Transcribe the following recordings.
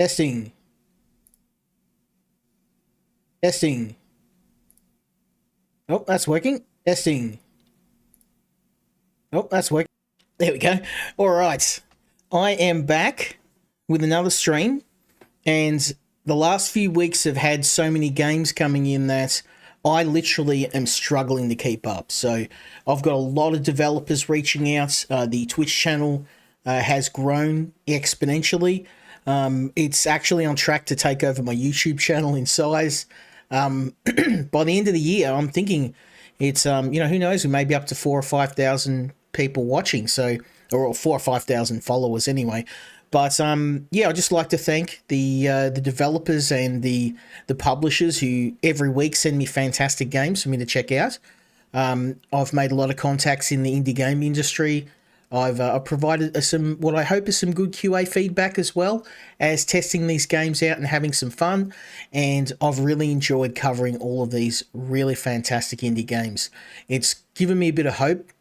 Testing. Testing. Oh, that's working. Testing. Oh, that's working. There we go. All right. I am back with another stream, and the last few weeks have had so many games coming in that I literally am struggling to keep up. So I've got a lot of developers reaching out. The Twitch channel has grown exponentially. It's actually on track to take over my YouTube channel in size. By the end of the year, I'm thinking it's who knows, we may be up to 4,000 or 5,000 people watching. So, or 4,000 or 5,000 followers anyway. But I'd just like to thank the developers and the publishers who every week send me fantastic games for me to check out. I've made a lot of contacts in the indie game industry. I've provided some, what I hope is some good QA feedback as well as testing these games out and having some fun. And I've really enjoyed covering all of these really fantastic indie games. It's given me a bit of hope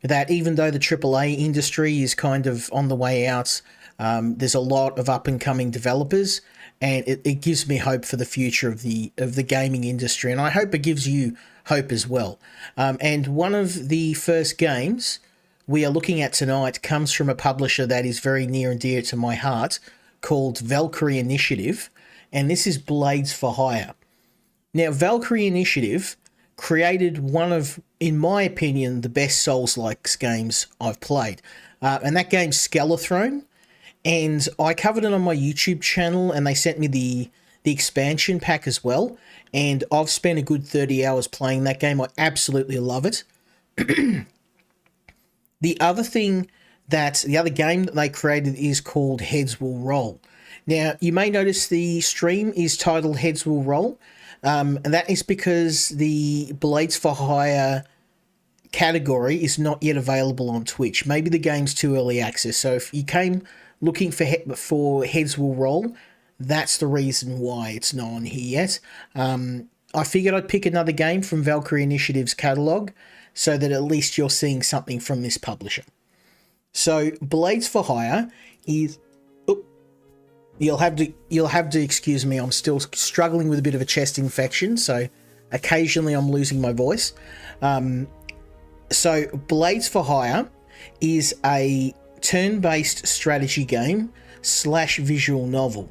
that even though the AAA industry is kind of on the way out, there's a lot of up and coming developers, and it gives me hope for the future of the gaming industry. And I hope it gives you hope as well. And one of the first games we are looking at tonight comes from a publisher that is very near and dear to my heart, called Valkyrie Initiative, and this is Blades for Hire. Now, Valkyrie Initiative created one of, in my opinion, the best Souls-like games I've played, and that game's Skelethrone, and I covered it on my YouTube channel, and they sent me the expansion pack as well, and I've spent a good 30 hours playing that game. I absolutely love it. The other game that they created is called Heads Will Roll. Now, you may notice the stream is titled Heads Will Roll, and that is because the Blades for Hire category is not yet available on Twitch. Maybe the game's too early access, so if you came looking for Heads Will Roll, that's the reason why it's not on here yet. I figured I'd pick another game from Valkyrie Initiative's catalogue, so that at least you're seeing something from this publisher. So Blades for Hire is... Oh, you'll have to excuse me, I'm still struggling with a bit of a chest infection, so occasionally I'm losing my voice. So Blades for Hire is a turn-based strategy game / visual novel.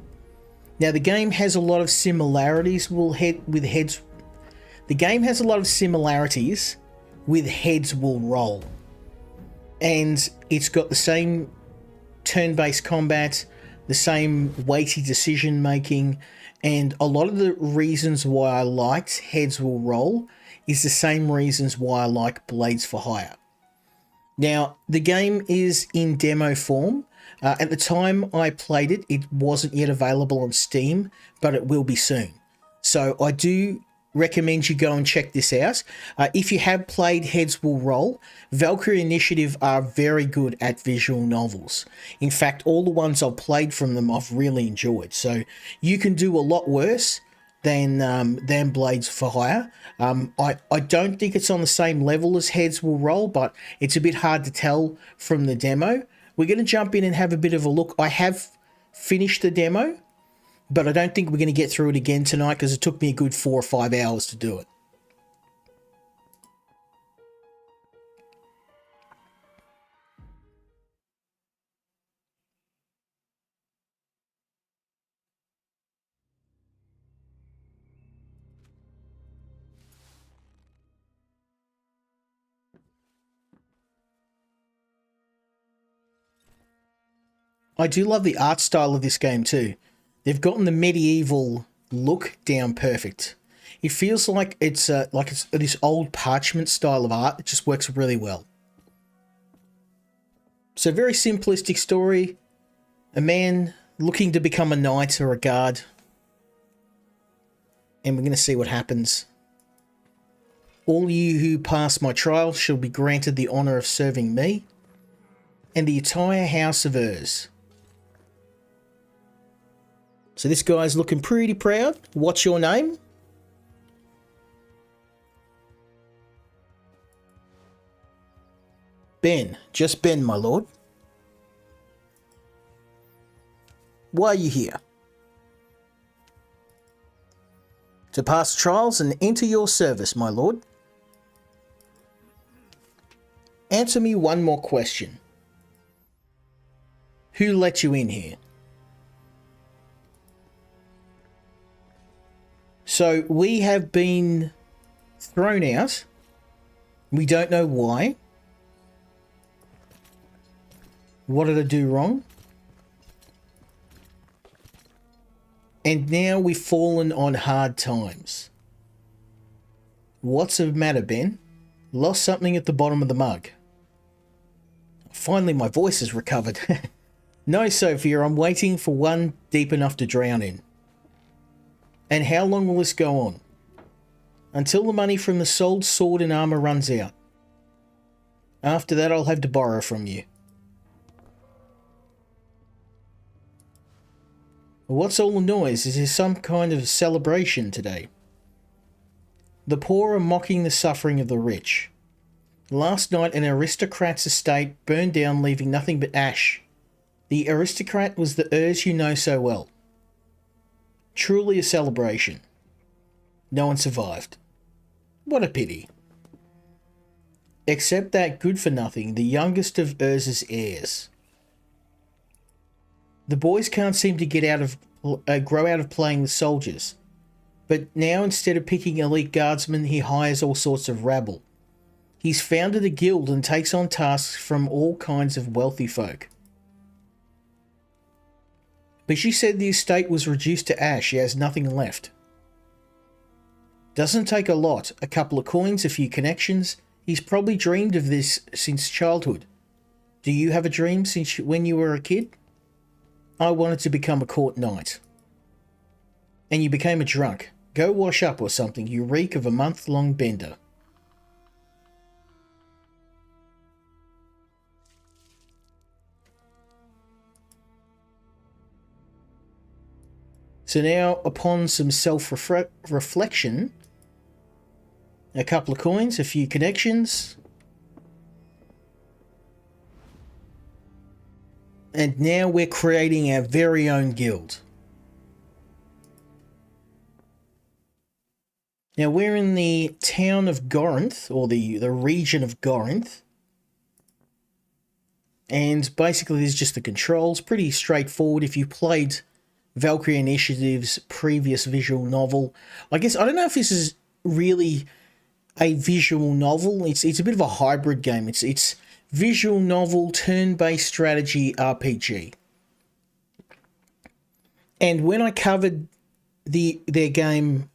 Now, the game has a lot of similarities with Heads... The game has a lot of similarities with Heads Will Roll, and it's got the same turn-based combat, the same weighty decision making, and a lot of the reasons why I liked Heads Will Roll is the same reasons why I like Blades for Hire. Now, the game is in demo form. At the time I played it, it wasn't yet available on Steam, but it will be soon. So I do recommend you go and check this out. If you have played Heads Will Roll, Valkyrie Initiative are very good at visual novels. In fact, all the ones I've played from them I've really enjoyed. So you can do a lot worse than Blades for Hire. I don't think it's on the same level as Heads Will Roll, but it's a bit hard to tell from the demo. We're going to jump in and have a bit of a look. I have finished the demo, but I don't think we're going to get through it again tonight because it took me a good 4 or 5 hours to do it. I do love the art style of this game too. They've gotten the medieval look down perfect. It feels like it's this old parchment style of art. It just works really well. So very simplistic story. A man looking to become a knight or a guard. And we're going to see what happens. All you who pass my trial shall be granted the honour of serving me and the entire house of Urs. So this guy's looking pretty proud. What's your name? Ben. Just Ben, my lord. Why are you here? To pass trials and enter your service, my lord. Answer me one more question. Who let you in here? So we have been thrown out. We don't know why. What did I do wrong? And now we've fallen on hard times. What's the matter, Ben? Lost something at the bottom of the mug. Finally, my voice has recovered. No, Sophia, I'm waiting for one deep enough to drown in. And how long will this go on? Until the money from the sold sword and armor runs out. After that, I'll have to borrow from you. What's all the noise? Is there some kind of celebration today? The poor are mocking the suffering of the rich. Last night, an aristocrat's estate burned down, leaving nothing but ash. The aristocrat was the Urs you know so well. Truly a celebration. No one survived. What a pity. Except that good-for-nothing, the youngest of Urs's heirs. The boys can't seem to get out of grow out of playing with soldiers. But now, instead of picking elite guardsmen, he hires all sorts of rabble. He's founded a guild and takes on tasks from all kinds of wealthy folk. But she said the estate was reduced to ash. He has nothing left. Doesn't take a lot. A couple of coins, a few connections. He's probably dreamed of this since childhood. Do you have a dream since when you were a kid? I wanted to become a court knight. And you became a drunk. Go wash up or something. You reek of a month-long bender. So now, upon some self-reflection, a couple of coins, a few connections, and now we're creating our very own guild. Now we're in the town of Gorinth, or the region of Gorinth. And basically there's just the controls, pretty straightforward. If you played Valkyrie Initiative's previous visual novel, I guess, I don't know if this is really a visual novel. It's a bit of a hybrid game. It's visual novel, turn-based strategy RPG. And when I covered their game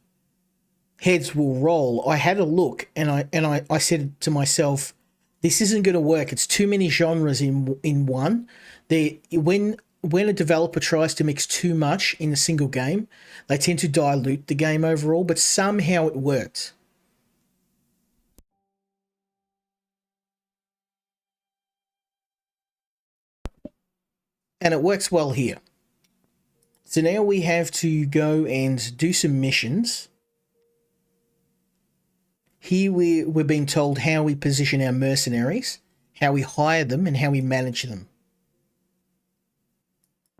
Heads Will Roll, I had a look and I said to myself, this isn't going to work. It's too many genres in one. When a developer tries to mix too much in a single game, they tend to dilute the game overall, but somehow it worked. And it works well here. So now we have to go and do some missions. Here we're being told how we position our mercenaries, how we hire them, and how we manage them.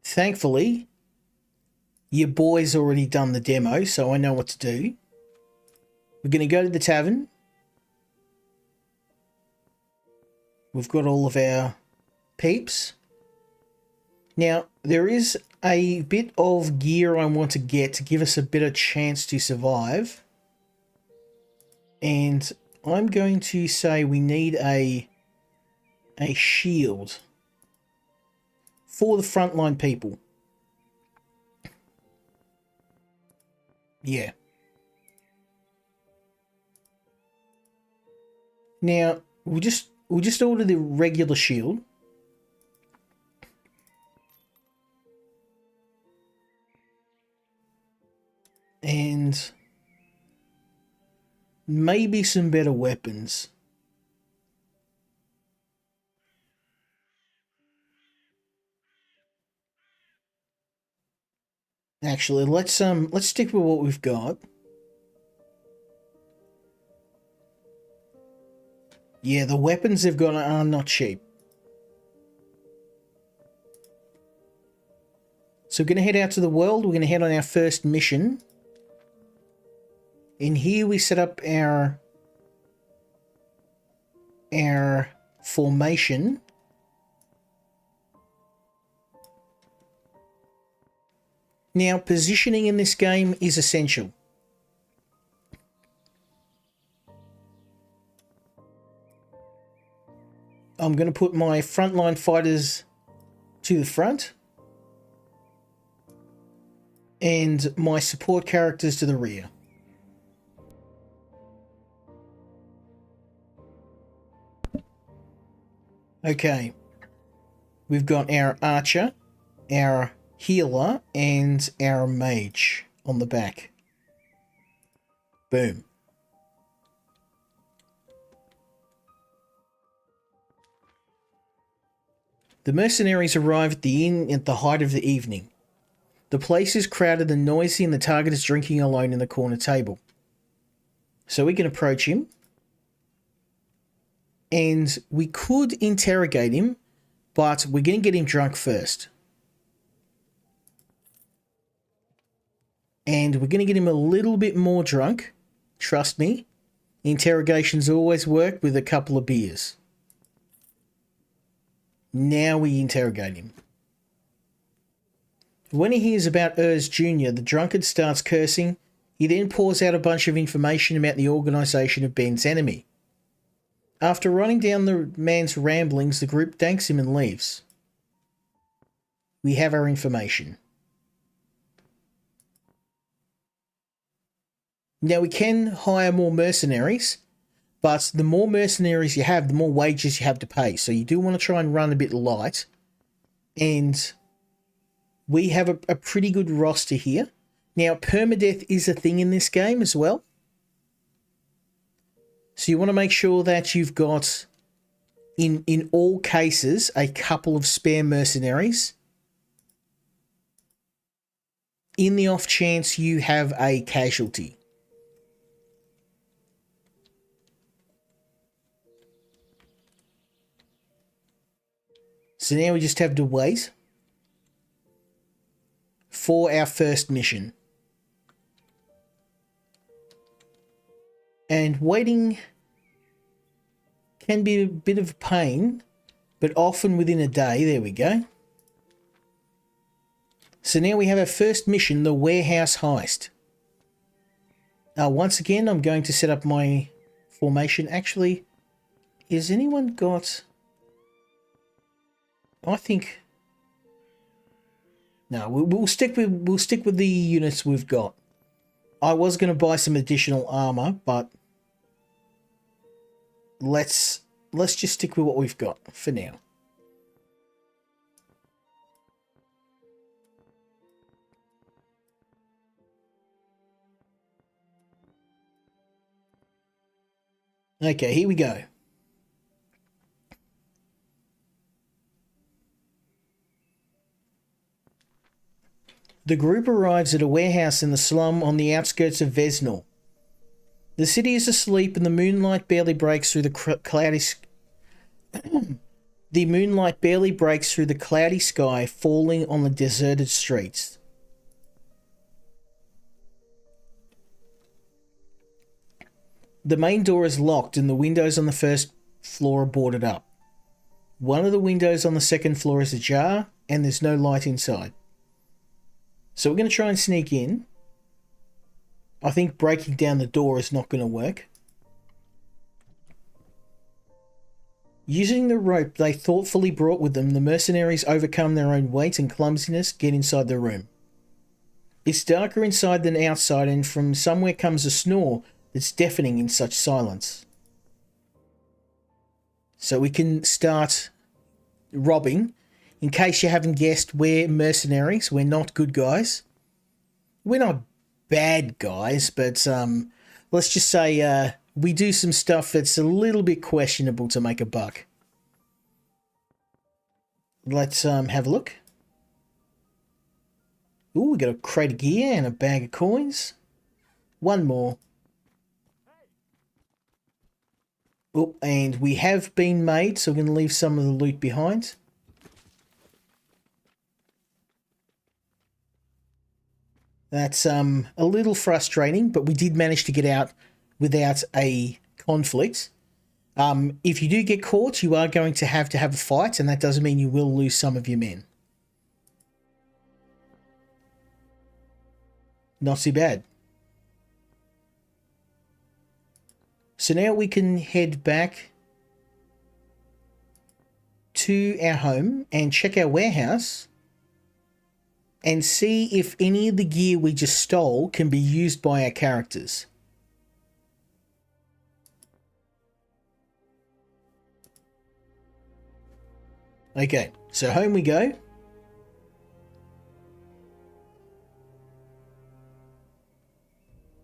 Thankfully, your boy's already done the demo, so I know what to do. We're going to go to the tavern. We've got all of our peeps. Now, there is a bit of gear I want to get to give us a better chance to survive. And I'm going to say we need a shield for the frontline people. Yeah. Now, we'll just order the regular shield. And maybe some better weapons. Actually, let's stick with what we've got. Yeah, the weapons they've got are not cheap. So we're going to head out to the world. We're going to head on our first mission. In here we set up our formation. Now, positioning in this game is essential. I'm going to put my frontline fighters to the front and my support characters to the rear. Okay, we've got our archer, our healer, and our mage on the back. Boom. The mercenaries arrive at the inn at the height of the evening. The place is crowded and noisy, and the target is drinking alone in the corner table. So we can approach him. And we could interrogate him, but we're going to get him drunk first. And we're going to get him a little bit more drunk. Trust me. Interrogations always work with a couple of beers. Now we interrogate him. When he hears about Urs Jr., the drunkard starts cursing. He then pours out a bunch of information about the organisation of Ben's enemy. After writing down the man's ramblings, the group thanks him and leaves. We have our information. Now we can hire more mercenaries, but the more mercenaries you have, the more wages you have to pay. So you do want to try and run a bit light. And we have a pretty good roster here. Now, permadeath is a thing in this game as well. So you want to make sure that you've got, in all cases, a couple of spare mercenaries. In the off chance you have a casualty. So now we just have to wait for our first mission. And waiting can be a bit of a pain, but often within a day. There we go. So now we have our first mission, the warehouse heist. Once again, I'm going to set up my formation. Actually, has anyone got... I think... No, we'll stick with the units we've got. I was going to buy some additional armor, but let's just stick with what we've got for now. Okay, here we go. The group arrives at a warehouse in the slum on the outskirts of Vesnor. The city is asleep and the moonlight barely breaks through the cloudy sky, falling on the deserted streets. The main door is locked and the windows on the first floor are boarded up. One of the windows on the second floor is ajar and there's no light inside. So we're going to try and sneak in. I think breaking down the door is not going to work. Using the rope they thoughtfully brought with them, the mercenaries overcome their own weight and clumsiness, get inside the room. It's darker inside than outside, and from somewhere comes a snore that's deafening in such silence. So we can start robbing. In case you haven't guessed, we're mercenaries. We're not good guys. We're not bad guys, but let's just say we do some stuff that's a little bit questionable to make a buck. Let's have a look. Ooh, we got a crate of gear and a bag of coins. One more. Oh, and we have been made, so we're going to leave some of the loot behind. That's a little frustrating, but we did manage to get out without a conflict. If you do get caught, you are going to have a fight, and that doesn't mean you will lose some of your men. Not too bad. So now we can head back to our home and check our warehouse and see if any of the gear we just stole can be used by our characters. Okay, so home we go.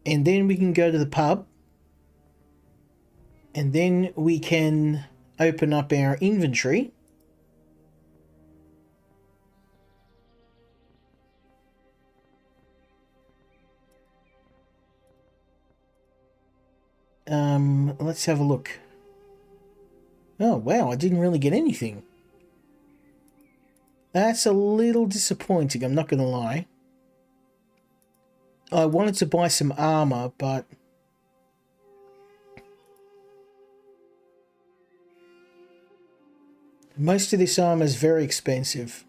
And then we can go to the pub. And then we can open up our inventory. Let's have a look. Oh, wow, I didn't really get anything. That's a little disappointing, I'm not going to lie. I wanted to buy some armor, but most of this armor is very expensive.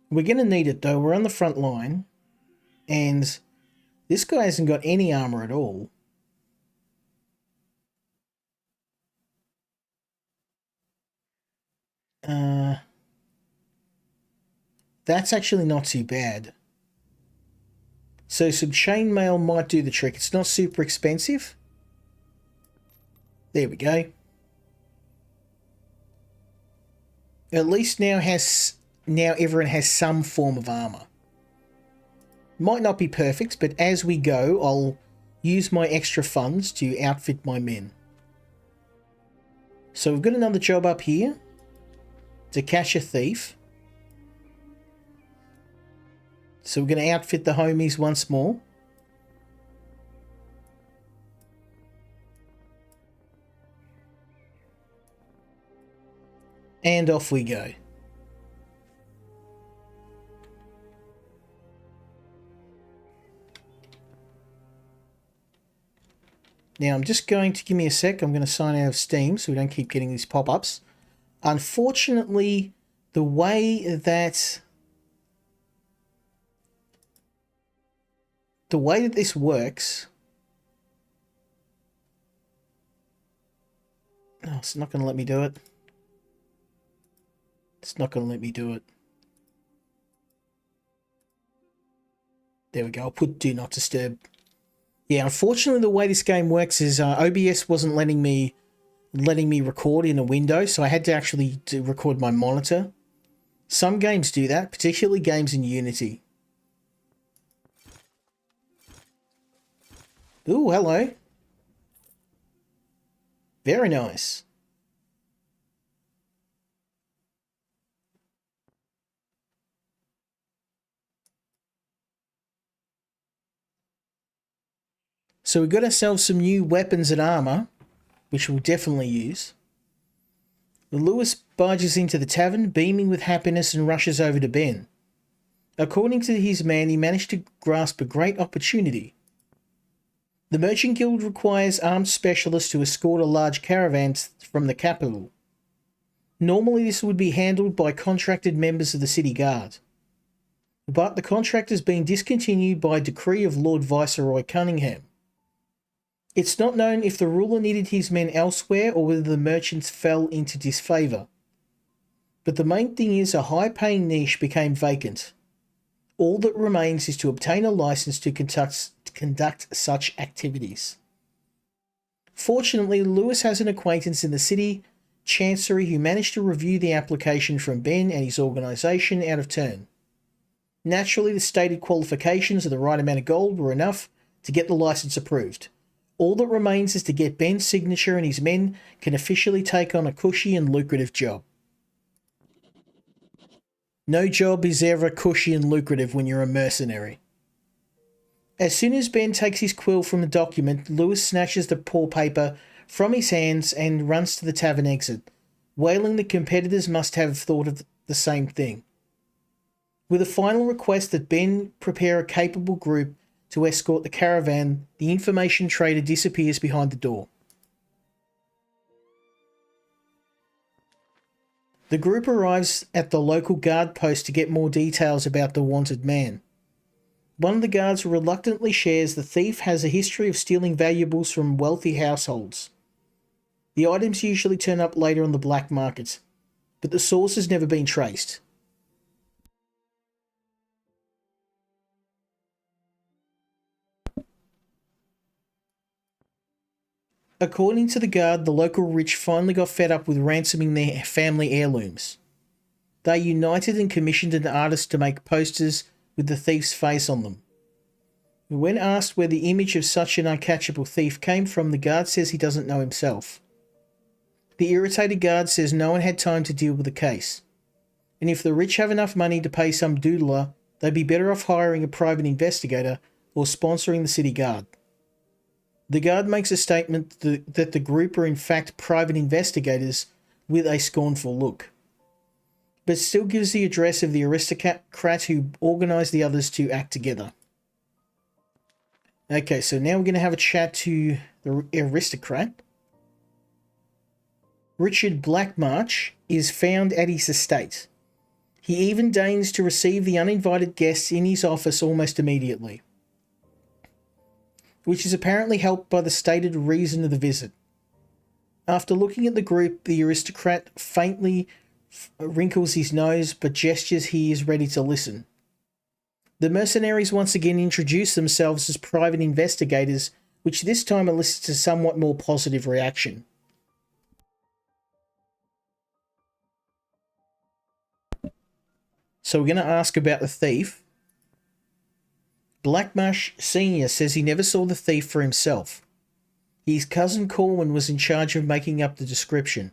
We're going to need it, though. We're on the front line, and this guy hasn't got any armor at all. That's actually not too bad. So some chainmail might do the trick. It's not super expensive. There we go. At least now everyone has some form of armor. Might not be perfect, but as we go, I'll use my extra funds to outfit my men. So we've got another job up here to catch a thief. So we're going to outfit the homies once more. And off we go. Now I'm just going to give me a sec. I'm going to sign out of Steam so we don't keep getting these pop-ups. Unfortunately, the way that this works... Oh, it's not going to let me do it. It's not going to let me do it. There we go. I'll put Do Not Disturb. Yeah, unfortunately, the way this game works is OBS wasn't letting me record in a window, so I had to actually record my monitor. Some games do that, particularly games in Unity. Ooh, hello. Very nice. So we've got ourselves some new weapons and armor, which we'll definitely use. Lewis barges into the tavern, beaming with happiness, and rushes over to Ben. According to his man, he managed to grasp a great opportunity. The Merchant Guild requires armed specialists to escort a large caravan from the capital. Normally this would be handled by contracted members of the city guard. But the contract has been discontinued by decree of Lord Viceroy Cunningham. It's not known if the ruler needed his men elsewhere or whether the merchants fell into disfavour. But the main thing is a high-paying niche became vacant. All that remains is to obtain a license to conduct such activities. Fortunately, Lewis has an acquaintance in the city chancery who managed to review the application from Ben and his organisation out of turn. Naturally, the stated qualifications of the right amount of gold were enough to get the license approved. All that remains is to get Ben's signature and his men can officially take on a cushy and lucrative job. No job is ever cushy and lucrative when you're a mercenary. As soon as Ben takes his quill from the document, Lewis snatches the poor paper from his hands and runs to the tavern exit, wailing the competitors must have thought of the same thing. With a final request that Ben prepare a capable group to escort the caravan, the information trader disappears behind the door. The group arrives at the local guard post to get more details about the wanted man. One of the guards reluctantly shares the thief has a history of stealing valuables from wealthy households. The items usually turn up later on the black market, but the source has never been traced. According to the guard, the local rich finally got fed up with ransoming their family heirlooms. They united and commissioned an artist to make posters with the thief's face on them. When asked where the image of such an uncatchable thief came from, the guard says he doesn't know himself. The irritated guard says no one had time to deal with the case, and if the rich have enough money to pay some doodler, they'd be better off hiring a private investigator or sponsoring the city guard. The guard makes a statement that the group are in fact private investigators with a scornful look, but still gives the address of the aristocrat who organised the others to act together. Okay, so now we're going to have a chat to the aristocrat. Richard Blackmarch is found at his estate. He even deigns to receive the uninvited guests in his office almost immediately, which is apparently helped by the stated reason of the visit. After looking at the group, the aristocrat faintly wrinkles his nose but gestures he is ready to listen. The mercenaries once again introduce themselves as private investigators, which this time elicits a somewhat more positive reaction. So we're going to ask about the thief. Blackmarsh Sr. says he never saw the thief for himself. His cousin Corwin was in charge of making up the description.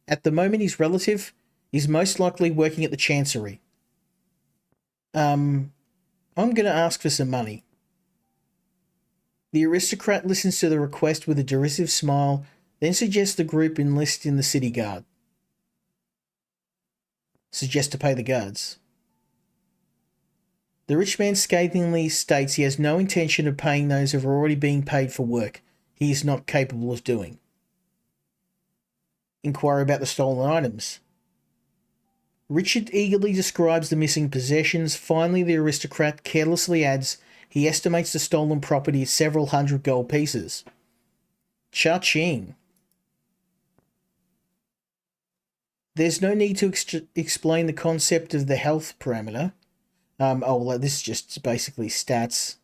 At the moment, his relative is most likely working at the Chancery. I'm going to ask for some money. The aristocrat listens to the request with a derisive smile, then suggests the group enlist in the city guard. Suggests to pay the guards. The rich man scathingly states he has no intention of paying those who are already being paid for work he is not capable of doing. Inquire about the stolen items. Richard eagerly describes the missing possessions. Finally, the aristocrat carelessly adds he estimates the stolen property at several hundred gold pieces. Cha-ching. There's no need to explain the concept of the health parameter. This is just basically stats,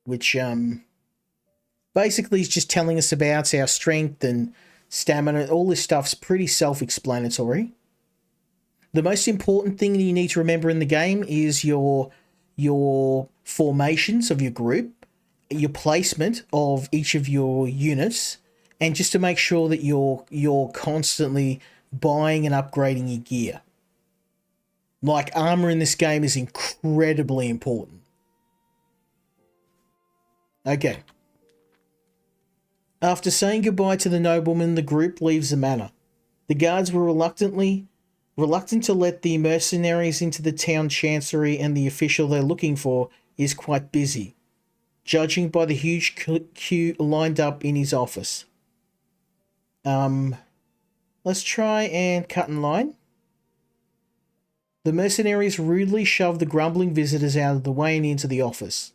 which basically is just telling us about our strength and stamina. All this stuff's pretty self-explanatory. The most important thing that you need to remember in the game is your formations of your group, your placement of each of your units, and just to make sure that you're constantly buying and upgrading your gear. Like, armor in this game is incredibly important. Okay. After saying goodbye to the nobleman, the group leaves the manor. The guards were reluctant to let the mercenaries into the town chancery, and the official they're looking for is quite busy, judging by the huge queue lined up in his office. Let's try and cut in line. The mercenaries rudely shove the grumbling visitors out of the way and into the office.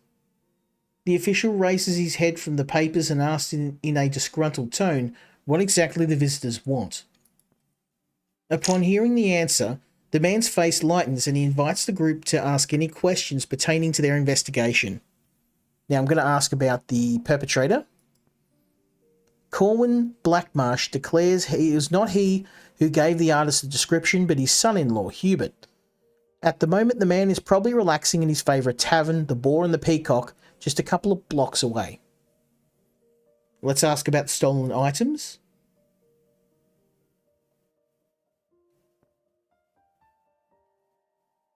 The official raises his head from the papers and asks in a disgruntled tone what exactly the visitors want. Upon hearing the answer, the man's face lightens and he invites the group to ask any questions pertaining to their investigation. Now I'm going to ask about the perpetrator. Corwin Blackmarsh declares it was not he who gave the artist the description, but his son-in-law, Hubert. At the moment, the man is probably relaxing in his favourite tavern, the Boar and the Peacock, just a couple of blocks away. Let's ask about the stolen items.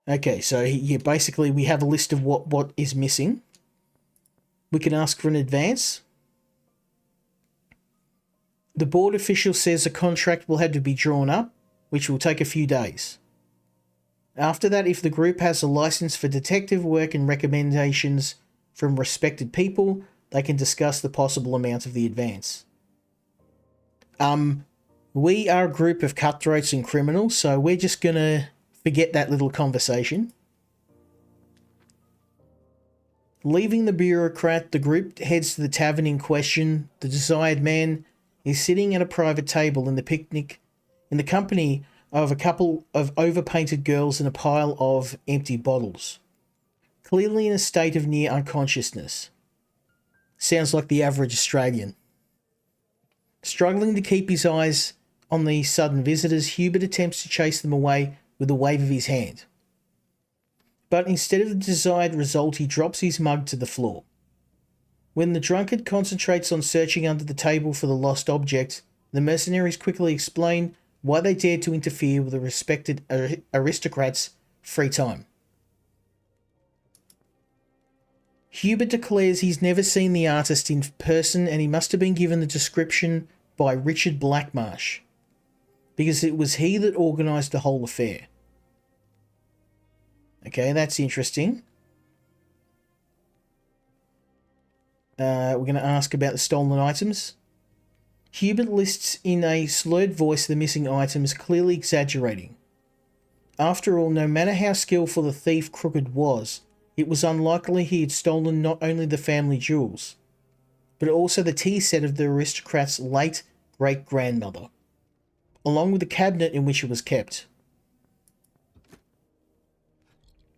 Okay, so yeah, basically we have a list of what is missing. We can ask for an advance. The board official says a contract will have to be drawn up, which will take a few days. After that, if the group has a license for detective work and recommendations from respected people, they can discuss the possible amount of the advance. We are a group of cutthroats and criminals, so we're just gonna forget that little conversation. Leaving the bureaucrat, the group heads to the tavern in question. The desired man is sitting at a private table in the company of a couple of overpainted girls and a pile of empty bottles, clearly in a state of near unconsciousness. Sounds like the average Australian. Struggling to keep his eyes on the sudden visitors, Hubert attempts to chase them away with a wave of his hand. But instead of the desired result, he drops his mug to the floor. When the drunkard concentrates on searching under the table for the lost object, the mercenaries quickly explain why they dared to interfere with a respected aristocrat's free time. Hubert declares he's never seen the artist in person and he must have been given the description by Richard Blackmarsh, because it was he that organised the whole affair. Okay, that's interesting. We're going to ask about the stolen items. Hubert lists in a slurred voice the missing items, clearly exaggerating. After all, no matter how skillful the thief Crooked was, it was unlikely he had stolen not only the family jewels, but also the tea set of the aristocrat's late great-grandmother, along with the cabinet in which it was kept.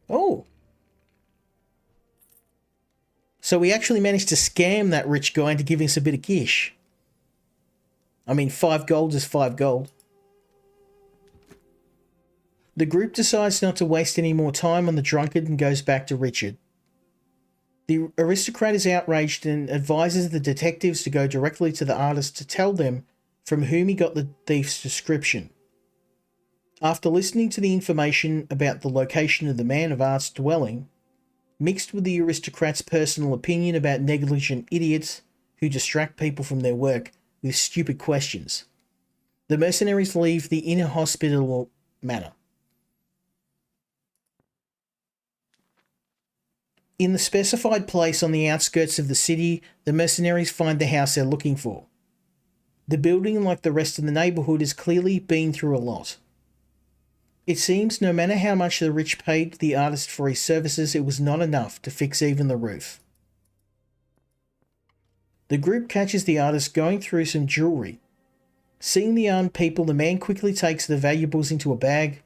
Oh. So we actually managed to scam that rich guy into giving us a bit of gish. I mean, 5 gold is 5 gold. The group decides not to waste any more time on the drunkard and goes back to Richard. The aristocrat is outraged and advises the detectives to go directly to the artist to tell them from whom he got the thief's description. After listening to the information about the location of the man of art's dwelling, mixed with the aristocrat's personal opinion about negligent idiots who distract people from their work with stupid questions, the mercenaries leave the inhospitable manor. In the specified place on the outskirts of the city, the mercenaries find the house they're looking for. The building, like the rest of the neighbourhood, has clearly been through a lot. It seems no matter how much the rich paid the artist for his services, it was not enough to fix even the roof. The group catches the artist going through some jewellery. Seeing the armed people, the man quickly takes the valuables into a bag,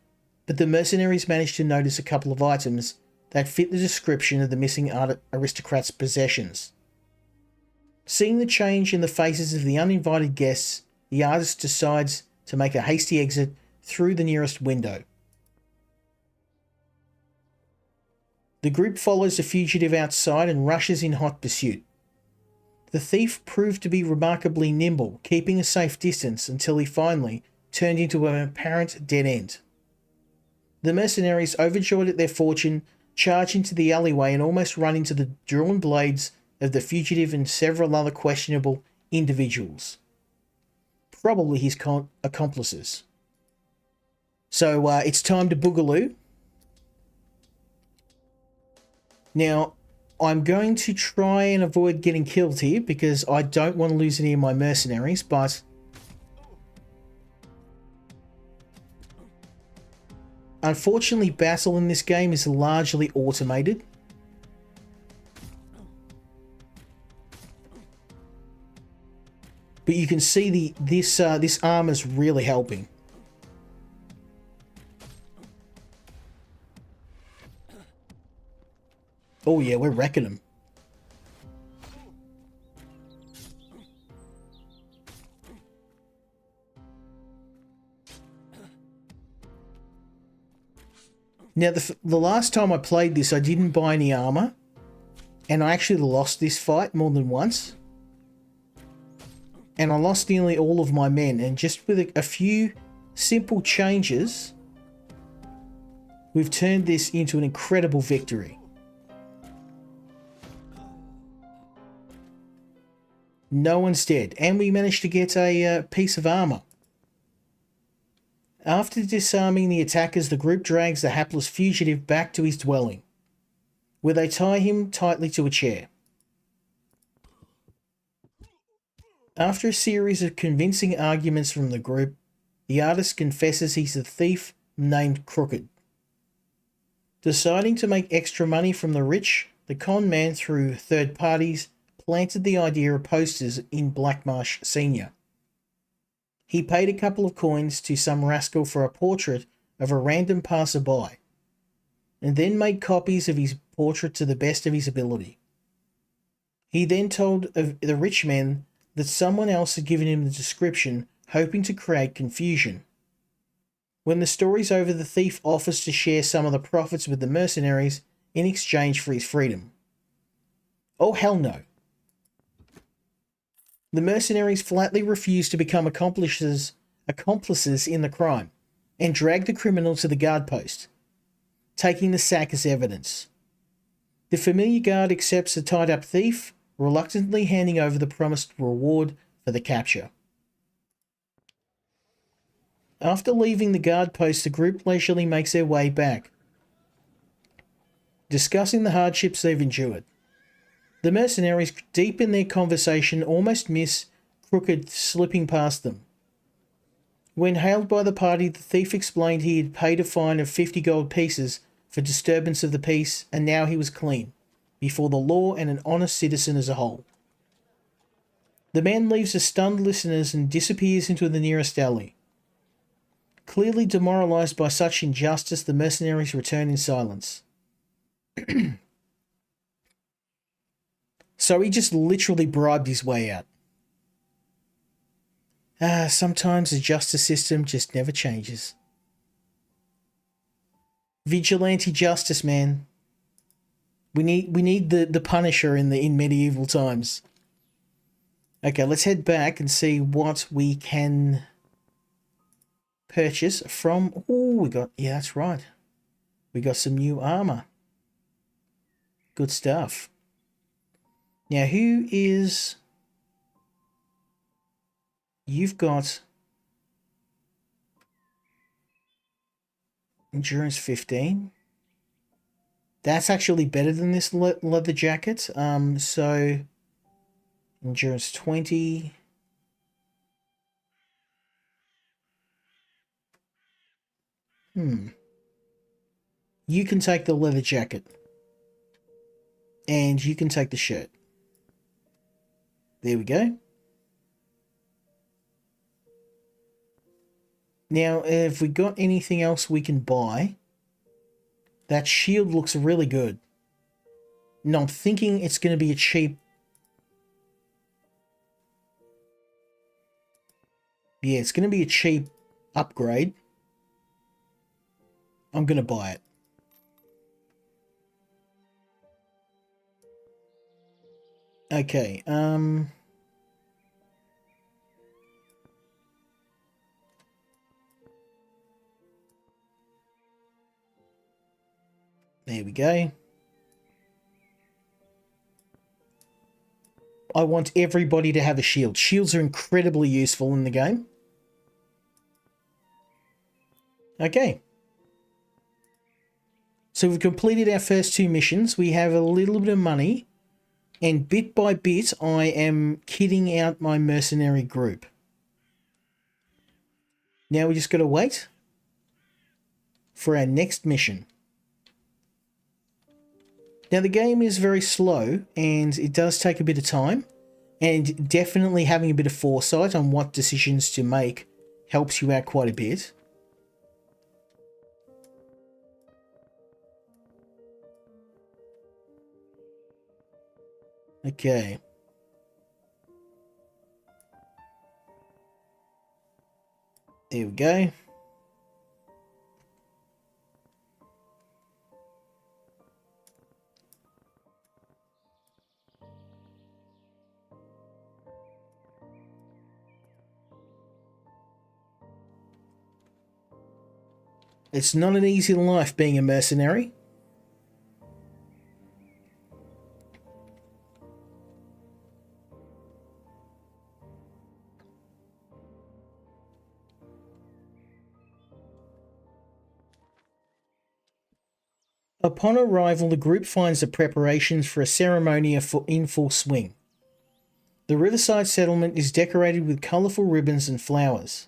but the mercenaries manage to notice a couple of items that fit the description of the missing aristocrat's possessions. Seeing the change in the faces of the uninvited guests, the artist decides to make a hasty exit through the nearest window. The group follows the fugitive outside and rushes in hot pursuit. The thief proved to be remarkably nimble, keeping a safe distance until he finally turned into an apparent dead end. The mercenaries, overjoyed at their fortune, charge into the alleyway and almost run into the drawn blades of the fugitive and several other questionable individuals. Probably his accomplices. So it's time to boogaloo. Now, I'm going to try and avoid getting killed here because I don't want to lose any of my mercenaries, but unfortunately, battle in this game is largely automated. But you can see this armor's really helping. Oh yeah, we're wrecking them. Now, the last time I played this, I didn't buy any armor, and I actually lost this fight more than once. And I lost nearly all of my men, and just with a few simple changes, we've turned this into an incredible victory. No one's dead, and we managed to get a piece of armor. After disarming the attackers, the group drags the hapless fugitive back to his dwelling, where they tie him tightly to a chair. After a series of convincing arguments from the group, the artist confesses he's a thief named Crooked. Deciding to make extra money from the rich, the con man, through third parties, planted the idea of posters in Blackmarsh Senior. He paid a couple of coins to some rascal for a portrait of a random passerby, and then made copies of his portrait to the best of his ability. He then told the rich men that someone else had given him the description, hoping to create confusion. When the story's over, the thief offers to share some of the profits with the mercenaries in exchange for his freedom. Oh, hell no. The mercenaries flatly refuse to become accomplices in the crime and drag the criminal to the guard post, taking the sack as evidence. The familiar guard accepts the tied-up thief, reluctantly handing over the promised reward for the capture. After leaving the guard post, the group leisurely makes their way back, discussing the hardships they've endured. The mercenaries, deep in their conversation, almost miss Crooked slipping past them. When hailed by the party, the thief explained he had paid a fine of 50 gold pieces for disturbance of the peace, and now he was clean, before the law and an honest citizen as a whole. The man leaves the stunned listeners and disappears into the nearest alley. Clearly demoralized by such injustice, the mercenaries return in silence. So he just literally bribed his way out. Sometimes the justice system just never changes. Vigilante justice, man. We need the Punisher in medieval times. Okay, let's head back and see what we can purchase from... Oh, yeah, that's right. We got some new armor. Good stuff. Now, who is... You've got... Endurance 15. That's actually better than this leather jacket. So... Endurance 20... You can take the leather jacket. And you can take the shirt. There we go. Now, have we got anything else we can buy? That shield looks really good. No, I'm thinking it's going to be a cheap... Yeah, it's going to be a cheap upgrade. I'm going to buy it. Okay, there we go. I want everybody to have a shield. Shields are incredibly useful in the game. Okay. So we've completed our first 2 missions. We have a little bit of money. And bit by bit, I am kitting out my mercenary group. Now we just got to wait for our next mission. Now the game is very slow and it does take a bit of time, and definitely having a bit of foresight on what decisions to make helps you out quite a bit. Okay. There we go. It's not an easy life being a mercenary. Upon arrival, the group finds the preparations for a ceremony in full swing. The riverside settlement is decorated with colourful ribbons and flowers.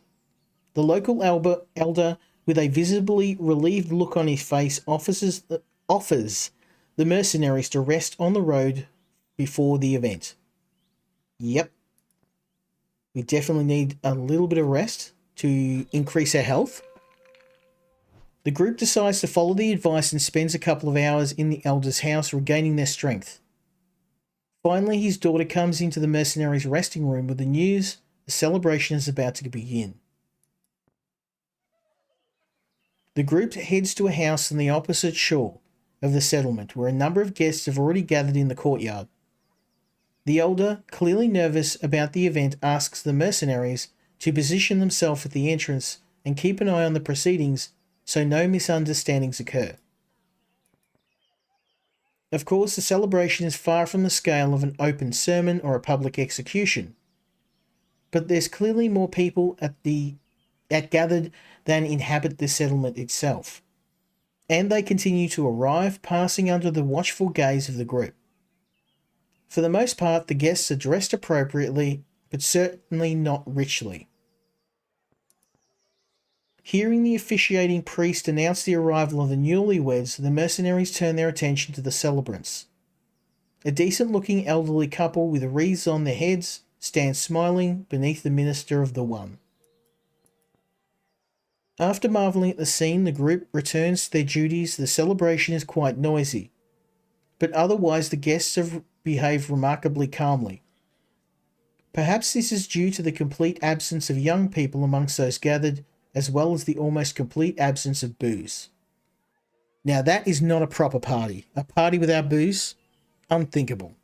The local elder, with a visibly relieved look on his face, offers the mercenaries to rest on the road before the event. Yep. We definitely need a little bit of rest to increase our health. The group decides to follow the advice and spends a couple of hours in the elder's house regaining their strength. Finally, his daughter comes into the mercenaries' resting room with the news the celebration is about to begin. The group heads to a house on the opposite shore of the settlement where a number of guests have already gathered in the courtyard. The elder, clearly nervous about the event, asks the mercenaries to position themselves at the entrance and keep an eye on the proceedings so no misunderstandings occur. Of course, the celebration is far from the scale of an open sermon or a public execution, but there's clearly more people at gathered than inhabit the settlement itself, and they continue to arrive, passing under the watchful gaze of the group. For the most part, the guests are dressed appropriately, but certainly not richly. Hearing the officiating priest announce the arrival of the newlyweds, the mercenaries turn their attention to the celebrants. A decent-looking elderly couple with wreaths on their heads stand smiling beneath the minister of the one. After marvelling at the scene, the group returns to their duties. The celebration is quite noisy, but otherwise the guests have behaved remarkably calmly. Perhaps this is due to the complete absence of young people amongst those gathered, as well as the almost complete absence of booze. Now that is not a proper party. A party without booze? Unthinkable.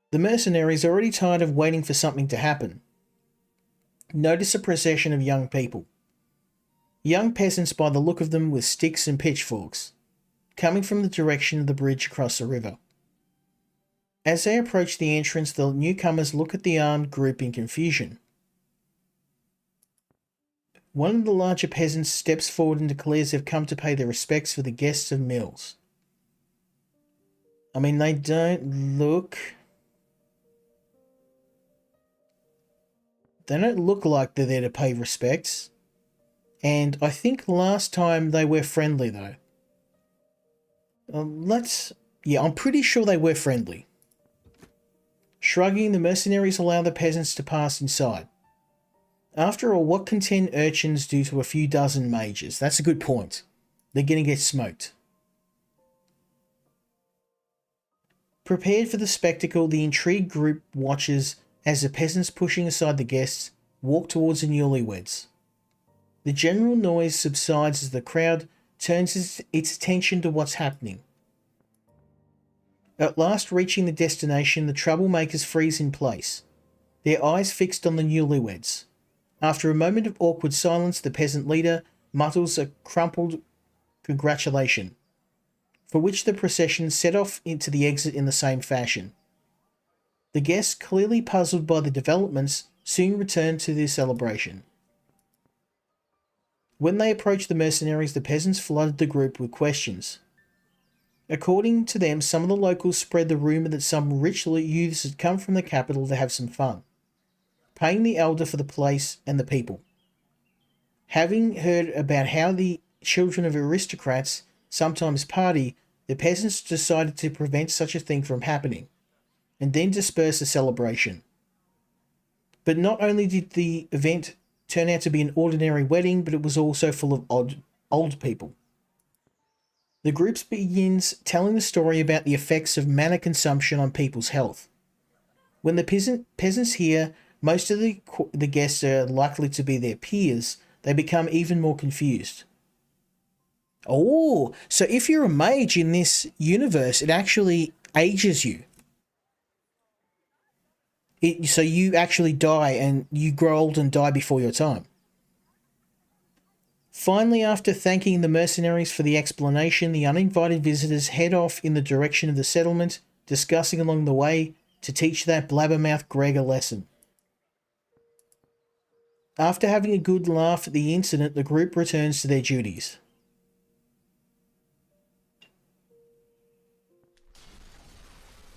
The mercenaries are already tired of waiting for something to happen. Notice a procession of young people. Young peasants by the look of them with sticks and pitchforks, coming from the direction of the bridge across the river. As they approach the entrance, the newcomers look at the armed group in confusion. One of the larger peasants steps forward and declares they've come to pay their respects for the guests of Mills. I mean, they don't look like they're there to pay respects. And I think last time they were friendly, though. I'm pretty sure they were friendly. Shrugging, the mercenaries allow the peasants to pass inside. After all, what can 10 urchins do to a few dozen mages? That's a good point. They're going to get smoked. Prepared for the spectacle, the intrigued group watches as the peasants pushing aside the guests walk towards the newlyweds. The general noise subsides as the crowd turns its attention to what's happening. At last reaching the destination, the troublemakers freeze in place, their eyes fixed on the newlyweds. After a moment of awkward silence, the peasant leader mutters a crumpled congratulation, for which the procession set off into the exit in the same fashion. The guests, clearly puzzled by the developments, soon return to their celebration. When they approached the mercenaries, the peasants flooded the group with questions. According to them, some of the locals spread the rumour that some rich youths had come from the capital to have some fun, paying the elder for the place and the people. Having heard about how the children of aristocrats sometimes party, the peasants decided to prevent such a thing from happening, and then disperse the celebration. But not only did the event turn out to be an ordinary wedding, but it was also full of old people. The group begins telling the story about the effects of manna consumption on people's health. When the peasants hear most of the guests are likely to be their peers, they become even more confused. Oh, so if you're a mage in this universe, it actually ages you. So you actually die and you grow old and die before your time. Finally, after thanking the mercenaries for the explanation, the uninvited visitors head off in the direction of the settlement, discussing along the way to teach that blabbermouth Greg a lesson. After having a good laugh at the incident, the group returns to their duties.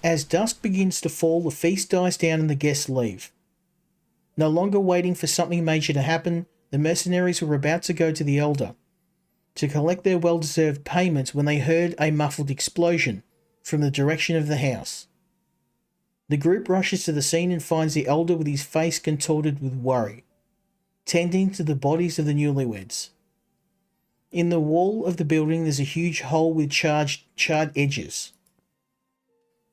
As dusk begins to fall, the feast dies down and the guests leave. No longer waiting for something major to happen, the mercenaries were about to go to the Elder to collect their well-deserved payment when they heard a muffled explosion from the direction of the house. The group rushes to the scene and finds the Elder with his face contorted with worry, tending to the bodies of the newlyweds. In the wall of the building there's a huge hole with charred edges.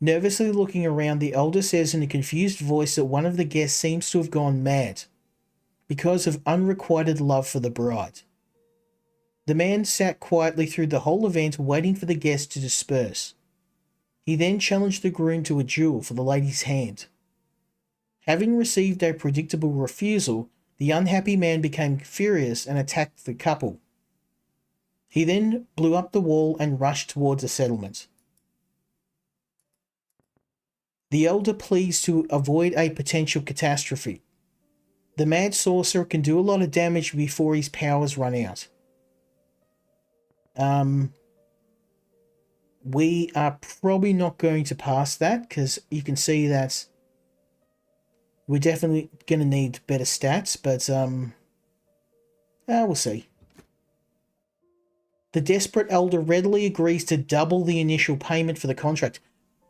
Nervously looking around, the Elder says in a confused voice that one of the guests seems to have gone mad because of unrequited love for the bride. The man sat quietly through the whole event, waiting for the guests to disperse. He then challenged the groom to a duel for the lady's hand. Having received a predictable refusal, the unhappy man became furious and attacked the couple. He then blew up the wall and rushed towards a settlement. The Elder pleads to avoid a potential catastrophe. The mad sorcerer can do a lot of damage before his powers run out. We are probably not going to pass that because you can see that we're definitely going to need better stats, but we'll see. The desperate Elder readily agrees to double the initial payment for the contract.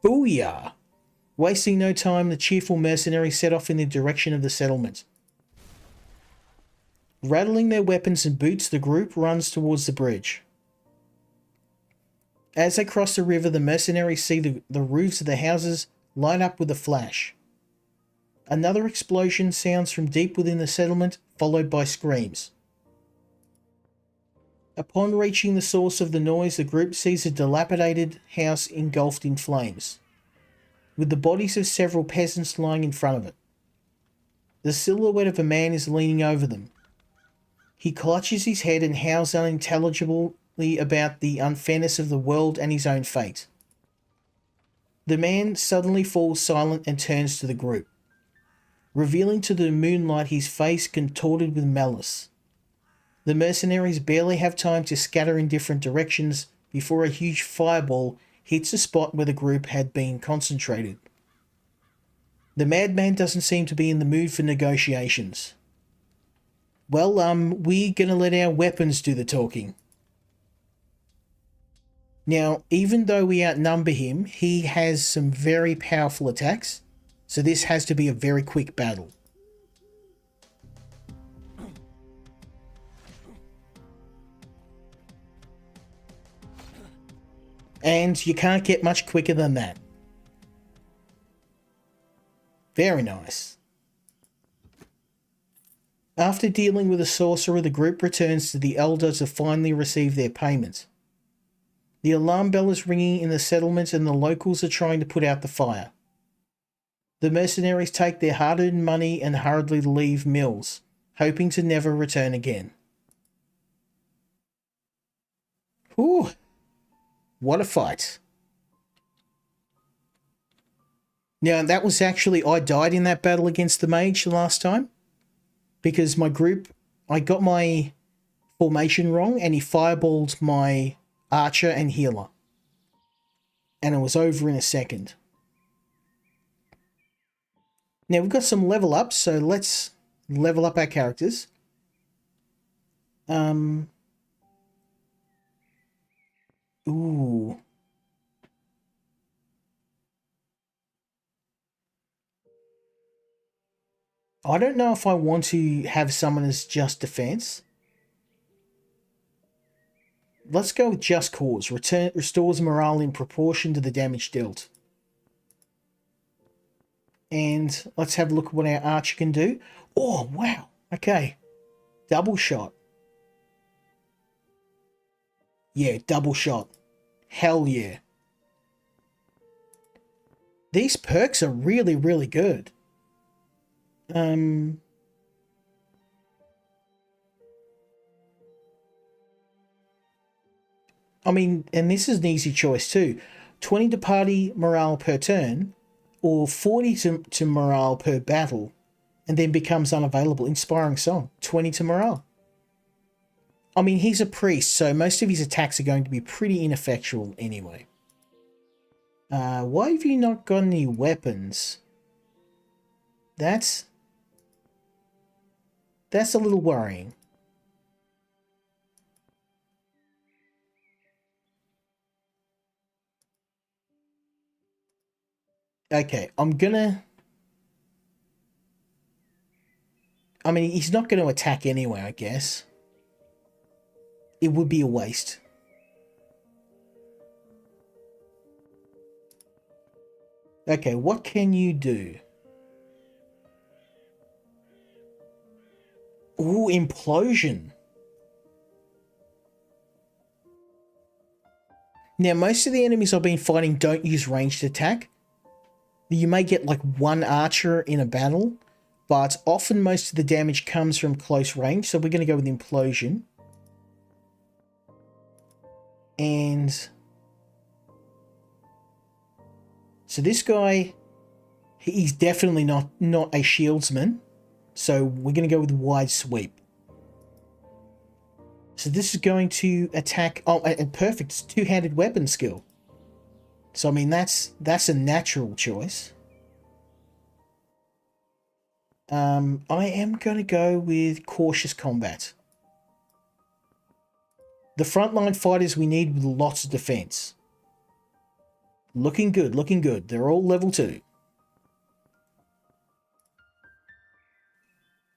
Booyah! Wasting no time, the cheerful mercenaries set off in the direction of the settlement. Rattling their weapons and boots, the group runs towards the bridge. As they cross the river, the mercenaries see the roofs of the houses light up with a flash. Another explosion sounds from deep within the settlement, followed by screams. Upon reaching the source of the noise, the group sees a dilapidated house engulfed in flames, with the bodies of several peasants lying in front of it. The silhouette of a man is leaning over them. He clutches his head and howls unintelligibly about the unfairness of the world and his own fate. The man suddenly falls silent and turns to the group, revealing to the moonlight his face contorted with malice. The mercenaries barely have time to scatter in different directions before a huge fireball hits the spot where the group had been concentrated. The madman doesn't seem to be in the mood for negotiations. Well, we're gonna let our weapons do the talking. Now, even though we outnumber him, he has some very powerful attacks, so this has to be a very quick battle. And you can't get much quicker than that. Very nice. After dealing with the sorcerer, the group returns to the Elder to finally receive their payment. The alarm bell is ringing in the settlement and the locals are trying to put out the fire. The mercenaries take their hard-earned money and hurriedly leave Mills, hoping to never return again. Whew. What a fight. Now, that was actually, I died in that battle against the mage the last time, because my group, I got my formation wrong and he fireballed my archer and healer. And it was over in a second. Now, we've got some level ups, so let's level up our characters. Ooh. I don't know if I want to have someone as just defense. Let's go with just cause. Restores morale in proportion to the damage dealt. And let's have a look at what our archer can do. Oh, wow. Okay. Double shot. Yeah, double shot. Hell yeah. These perks are really, really good. I mean, and this is an easy choice too. 20 to party morale per turn, or 40 to morale per battle, and then becomes unavailable. Inspiring song. 20 to morale. I mean, he's a priest, so most of his attacks are going to be pretty ineffectual anyway. Why have you not got any weapons? That's a little worrying. Okay, I mean, he's not going to attack anyway, I guess. It would be a waste. Okay, what can you do? Ooh, implosion. Now, most of the enemies I've been fighting don't use ranged attack. You may get like one archer in a battle, but often most of the damage comes from close range, so we're going to go with implosion. And so this guy, he's definitely not a shieldsman, so we're going to go with wide sweep. So this is going to attack. Oh, and perfect. It's two-handed weapon skill. So I mean that's a natural choice. I am going to go with cautious combat. The frontline fighters we need with lots of defense. Looking good, looking good. They're all level 2.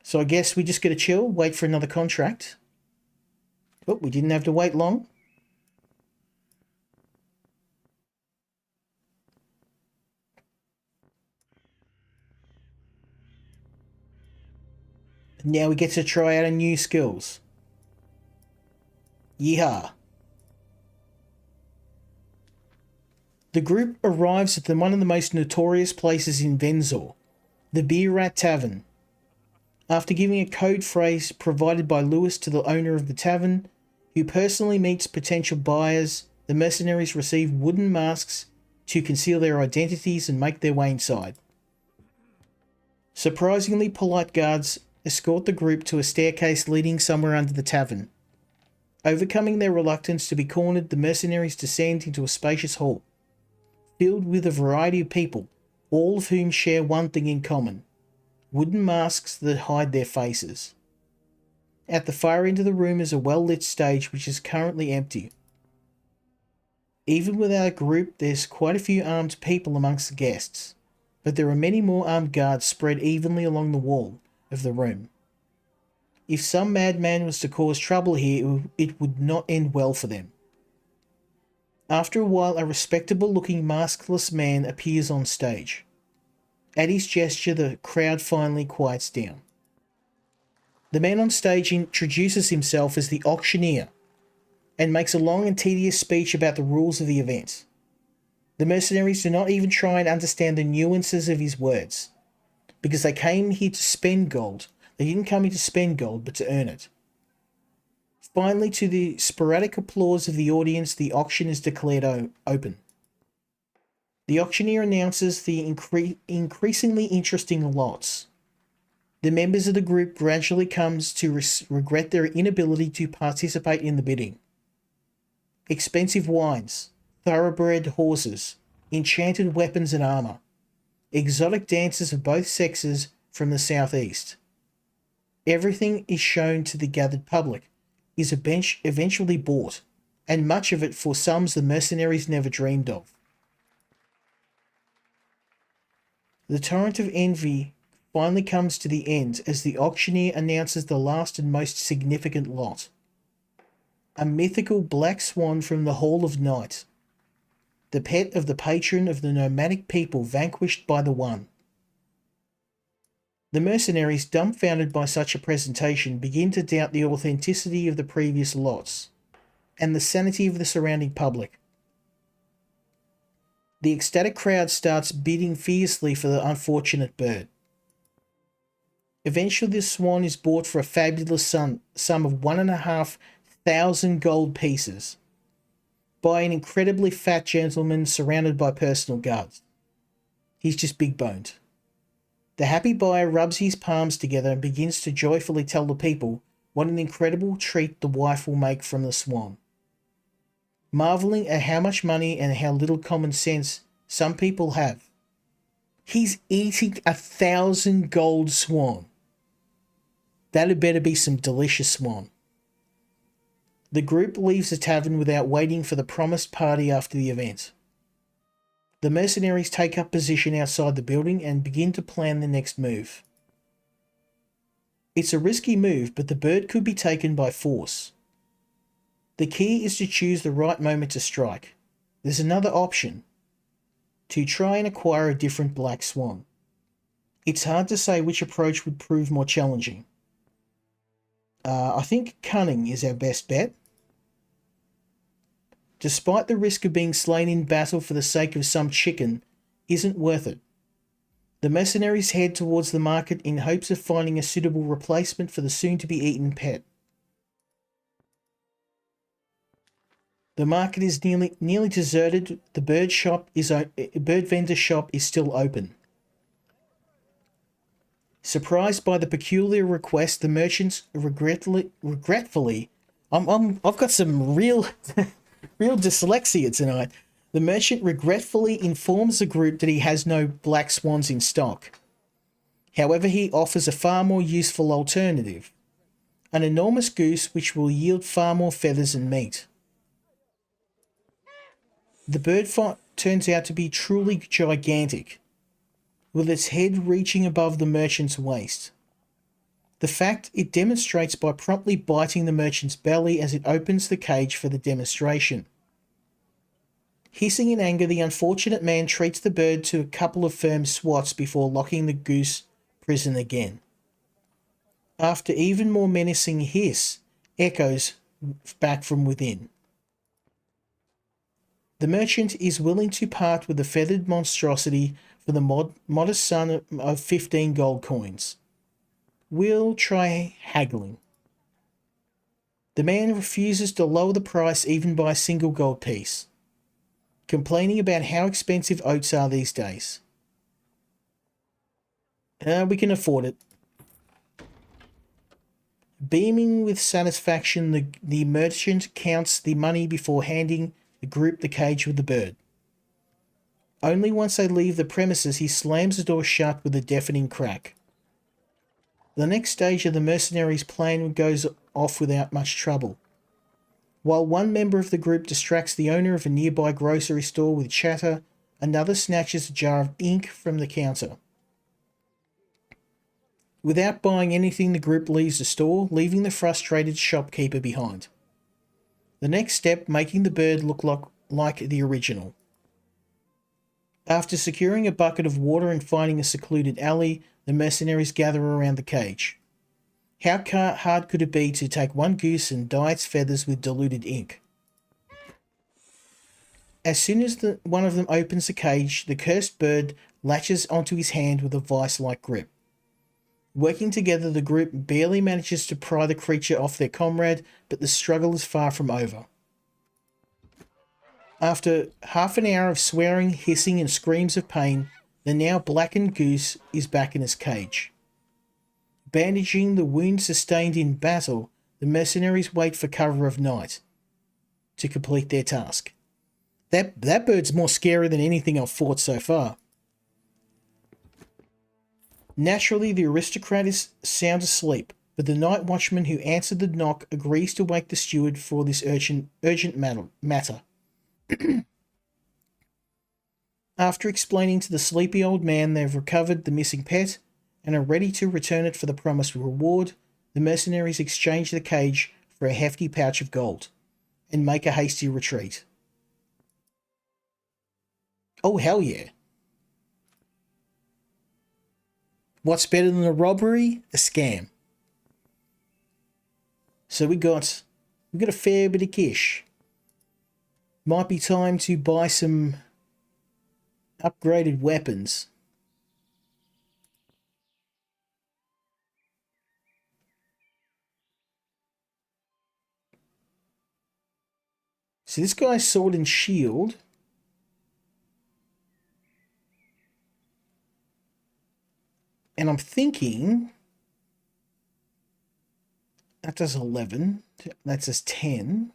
So I guess we just got to chill, wait for another contract. Oh, we didn't have to wait long. Now we get to try out our new skills. Yeehaw. The group arrives at one of the most notorious places in Venzor, the Beer Rat Tavern. After giving a code phrase provided by Lewis to the owner of the tavern, who personally meets potential buyers, the mercenaries receive wooden masks to conceal their identities and make their way inside. Surprisingly polite guards escort the group to a staircase leading somewhere under the tavern. Overcoming their reluctance to be cornered, the mercenaries descend into a spacious hall, filled with a variety of people, all of whom share one thing in common: wooden masks that hide their faces. At the far end of the room is a well-lit stage which is currently empty. Even without a group, there's quite a few armed people amongst the guests, but there are many more armed guards spread evenly along the wall of the room. If some madman was to cause trouble here, it would not end well for them. After a while, a respectable-looking maskless man appears on stage. At his gesture, the crowd finally quiets down. The man on stage introduces himself as the auctioneer and makes a long and tedious speech about the rules of the event. The mercenaries do not even try and understand the nuances of his words, because they came here to spend gold. They didn't come here to spend gold, but to earn it. Finally, to the sporadic applause of the audience, the auction is declared open. The auctioneer announces the increasingly interesting lots. The members of the group gradually comes to regret their inability to participate in the bidding. Expensive wines, thoroughbred horses, enchanted weapons and armor, exotic dances of both sexes from the southeast. Everything is shown to the gathered public, is eventually bought, and much of it for sums the mercenaries never dreamed of. The torrent of envy finally comes to the end as the auctioneer announces the last and most significant lot. A mythical black swan from the Hall of Night, the pet of the patron of the nomadic people vanquished by the One. The mercenaries, dumbfounded by such a presentation, begin to doubt the authenticity of the previous lots and the sanity of the surrounding public. The ecstatic crowd starts bidding fiercely for the unfortunate bird. Eventually, the swan is bought for a fabulous sum of 1,500 gold pieces by an incredibly fat gentleman surrounded by personal guards. He's just big boned. The happy buyer rubs his palms together and begins to joyfully tell the people what an incredible treat the wife will make from the swan. Marveling at how much money and how little common sense some people have. He's eating 1,000 gold swan. That had better be some delicious swan. The group leaves the tavern without waiting for the promised party after the event. The mercenaries take up position outside the building and begin to plan the next move. It's a risky move, but the bird could be taken by force. The key is to choose the right moment to strike. There's another option. To try and acquire a different black swan. It's hard to say which approach would prove more challenging. I think cunning is our best bet. Despite the risk of being slain in battle for the sake of some chicken, isn't worth it. The mercenaries head towards the market in hopes of finding a suitable replacement for the soon-to-be-eaten pet. The market is nearly deserted. The bird vendor shop is still open. Surprised by the peculiar request, the merchants regretfully, I've got some real dyslexia tonight. The merchant regretfully informs the group that he has no black swans in stock. However, he offers a far more useful alternative. An enormous goose which will yield far more feathers and meat. The bird turns out to be truly gigantic, with its head reaching above the merchant's waist. The fact it demonstrates by promptly biting the merchant's belly as it opens the cage for the demonstration. Hissing in anger, the unfortunate man treats the bird to a couple of firm swats before locking the goose prison again. After even more menacing hiss echoes back from within. The merchant is willing to part with the feathered monstrosity for the modest sum of 15 gold coins. We'll try haggling. The man refuses to lower the price even by a single gold piece, complaining about how expensive oats are these days. We can afford it. Beaming with satisfaction, the merchant counts the money before handing the group the cage with the bird. Only once they leave the premises, he slams the door shut with a deafening crack. The next stage of the mercenaries' plan goes off without much trouble. While one member of the group distracts the owner of a nearby grocery store with chatter, another snatches a jar of ink from the counter. Without buying anything, the group leaves the store, leaving the frustrated shopkeeper behind. The next step, making the bird look like the original. After securing a bucket of water and finding a secluded alley, the mercenaries gather around the cage. How hard could it be to take one goose and dye its feathers with diluted ink? As soon as one of them opens the cage, the cursed bird latches onto his hand with a vice-like grip. Working together, the group barely manages to pry the creature off their comrade, but the struggle is far from over. After half an hour of swearing, hissing, and screams of pain, the now blackened goose is back in its cage. Bandaging the wound sustained in battle, the mercenaries wait for cover of night to complete their task. That bird's more scary than anything I've fought so far. Naturally, the aristocrat is sound asleep, but the night watchman who answered the knock agrees to wake the steward for this urgent matter. After explaining to the sleepy old man they've recovered the missing pet and are ready to return it for the promised reward, the mercenaries exchange the cage for a hefty pouch of gold and make a hasty retreat. Oh, hell yeah. What's better than a robbery? A scam. So we got a fair bit of cash. Might be time to buy some upgraded weapons. So this guy's sword and shield. And I'm thinking that does 11. That does 10.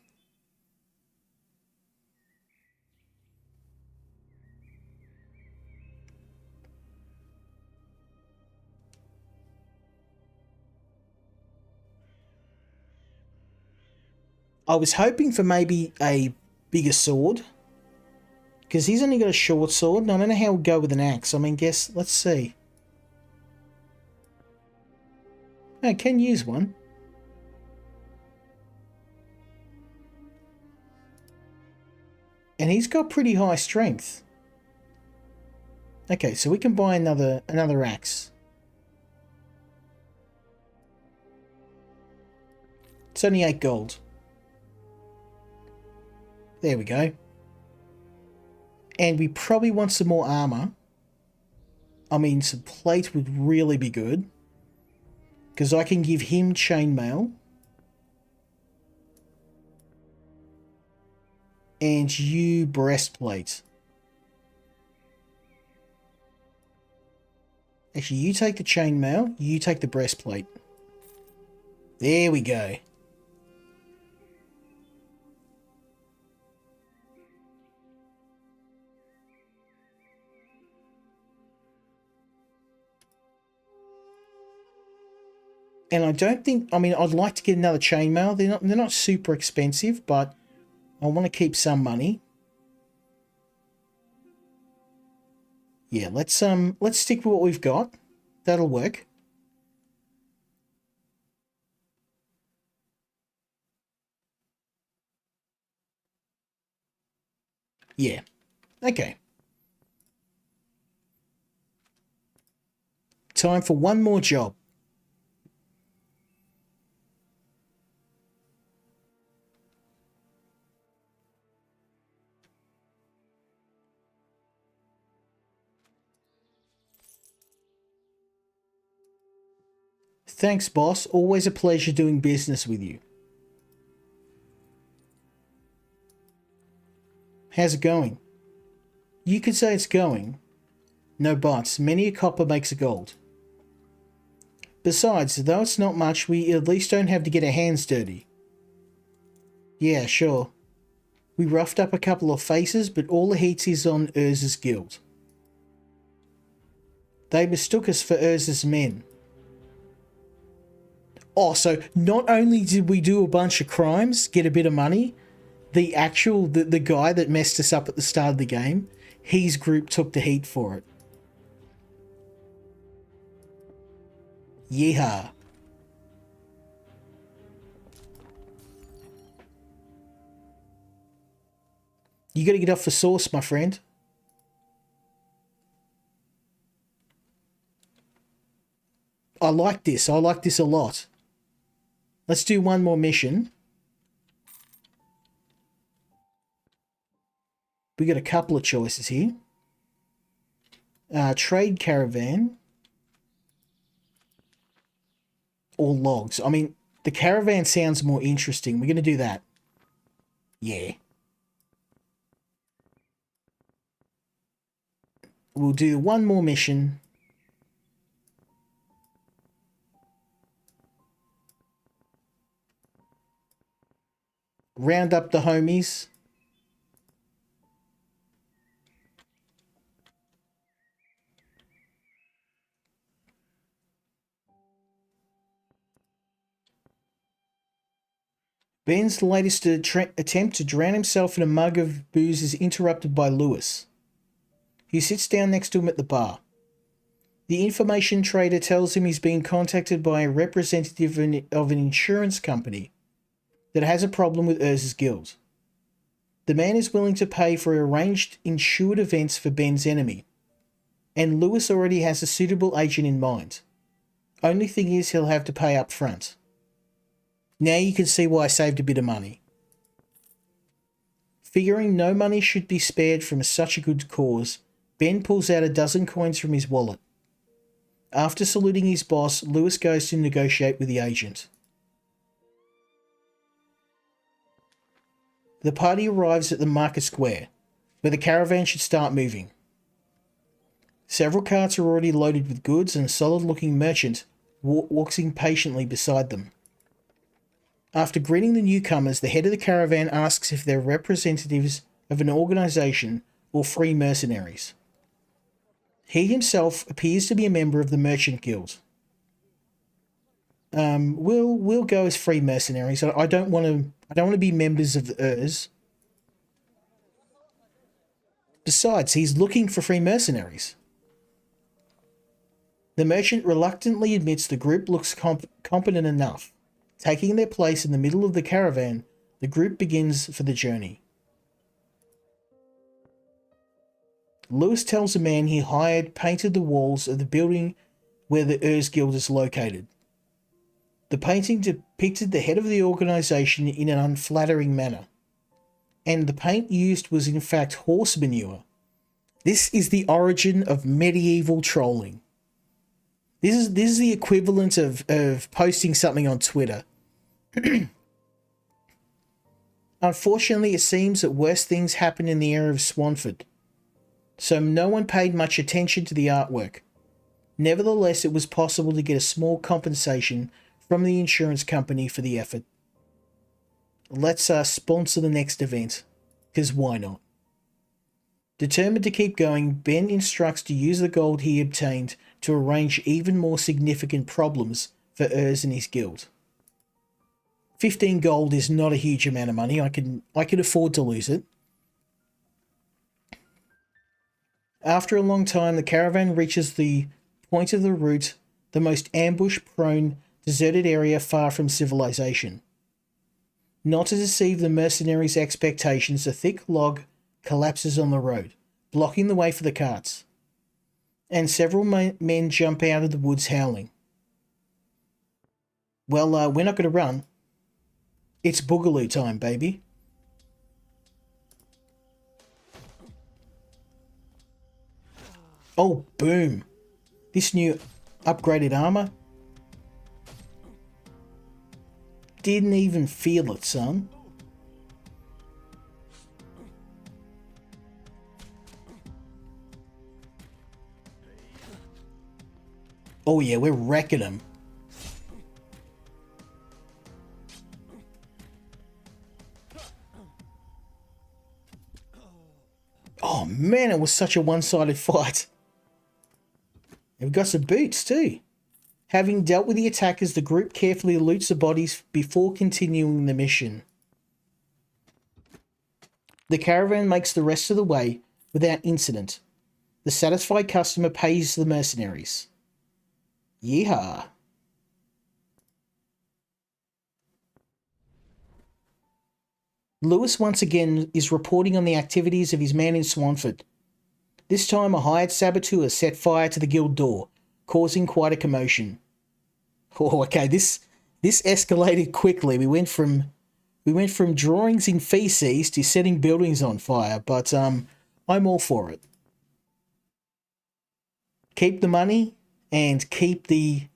I was hoping for maybe a bigger sword, because he's only got a short sword, and I don't know how it would go with an axe. I mean, let's see. I can use one. And he's got pretty high strength. Okay, so we can buy another axe. It's only 8 gold. There we go. And we probably want some more armor. I mean, some plate would really be good, because I can give him chainmail. And you breastplate. Actually, you take the chainmail, you take the breastplate. There we go. And I don't think, I mean, I'd like to get another chainmail. They're not super expensive, but I want to keep some money. Yeah, let's stick with what we've got. That'll work. Yeah. Okay. Time for one more job. Thanks, boss. Always a pleasure doing business with you. How's it going? You could say it's going. No buts. Many a copper makes a gold. Besides, though it's not much, we at least don't have to get our hands dirty. Yeah, sure. We roughed up a couple of faces, but all the heat is on Urz's guild. They mistook us for Urz's men. Oh, so not only did we do a bunch of crimes, get a bit of money, the guy that messed us up at the start of the game, his group took the heat for it. Yeehaw. You gotta get off the sauce, my friend. I like this. I like this a lot. Let's do one more mission. We got a couple of choices here. Trade caravan. Or logs. I mean, the caravan sounds more interesting. We're going to do that. Yeah. We'll do one more mission. Round up the homies. Ben's latest attempt to drown himself in a mug of booze is interrupted by Lewis. He sits down next to him at the bar. The information trader tells him he's being contacted by a representative of an insurance company that has a problem with Urz's guild. The man is willing to pay for arranged insured events for Ben's enemy, and Lewis already has a suitable agent in mind. Only thing is he'll have to pay up front. Now you can see why I saved a bit of money. Figuring no money should be spared from such a good cause, Ben pulls out a dozen coins from his wallet. After saluting his boss, Lewis goes to negotiate with the agent. The party arrives at the market square, where the caravan should start moving. Several carts are already loaded with goods, and a solid-looking merchant walks impatiently beside them. After greeting the newcomers, the head of the caravan asks if they're representatives of an organization or free mercenaries. He himself appears to be a member of the Merchant Guild. We'll go as free mercenaries. I don't want to be members of the Urs. Besides, he's looking for free mercenaries. The merchant reluctantly admits the group looks competent enough. Taking their place in the middle of the caravan, the group begins for the journey. Lewis tells the man he hired painted the walls of the building where the Urs Guild is located. The painting depicted the head of the organisation in an unflattering manner, and the paint used was in fact horse manure. This is the origin of medieval trolling. This is the equivalent of posting something on Twitter. Unfortunately, it seems that worse things happen in the area of Swanford, so no one paid much attention to the artwork. Nevertheless, it was possible to get a small compensation from the insurance company for the effort. Let's sponsor the next event, because why not? Determined to keep going, Ben instructs to use the gold he obtained to arrange even more significant problems for Urs and his guild. 15 gold is not a huge amount of money. I can afford to lose it. After a long time, the caravan reaches the point of the route, the most ambush-prone, deserted area far from civilization. Not to deceive the mercenaries' expectations, a thick log collapses on the road, blocking the way for the carts, and several men jump out of the woods howling. Well, we're not going to run. It's boogaloo time, baby. Oh, boom. This new upgraded armor. Didn't even feel it, son. Oh yeah, we're wrecking them. Oh man, it was such a one-sided fight. And we've got some boots too. Having dealt with the attackers, the group carefully loots the bodies before continuing the mission. The caravan makes the rest of the way without incident. The satisfied customer pays the mercenaries. Yeehaw. Lewis once again is reporting on the activities of his man in Swanford. This time a hired saboteur set fire to the guild door, causing quite a commotion. Oh, okay, this escalated quickly. We went from drawings in feces to setting buildings on fire, but I'm all for it. Keep the money and keep the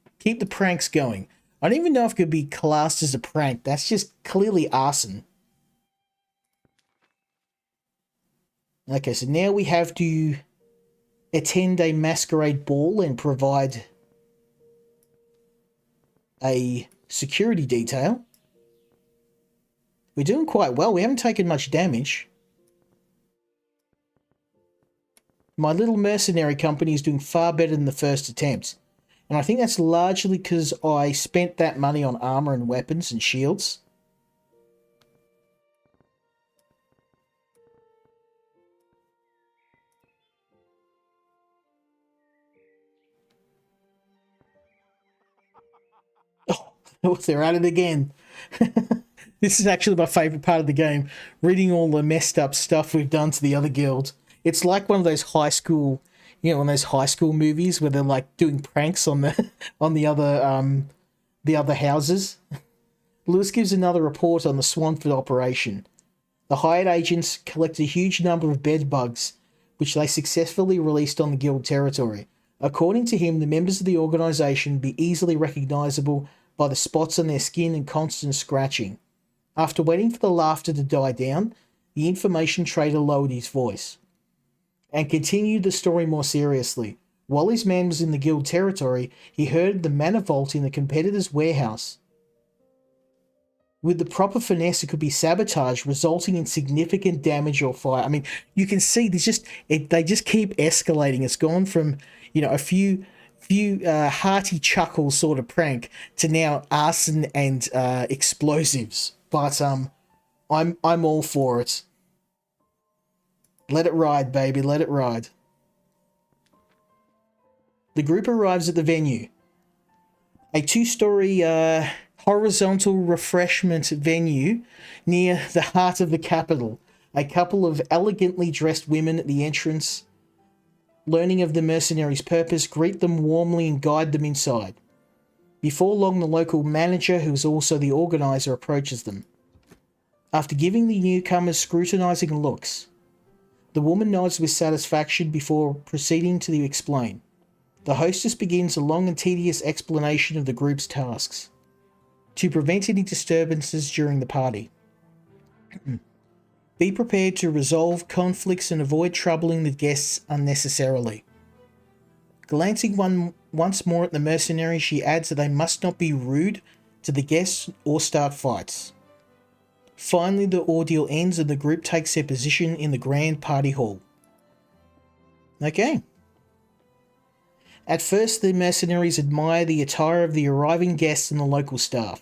pranks going. I don't even know if it could be classed as a prank. That's just clearly arson. Okay, so now we have to attend a masquerade ball and provide a security detail. We're doing quite well. We haven't taken much damage. My little mercenary company is doing far better than the first attempt. And I think that's largely because I spent that money on armor and weapons and shields. Oh, they're at it again. This is actually my favourite part of the game. Reading all the messed up stuff we've done to the other guild. It's like one of those high school, one of those high school movies where they're like doing pranks on the other houses. Lewis gives another report on the Swanford operation. The hired agents collected a huge number of bed bugs, which they successfully released on the guild territory. According to him, the members of the organisation would be easily recognisable by the spots on their skin and constant scratching. After waiting for the laughter to die down, the information trader lowered his voice and continued the story more seriously. While his man was in the guild territory, he heard the mana vault in the competitor's warehouse. With the proper finesse, it could be sabotaged, resulting in significant damage or fire. I mean, you can see they just keep escalating. It's gone from, a few hearty chuckles sort of prank to now arson and explosives. But I'm all for it. Let it ride, baby. Let it ride. The group arrives at the venue. A 2-story horizontal refreshment venue near the heart of the capital. A couple of elegantly dressed women at the entrance, learning of the mercenaries' purpose, greet them warmly and guide them inside. Before long, the local manager, who is also the organizer, approaches them. After giving the newcomers scrutinizing looks, the woman nods with satisfaction before proceeding to explain. The hostess begins a long and tedious explanation of the group's tasks, to prevent any disturbances during the party. Be prepared to resolve conflicts and avoid troubling the guests unnecessarily. Glancing once more at the mercenaries, she adds that they must not be rude to the guests or start fights. Finally, the ordeal ends and the group takes their position in the grand party hall. Okay. At first, the mercenaries admire the attire of the arriving guests and the local staff.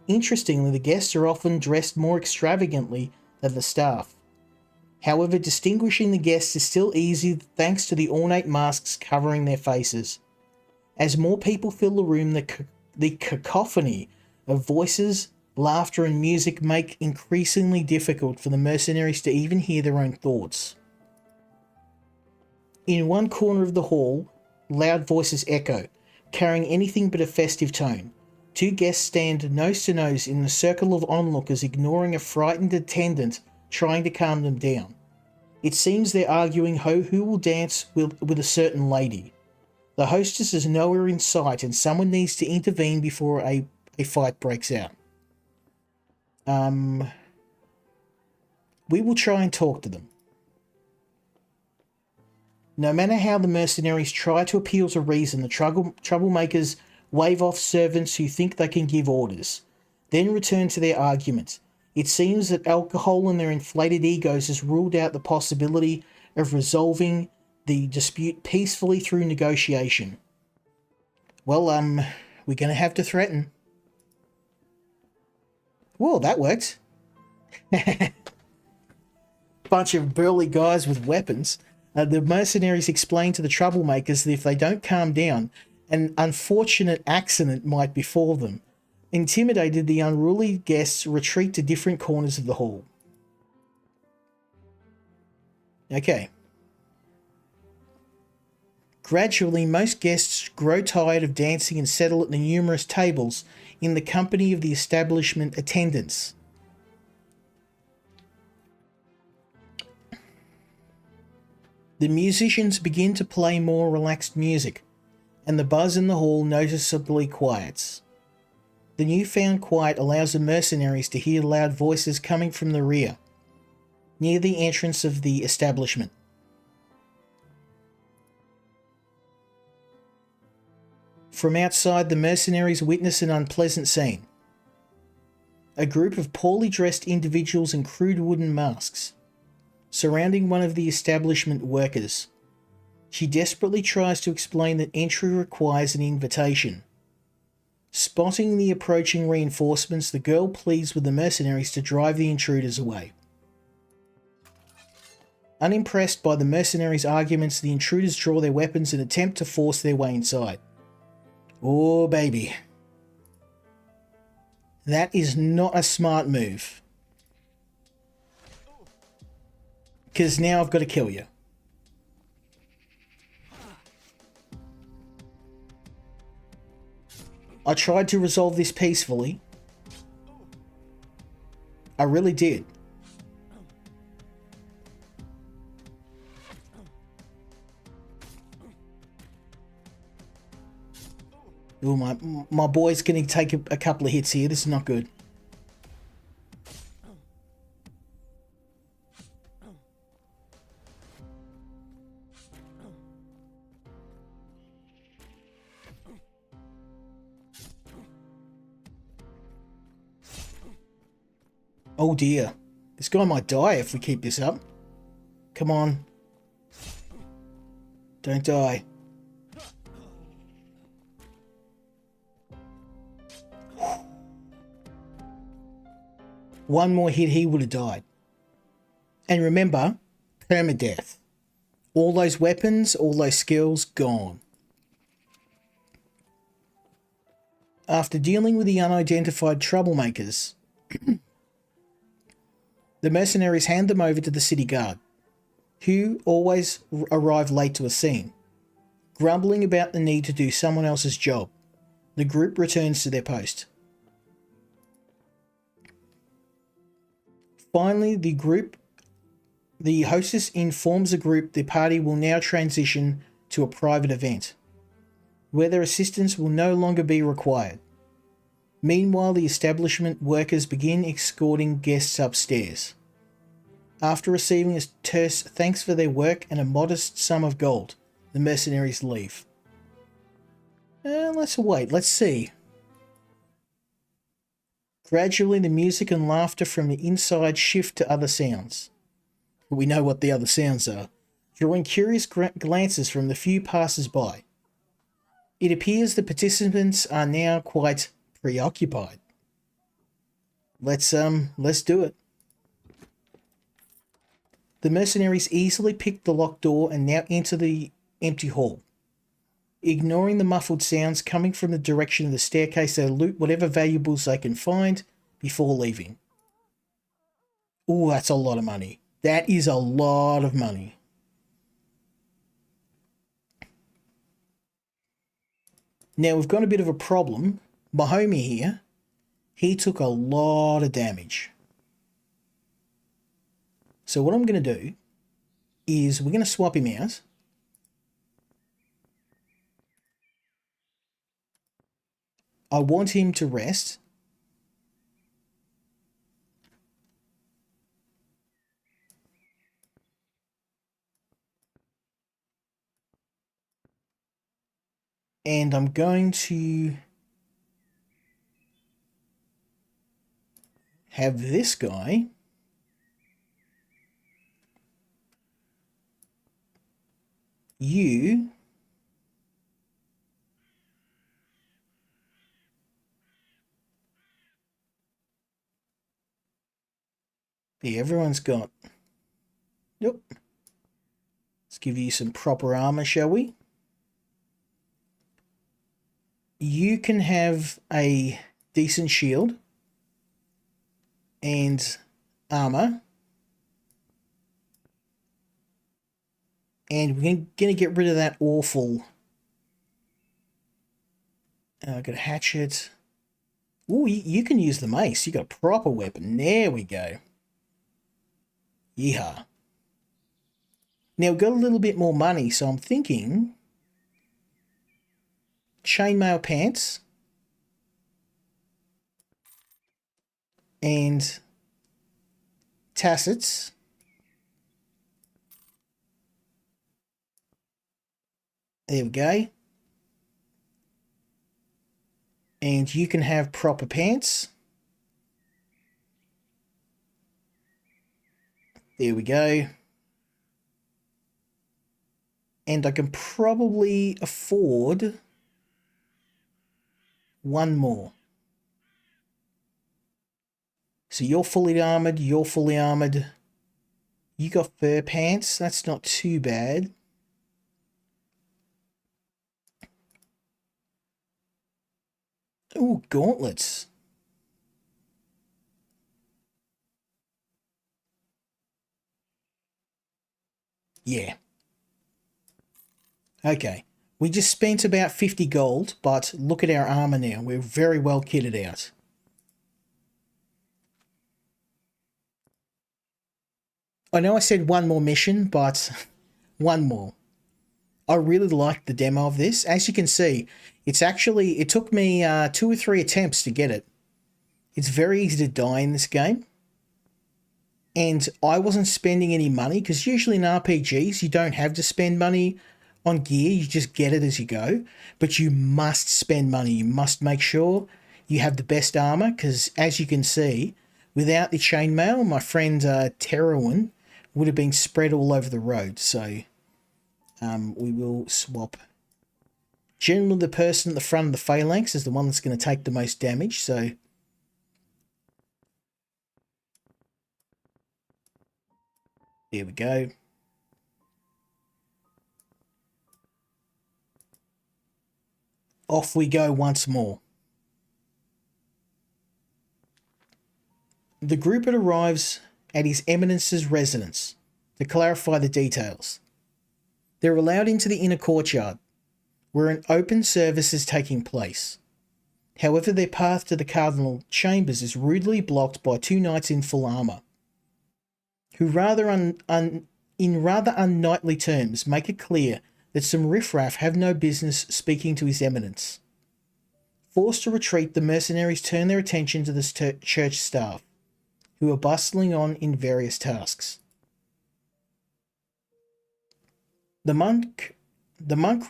Interestingly, the guests are often dressed more extravagantly than the staff. However, distinguishing the guests is still easy thanks to the ornate masks covering their faces. As more people fill the room, the cacophony of voices, laughter and music make increasingly difficult for the mercenaries to even hear their own thoughts. In one corner of the hall, loud voices echo, carrying anything but a festive tone. 2 guests stand nose to nose in a circle of onlookers, ignoring a frightened attendant trying to calm them down. It seems they're arguing who will dance with a certain lady. The hostess is nowhere in sight and someone needs to intervene before a fight breaks out. We will try and talk to them. No matter how the mercenaries try to appeal to reason, the troublemakers wave off servants who think they can give orders, then return to their argument. It seems that alcohol and their inflated egos has ruled out the possibility of resolving the dispute peacefully through negotiation. Well, we're going to have to threaten. Whoa, that worked. Bunch of burly guys with weapons. The mercenaries explain to the troublemakers that if they don't calm down, an unfortunate accident might befall them. Intimidated, the unruly guests retreat to different corners of the hall. Okay. Gradually, most guests grow tired of dancing and settle at the numerous tables in the company of the establishment attendants. The musicians begin to play more relaxed music, and the buzz in the hall noticeably quiets. The newfound quiet allows the mercenaries to hear loud voices coming from the rear, near the entrance of the establishment. From outside, the mercenaries witness an unpleasant scene. A group of poorly dressed individuals in crude wooden masks, surrounding one of the establishment workers. She desperately tries to explain that entry requires an invitation. Spotting the approaching reinforcements, the girl pleads with the mercenaries to drive the intruders away. Unimpressed by the mercenaries' arguments, the intruders draw their weapons and attempt to force their way inside. Oh, baby. That is not a smart move. Because now I've got to kill you. I tried to resolve this peacefully. I really did. Ooh, my boy's going to take a couple of hits here. This is not good. Oh dear. This guy might die if we keep this up. Come on. Don't die. One more hit, he would have died. And remember, permadeath. All those weapons, all those skills, gone. After dealing with the unidentified troublemakers, the mercenaries hand them over to the city guard, who always arrive late to a scene. Grumbling about the need to do someone else's job, the group returns to their post. Finally, the hostess informs the group the party will now transition to a private event, where their assistance will no longer be required. Meanwhile, the establishment workers begin escorting guests upstairs. After receiving a terse thanks for their work and a modest sum of gold, the mercenaries leave. Let's wait, let's see. Gradually, the music and laughter from the inside shift to other sounds. We know what the other sounds are, drawing curious glances from the few passers-by. It appears the participants are now quite preoccupied. Let's do it. The mercenaries easily pick the locked door and now enter the empty hall. Ignoring the muffled sounds coming from the direction of the staircase, they loot whatever valuables they can find before leaving. Oh, that's a lot of money. That is a lot of money. Now we've got a bit of a problem. My homie here, he took a lot of damage. So what I'm going to do is we're going to swap him out. I want him to rest. And I'm going to have this guy you yeah, everyone's got. Yep. Let's give you some proper armor, shall we? You can have a decent shield and armor. And we're going to get rid of that awful... I've got a hatchet. Ooh, you can use the mace. You got a proper weapon. There we go. Yeehaw. Now, we've got a little bit more money, so I'm thinking... chainmail pants. And... tassets. There we go. And you can have proper pants. There we go. And I can probably afford one more. So you're fully armored, you're fully armored. You got fur pants, that's not too bad. Ooh, gauntlets. Yeah. Okay. We just spent about 50 gold, but look at our armor now. We're very well kitted out. I know I said one more mission, but one more. I really liked the demo of this. As you can see, it took me 2 or 3 attempts to get it. It's very easy to die in this game. And I wasn't spending any money, because usually in RPGs, you don't have to spend money on gear. You just get it as you go. But you must spend money. You must make sure you have the best armor, because as you can see, without the chainmail, my friend Terowin would have been spread all over the road. So we will swap. Generally, the person at the front of the phalanx is the one that's going to take the most damage. So there we go. Off we go once more. The group arrives at His Eminence's residence to clarify the details. They're allowed into the inner courtyard, where an open service is taking place. However, their path to the Cardinal Chambers is rudely blocked by two knights in full armour, who in rather unknightly terms make it clear that some riffraff have no business speaking to His Eminence. Forced to retreat, the mercenaries turn their attention to the church staff, who are bustling on in various tasks. The monk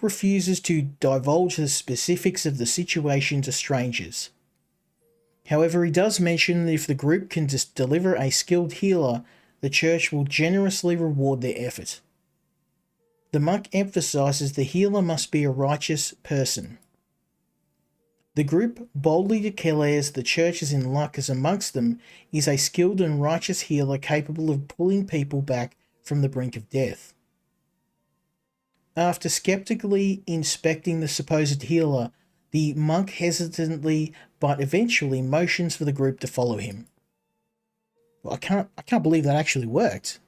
refuses to divulge the specifics of the situation to strangers. However, he does mention that if the group can just deliver a skilled healer, the church will generously reward their effort. The monk emphasizes the healer must be a righteous person. The group boldly declares the church is in luck as amongst them is a skilled and righteous healer capable of pulling people back from the brink of death. After skeptically inspecting the supposed healer, the monk hesitantly but eventually motions for the group to follow him. Well, I can't believe that actually worked.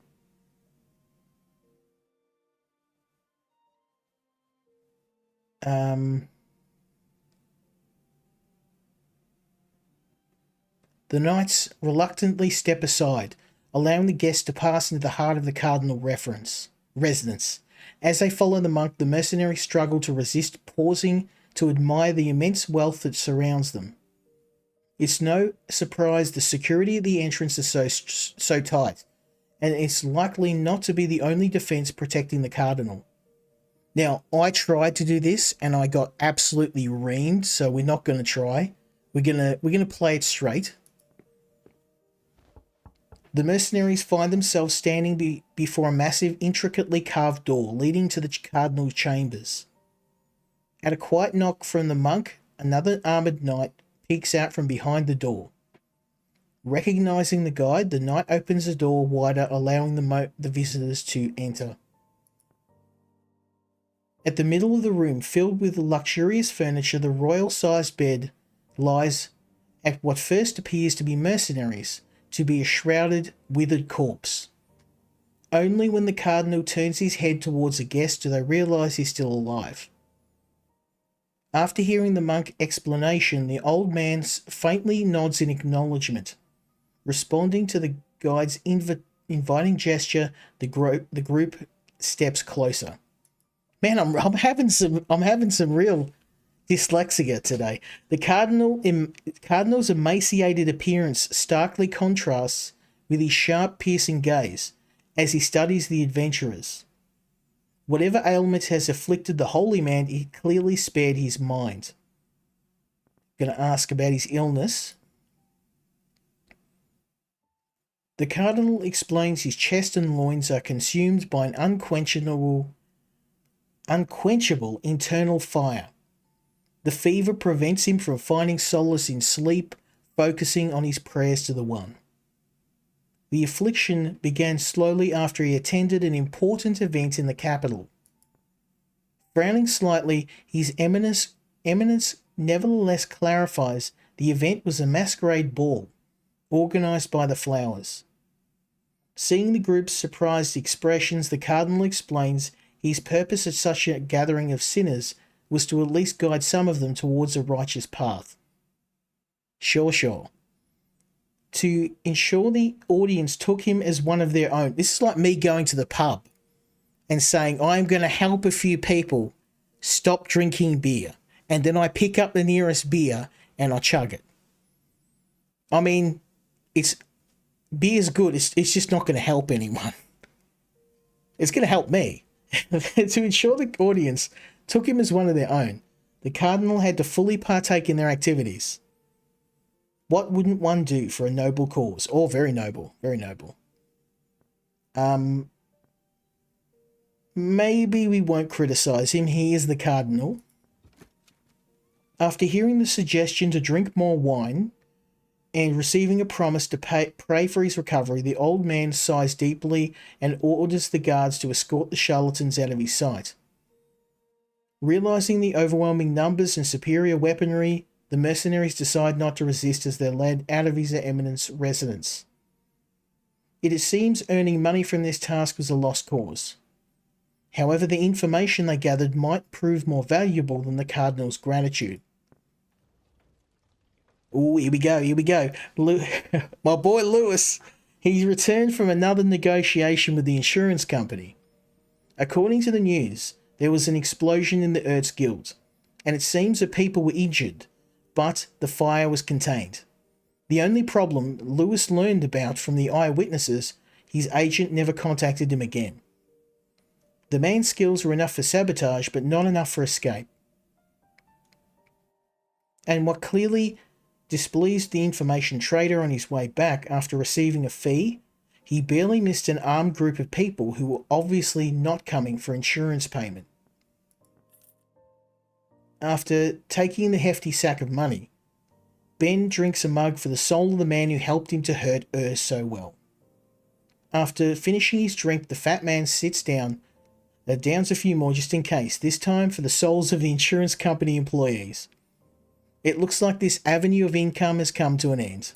The knights reluctantly step aside, allowing the guests to pass into the heart of the cardinal residence. As they follow the monk, the mercenaries struggle to resist pausing to admire the immense wealth that surrounds them. It's no surprise the security at the entrance is so tight, and it's likely not to be the only defense protecting the cardinal. Now, I tried to do this and I got absolutely reamed, so we're not going to try. We're gonna play it straight. The mercenaries find themselves standing before a massive, intricately carved door leading to the cardinal chambers. At a quiet knock from the monk, another armoured knight peeks out from behind the door. Recognizing the guide, the knight opens the door wider, allowing the visitors to enter. At the middle of the room, filled with luxurious furniture, the royal-sized bed lies at what first appears to be mercenaries, to be a shrouded, withered corpse. Only when the cardinal turns his head towards the guest do they realise he's still alive. After hearing the monk explanation, the old man faintly nods in acknowledgement. Responding to the guide's inviting gesture, the group steps closer. Man, I'm having some real dyslexia today. The cardinal's emaciated appearance starkly contrasts with his sharp, piercing gaze as he studies the adventurers. Whatever ailment has afflicted the holy man, he clearly spared his mind. Going to ask about his illness. The cardinal explains his chest and loins are consumed by an unquenchable internal fire. The fever prevents him from finding solace in sleep, focusing on his prayers to the One. The affliction began slowly after he attended an important event in the capital. Frowning slightly, His Eminence nevertheless clarifies the event was a masquerade ball, organised by the Flowers. Seeing the group's surprised expressions, the cardinal explains his purpose at such a gathering of sinners was to at least guide some of them towards a righteous path. Sure. To ensure the audience took him as one of their own. This is like me going to the pub and saying, I'm going to help a few people stop drinking beer. And then I pick up the nearest beer and I chug it. I mean, beer's good. It's just not going to help anyone. It's going to help me. To ensure the audience took him as one of their own, the cardinal had to fully partake in their activities. What wouldn't one do for a noble cause? Or very noble, very noble. Maybe we won't criticize him. He is the cardinal. After hearing the suggestion to drink more wine and receiving a promise to pray for his recovery, the old man sighs deeply and orders the guards to escort the charlatans out of his sight. Realizing the overwhelming numbers and superior weaponry, the mercenaries decide not to resist as they're led out of His Eminence's residence. It seems earning money from this task was a lost cause. However, the information they gathered might prove more valuable than the Cardinal's gratitude. Ooh, here we go. My boy Lewis, he's returned from another negotiation with the insurance company. According to the news, there was an explosion in the Ertz Guild, and it seems that people were injured, but the fire was contained. The only problem Lewis learned about from the eyewitnesses, his agent never contacted him again. The man's skills were enough for sabotage, but not enough for escape. And what clearly displeased the information trader on his way back after receiving a fee, he barely missed an armed group of people who were obviously not coming for insurance payment. After taking the hefty sack of money, Ben drinks a mug for the soul of the man who helped him to hurt Urs so well. After finishing his drink, the fat man sits down, downs a few more just in case, this time for the souls of the insurance company employees. It looks like this avenue of income has come to an end.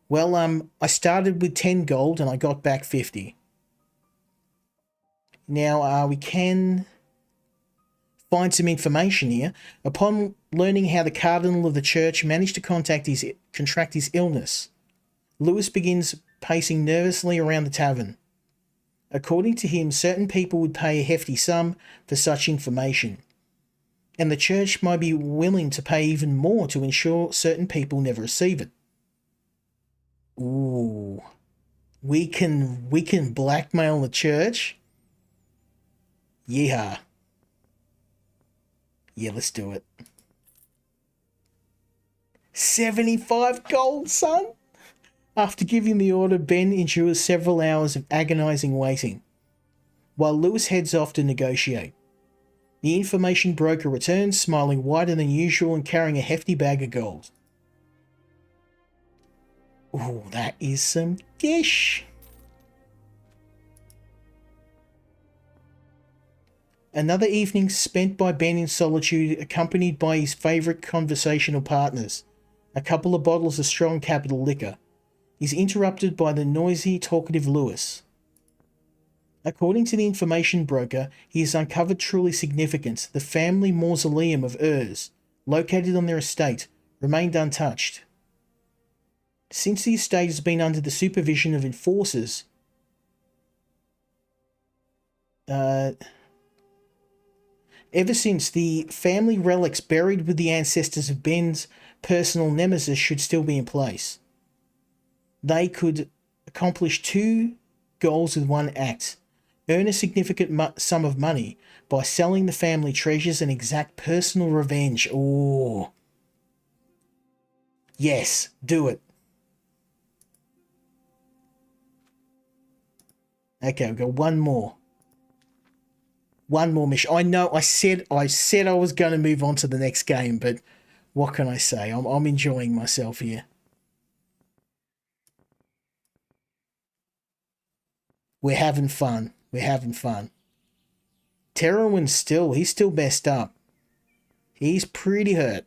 Well, I started with 10 gold and I got back 50. Now, we can find some information here. Upon learning how the cardinal of the church managed to contract his illness, Lewis begins pacing nervously around the tavern. According to him, certain people would pay a hefty sum for such information, and the church might be willing to pay even more to ensure certain people never receive it. Ooh, we can blackmail the church? Yeehaw. Yeah, let's do it. 75 gold, son? After giving the order, Ben endures several hours of agonizing waiting, while Lewis heads off to negotiate. The information broker returns, smiling wider than usual and carrying a hefty bag of gold. Ooh, that is some gish. Another evening spent by Ben in solitude, accompanied by his favourite conversational partners, a couple of bottles of strong capital liquor, is interrupted by the noisy, talkative Lewis. According to the information broker, he has uncovered truly significant. The family mausoleum of Urs, located on their estate, remained untouched. Since the estate has been under the supervision of enforcers, ever since, the family relics buried with the ancestors of Ben's personal nemesis should still be in place. They could accomplish 2 goals with one act: earn a significant sum of money by selling the family treasures and exact personal revenge. Ooh. Yes, do it. Okay, we've got one more. One more mission. I know I said I was going to move on to the next game, but what can I say? I'm enjoying myself here. We're having fun. Terrowin's he's still messed up. He's pretty hurt.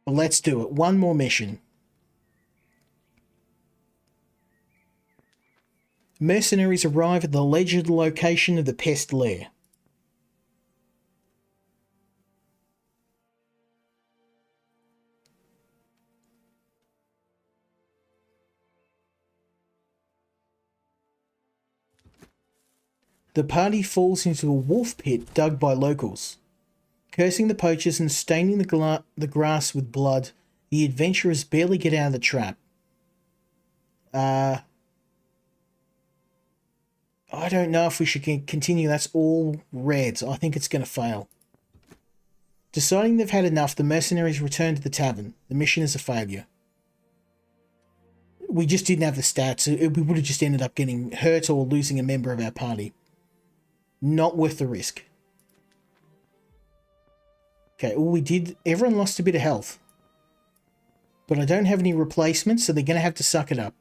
Well, let's do it. One more mission. Mercenaries arrive at the alleged location of the pest lair. The party falls into a wolf pit dug by locals. Cursing the poachers and staining the grass with blood, The adventurers barely get out of the trap. I don't know if we should continue. That's all reds. I think it's going to fail. Deciding they've had enough, the mercenaries return to the tavern. The mission is a failure. We just didn't have the stats. We would have just ended up getting hurt or losing a member of our party. Not worth the risk. Okay, all we did... Everyone lost a bit of health. But I don't have any replacements, so they're going to have to suck it up.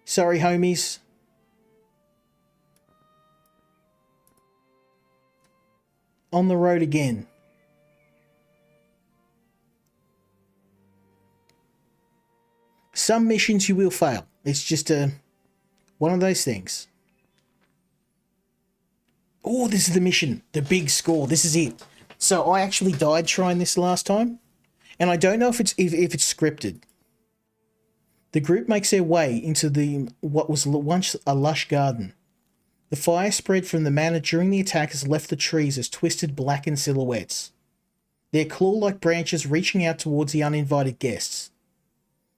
Sorry, homies. On the road again. Some missions you will fail. It's just one of those things. Oh, this is the mission. The big score. This is it. So I actually died trying this last time. And I don't know if it's scripted. The group makes their way into what was once a lush garden. The fire spread from the manor during the attack has left the trees as twisted, blackened silhouettes, their claw-like branches reaching out towards the uninvited guests.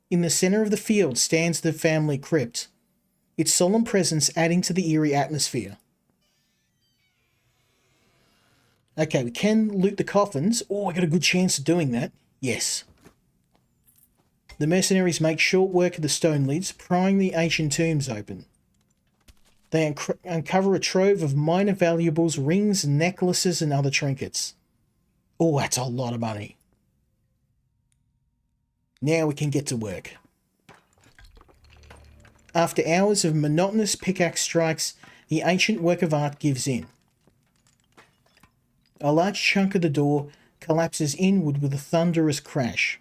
In the centre of the field stands the family crypt, its solemn presence adding to the eerie atmosphere. Okay, we can loot the coffins. Oh, I got a good chance of doing that. Yes. The mercenaries make short work of the stone lids, prying the ancient tombs open. They uncover a trove of minor valuables, rings, necklaces, and other trinkets. Oh, that's a lot of money. Now we can get to work. After hours of monotonous pickaxe strikes, the ancient work of art gives in. A large chunk of the door collapses inward with a thunderous crash,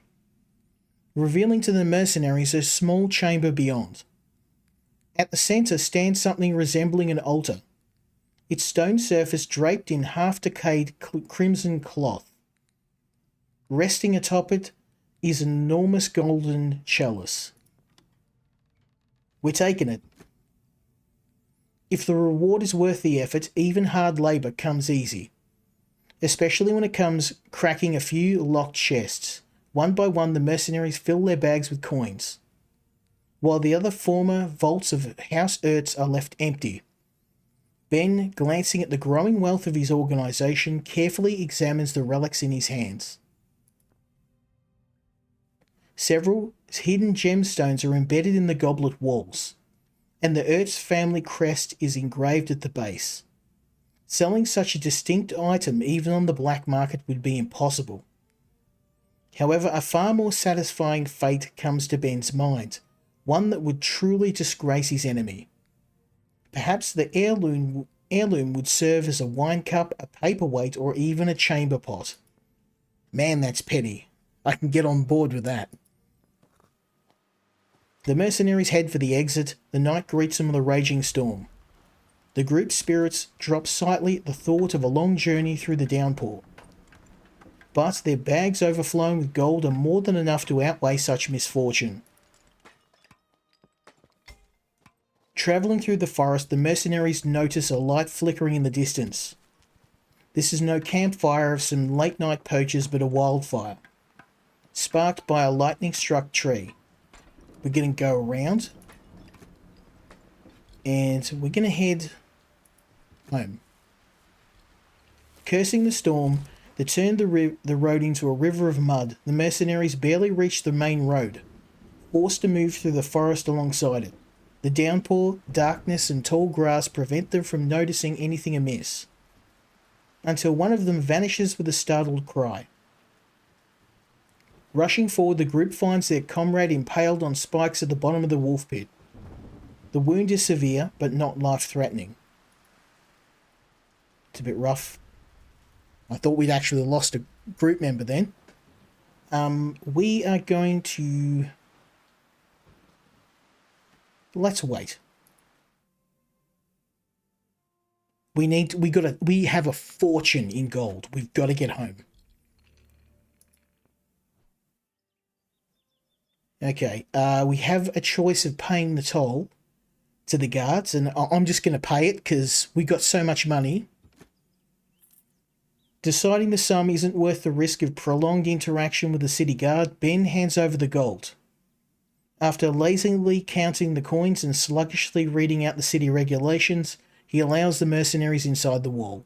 revealing to the mercenaries a small chamber beyond. At the centre stands something resembling an altar, its stone surface draped in half-decayed crimson cloth. Resting atop it is an enormous golden chalice. We're taking it. If the reward is worth the effort, even hard labour comes easy, especially when it comes cracking a few locked chests. One by one, the mercenaries fill their bags with coins, while the other former vaults of House Ertz are left empty. Ben, glancing at the growing wealth of his organisation, carefully examines the relics in his hands. Several hidden gemstones are embedded in the goblet walls, and the Ertz family crest is engraved at the base. Selling such a distinct item even on the black market would be impossible. However, a far more satisfying fate comes to Ben's mind, one that would truly disgrace his enemy. Perhaps the heirloom would serve as a wine cup, a paperweight, or even a chamber pot. Man, that's petty. I can get on board with that. The mercenaries head for the exit. The night greets them with a raging storm. The group's spirits drop slightly at the thought of a long journey through the downpour. But their bags overflowing with gold are more than enough to outweigh such misfortune. Travelling through the forest, the mercenaries notice a light flickering in the distance. This is no campfire of some late-night poachers, but a wildfire, sparked by a lightning-struck tree. We're going to go around, and we're going to head home. Cursing the storm that turned the road into a river of mud, the mercenaries barely reach the main road, forced to move through the forest alongside it. The downpour, darkness, and tall grass prevent them from noticing anything amiss, until one of them vanishes with a startled cry. Rushing forward, the group finds their comrade impaled on spikes at the bottom of the wolf pit. The wound is severe, but not life-threatening. It's a bit rough. I thought we'd actually lost a group member then. We are going to... Let's wait. We have a fortune in gold. We've got to get home. Okay, we have a choice of paying the toll to the guards, and I'm just going to pay it because we got so much money. Deciding the sum isn't worth the risk of prolonged interaction with the city guard, Ben hands over the gold. After lazily counting the coins and sluggishly reading out the city regulations, he allows the mercenaries inside the wall.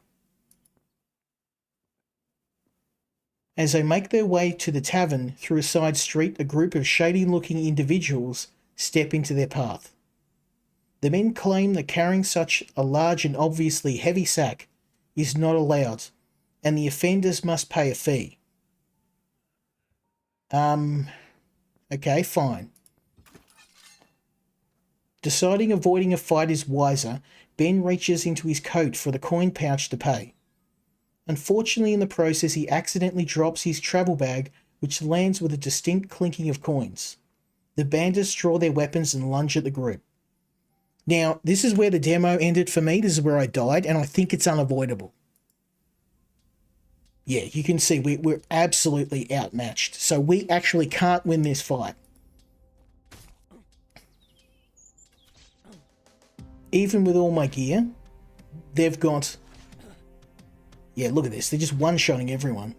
As they make their way to the tavern through a side street, a group of shady-looking individuals step into their path. The men claim that carrying such a large and obviously heavy sack is not allowed, and the offenders must pay a fee. Okay, fine. Deciding avoiding a fight is wiser, Ben reaches into his coat for the coin pouch to pay. Unfortunately, in the process, he accidentally drops his travel bag, which lands with a distinct clinking of coins. The bandits draw their weapons and lunge at the group. Now, this is where the demo ended for me. This is where I died, and I think it's unavoidable. Yeah, you can see we're absolutely outmatched. So we actually can't win this fight. Even with all my gear, they've got... Yeah, look at this. They're just one-shotting everyone.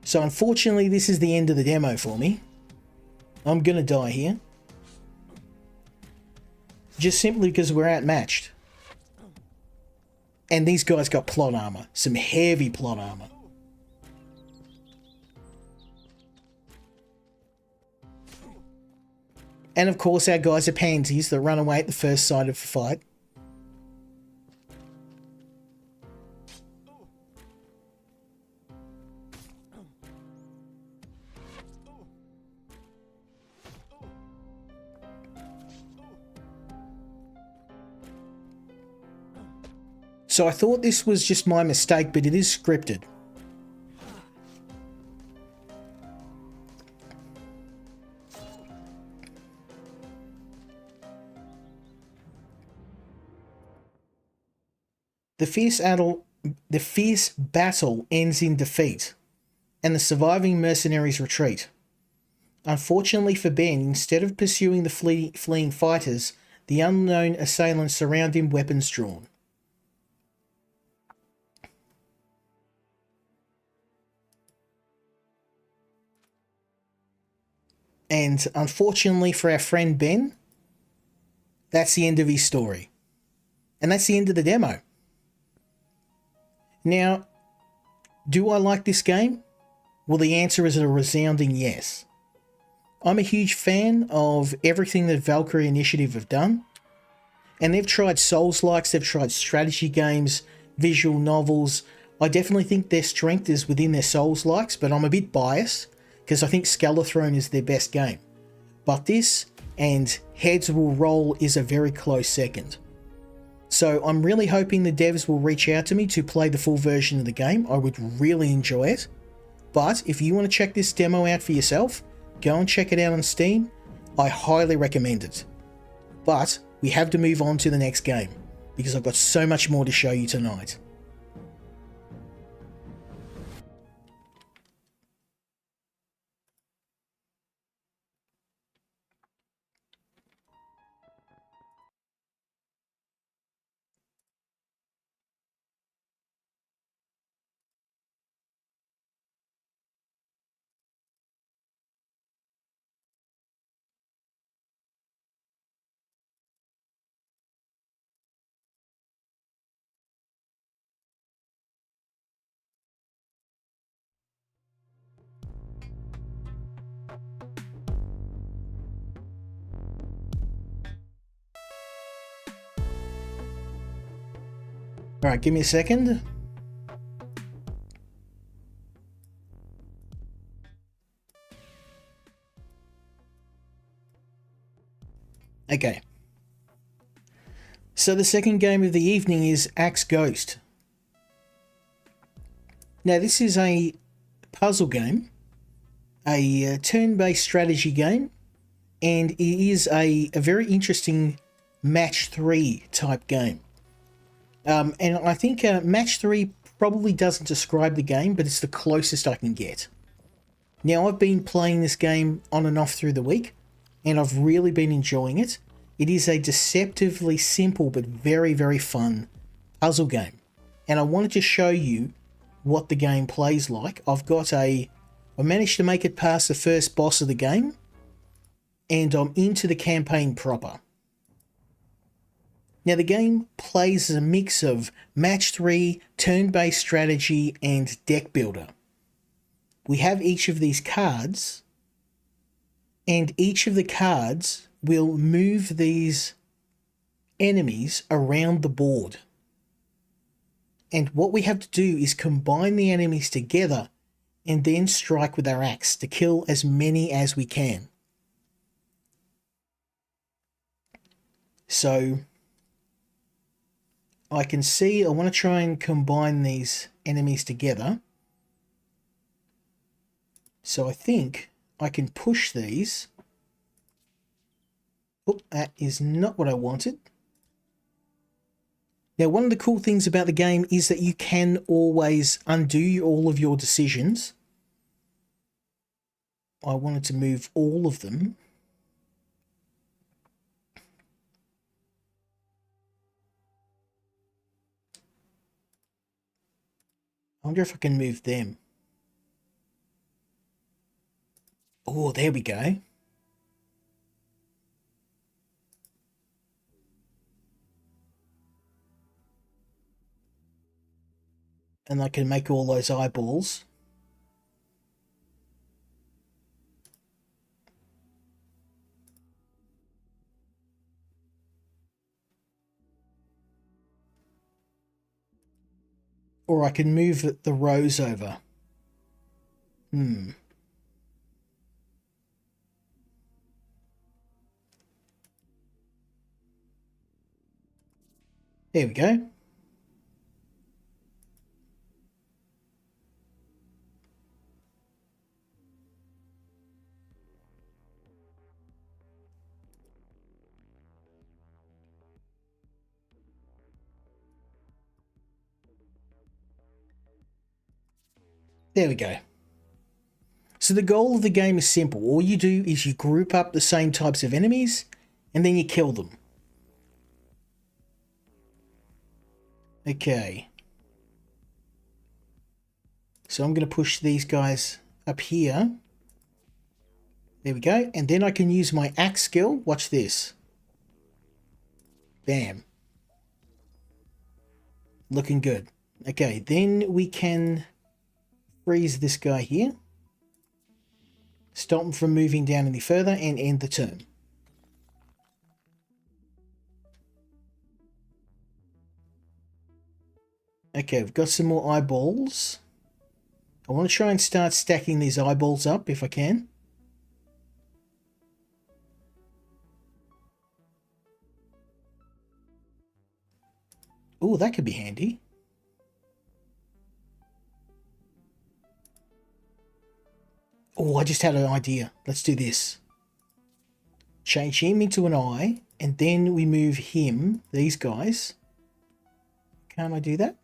So unfortunately, this is the end of the demo for me. I'm going to die here. Just simply because we're outmatched. And these guys got plot armor. Some heavy plot armor. And of course, our guys are pansies that run away at the first sight of a fight. So I thought this was just my mistake, but it is scripted. The fierce battle ends in defeat, and the surviving mercenaries retreat. Unfortunately for Ben, instead of pursuing the fleeing fighters, the unknown assailants surround him, weapons drawn. And unfortunately for our friend Ben, that's the end of his story. And that's the end of the demo. Now, do I like this game? Well, the answer is a resounding yes. I'm a huge fan of everything that Valkyrie Initiative have done. And they've tried Souls-likes, they've tried strategy games, visual novels. I definitely think their strength is within their Souls-likes, but I'm a bit biased because I think Skelethrone is their best game. But this and Heads Will Roll is a very close second. So I'm really hoping the devs will reach out to me to play the full version of the game. I would really enjoy it. But if you want to check this demo out for yourself, go and check it out on Steam. I highly recommend it. But we have to move on to the next game because I've got so much more to show you tonight. Alright, give me a second. Okay. So the second game of the evening is Axe Ghost. Now this is a puzzle game, a turn-based strategy game, and it is a very interesting match 3 type game. And I think match 3 probably doesn't describe the game, but it's the closest I can get. Now I've been playing this game on and off through the week, and I've really been enjoying it. It is a deceptively simple but very, very fun puzzle game. And I wanted to show you what the game plays like. I managed to make it past the first boss of the game, and I'm into the campaign proper. Now the game plays as a mix of match 3, turn-based strategy, and deck builder. We have each of these cards, and each of the cards will move these enemies around the board. And what we have to do is combine the enemies together and then strike with our axe to kill as many as we can. So I can see I want to try and combine these enemies together. So I think I can push these. Oh, that is not what I wanted. Now, one of the cool things about the game is that you can always undo all of your decisions. I wanted to move all of them. I wonder if I can move them. Oh, there we go. And I can make all those eyeballs. Or I can move the rows over. There we go. There we go. So the goal of the game is simple. All you do is you group up the same types of enemies and then you kill them. Okay. So I'm going to push these guys up here. There we go. And then I can use my axe skill. Watch this. Bam. Looking good. Okay, then we can freeze this guy here. Stop him from moving down any further and end the turn. Okay, we've got some more eyeballs. I want to try and start stacking these eyeballs up if I can. Oh, that could be handy. Oh, I just had an idea. Let's do this. Change him into an eye, and then we move him, these guys. Can't I do that?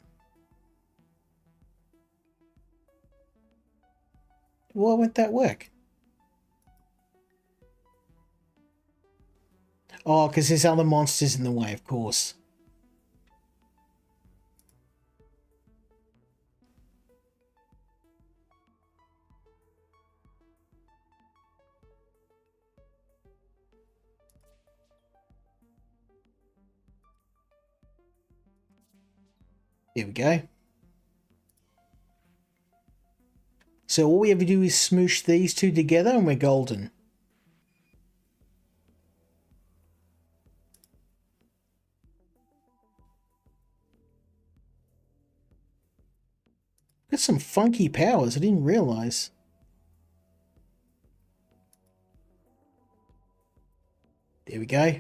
Why won't that work? Oh, because there's other monsters in the way, of course. There we go. So all we have to do is smoosh these two together and we're golden. Got some funky powers I didn't realize. There we go.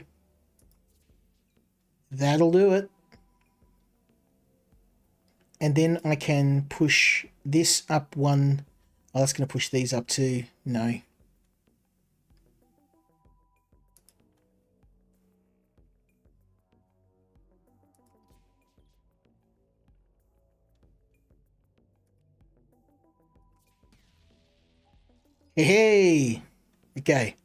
That'll do it. And then I can push this up one. Oh, that's going to push these up too. No. Hey! Okay.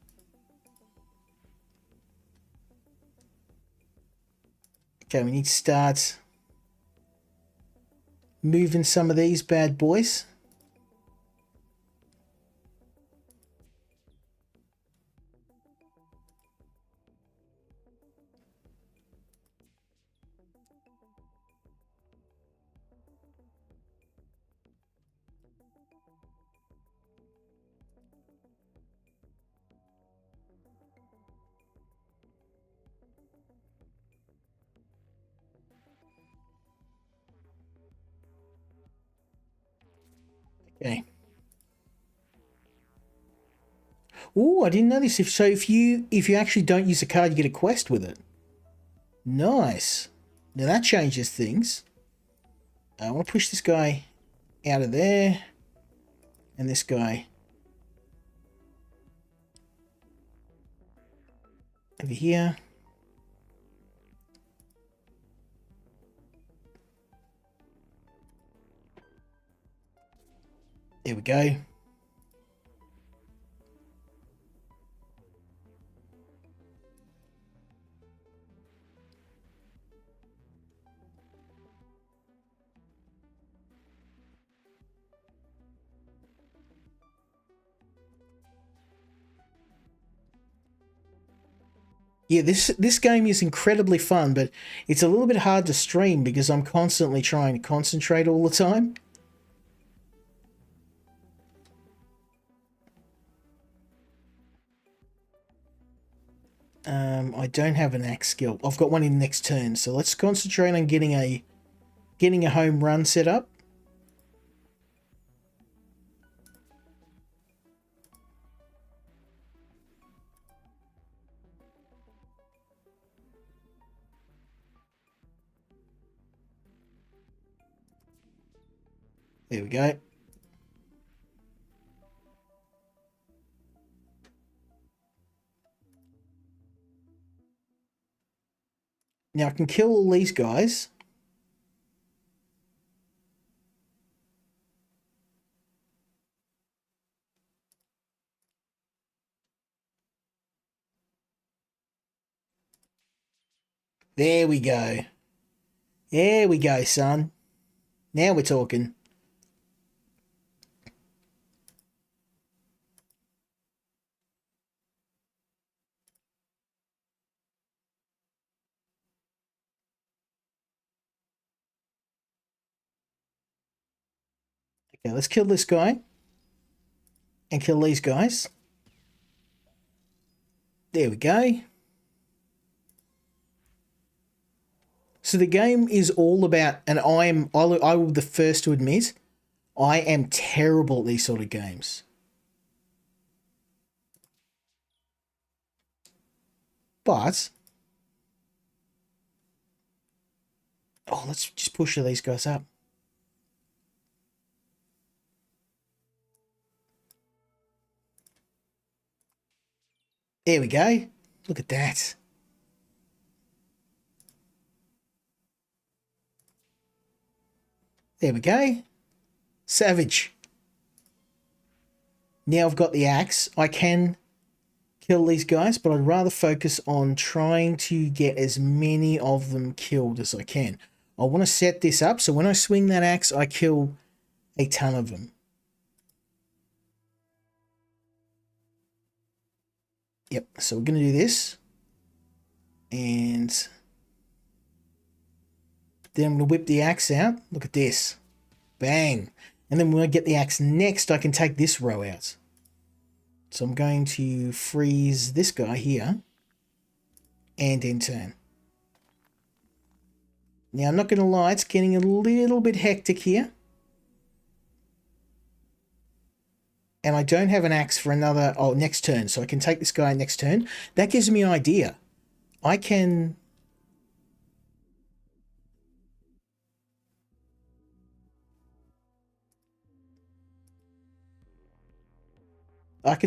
Okay, we need to start moving some of these bad boys. Okay. Oh, I didn't know this. If you actually don't use a card, you get a quest with it. Nice. Now that changes things. I want to push this guy out of there, and this guy over here. There we go. Yeah, this game is incredibly fun, but it's a little bit hard to stream because I'm constantly trying to concentrate all the time. I don't have an axe skill. I've got one in next turn, so let's concentrate on getting a home run set up. There we go. Now I can kill all these guys. There we go. There we go, son. Now we're talking. Okay, let's kill this guy. And kill these guys. There we go. So the game is all about, and I will be the first to admit, I am terrible at these sort of games. But, oh, let's just push these guys up. There we go. Look at that. There we go. Savage. Now I've got the axe. I can kill these guys, but I'd rather focus on trying to get as many of them killed as I can. I want to set this up so when I swing that axe, I kill a ton of them. Yep, so we're going to do this. And then I'm going to whip the axe out. Look at this. Bang. And then when I get the axe next, I can take this row out. So I'm going to freeze this guy here. And end turn. Now, I'm not going to lie, it's getting a little bit hectic here. And I don't have an axe for another, next turn. So I can take this guy next turn. That gives me an idea. I can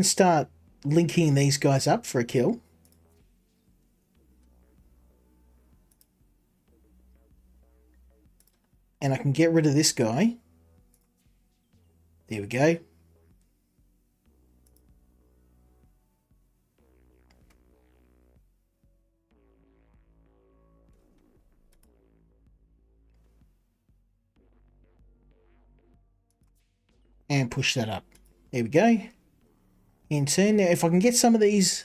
start linking these guys up for a kill. And I can get rid of this guy. There we go. and push that up. There we go. In turn, now if I can get some of these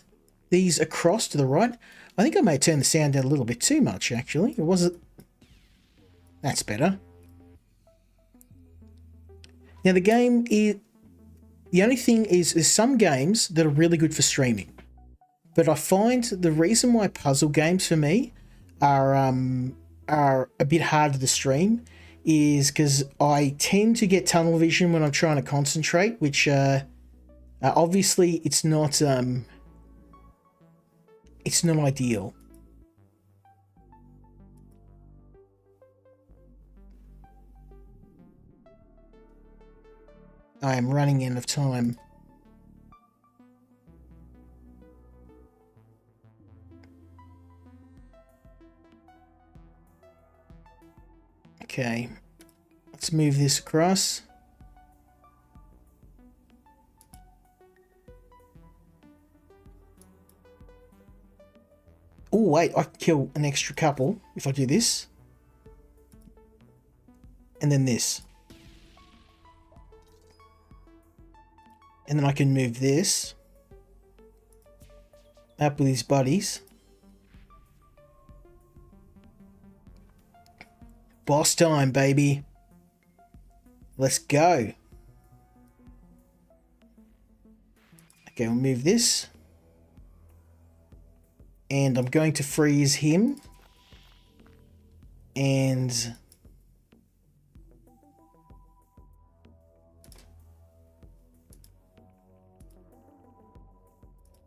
across to the right, I think I may turn the sound down a little bit too much, actually. It wasn't... That's better. Now the game is... The only thing is there's some games that are really good for streaming. But I find the reason why puzzle games for me are a bit harder to stream is because I tend to get tunnel vision when I'm trying to concentrate, which obviously it's not ideal. I am running out of time. Okay, let's move this across. Oh wait, I can kill an extra couple if I do this. And then this. And then I can move this up with his buddies. Boss time, baby. Let's go. Okay, we'll move this. And I'm going to freeze him. And...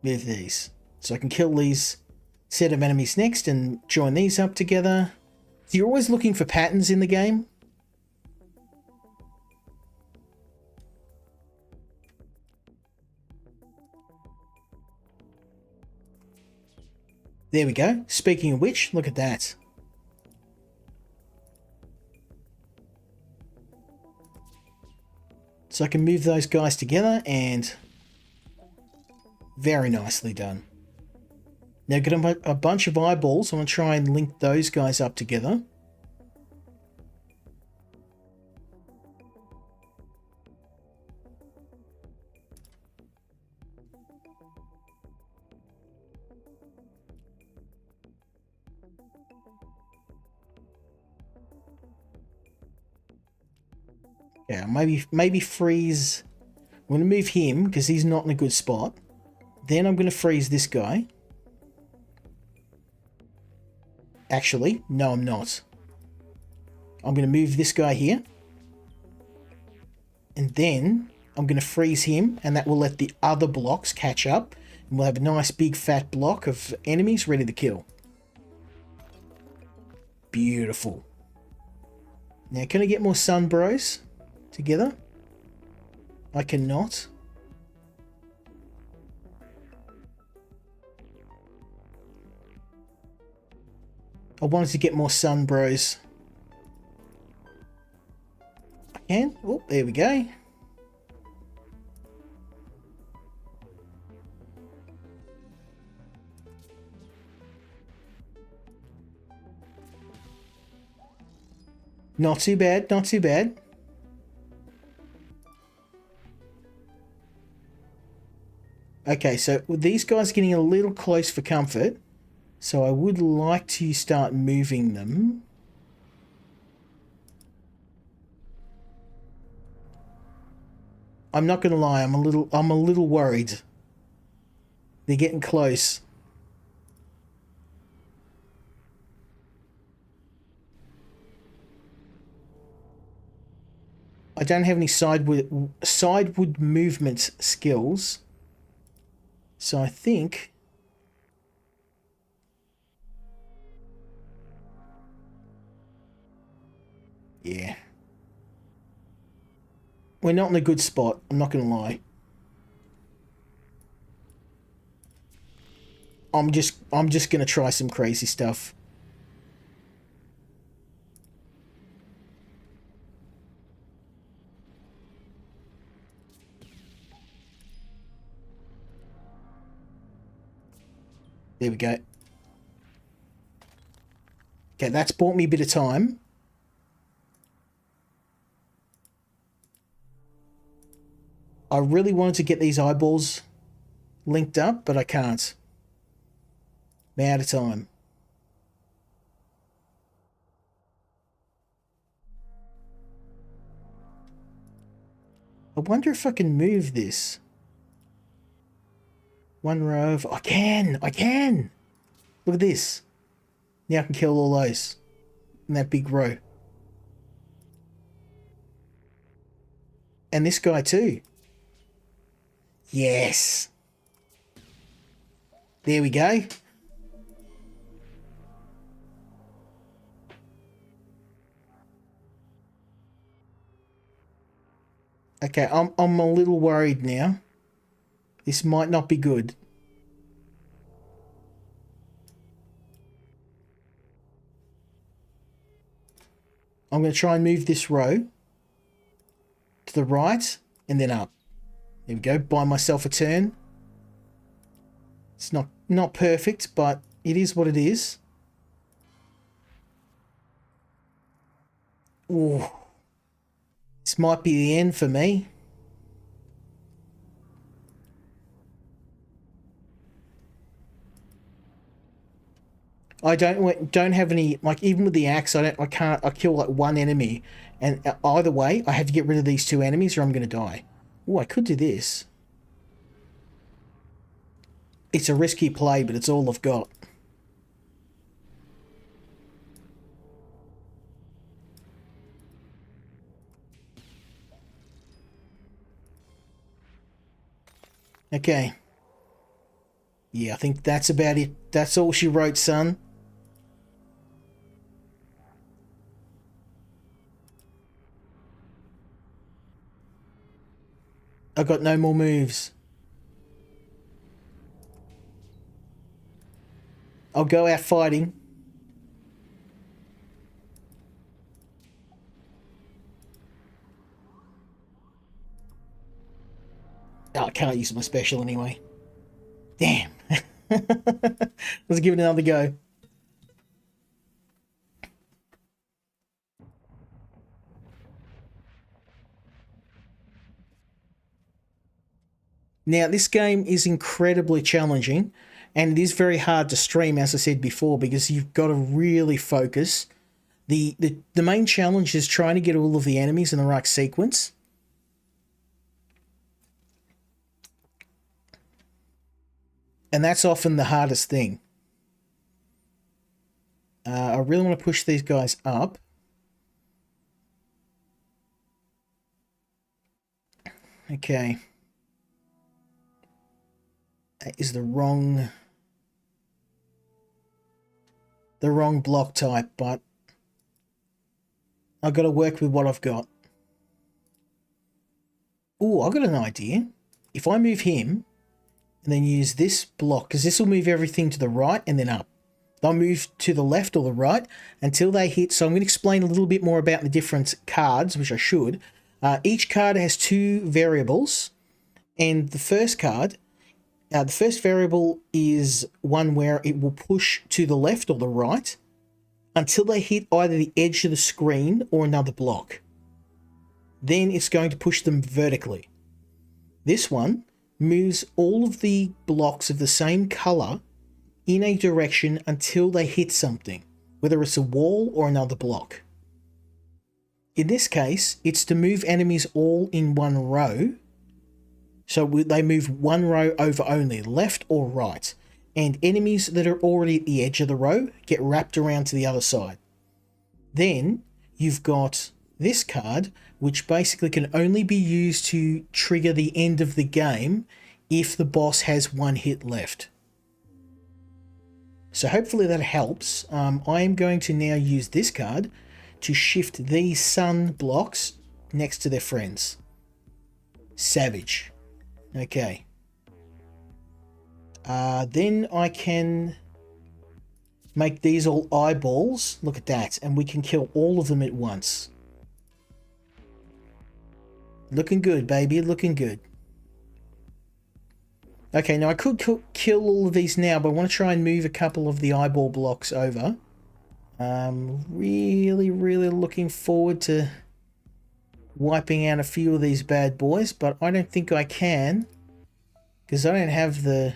move these. So I can kill these set of enemies next and join these up together. So you're always looking for patterns in the game. There we go. Speaking of which, look at that. So I can move those guys together and very nicely done. Now get a bunch of eyeballs. I'm going to try and link those guys up together. Yeah, maybe freeze. I'm going to move him because he's not in a good spot. Then I'm going to freeze this guy. Actually, no, I'm not. I'm going to move this guy here. And then I'm going to freeze him, and that will let the other blocks catch up. And we'll have a nice big fat block of enemies ready to kill. Beautiful. Now, can I get more sun bros together? I cannot. I wanted to get more sun bros. I can. Oh, there we go. Not too bad, not too bad. Okay, so these guys are getting a little close for comfort. So I would like to start moving them. I'm not gonna lie, I'm a little worried. They're getting close. I don't have any sideward movement skills. So I think... yeah. We're not in a good spot, I'm not going to lie. I'm just going to try some crazy stuff. There we go. Okay, that's bought me a bit of time. I really wanted to get these eyeballs linked up, but I can't. I'm out of time. I wonder if I can move this. One row of... I can! Look at this. Now I can kill all those in that big row. And this guy too. Yes. There we go. Okay, I'm a little worried now. This might not be good. I'm going to try and move this row to the right and then up. There we go. Buy myself a turn. It's not perfect, but it is what it is. Ooh. This might be the end for me. I don't have any, like, even with the axe, I kill like one enemy, and either way I have to get rid of these two enemies or I'm going to die. Oh, I could do this. It's a risky play, but it's all I've got. Okay. Yeah, I think that's about it. That's all she wrote, son. I got no more moves. I'll go out fighting. Oh, I can't use my special anyway. Damn. Let's give it another go. Now, this game is incredibly challenging, and it is very hard to stream, as I said before, because you've got to really focus. The main challenge is trying to get all of the enemies in the right sequence. And that's often the hardest thing. I really want to push these guys up. Okay. That is the wrong block type, but I've got to work with what I've got. Oh, I've got an idea. If I move him and then use this block, because this will move everything to the right and then up. They'll move to the left or the right until they hit. So I'm going to explain a little bit more about the different cards, which I should. Each card has two variables, and the first card, the first variable is one where it will push to the left or the right until they hit either the edge of the screen or another block. Then it's going to push them vertically. This one moves all of the blocks of the same color in a direction until they hit something, whether it's a wall or another block. In this case, it's to move enemies all in one row. So they move one row over only, left or right. And enemies that are already at the edge of the row get wrapped around to the other side. Then you've got this card, which basically can only be used to trigger the end of the game if the boss has one hit left. So hopefully that helps. I am going to now use this card to shift these sun blocks next to their friends. Savage. Okay. Then I can make these all eyeballs. Look at that. And we can kill all of them at once. Looking good, baby. Looking good. Okay, now I could kill all of these now, but I want to try and move a couple of the eyeball blocks over. Really looking forward to wiping out a few of these bad boys, but I don't think I can because I don't have the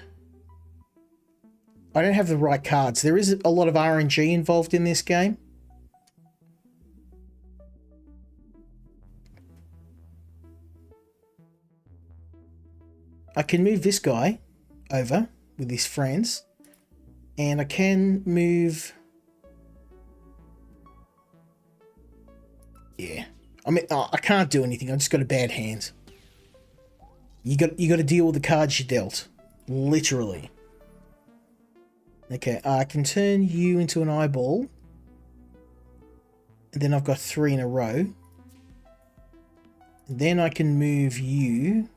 right cards. There is a lot of RNG involved in this game. I can move this guy over with his friends, and I can move. Yeah, I mean, I can't do anything. I just got a bad hand. You got to deal with the cards you dealt, literally. Okay, I can turn you into an eyeball, and then I've got 3 in a row. And then I can move you.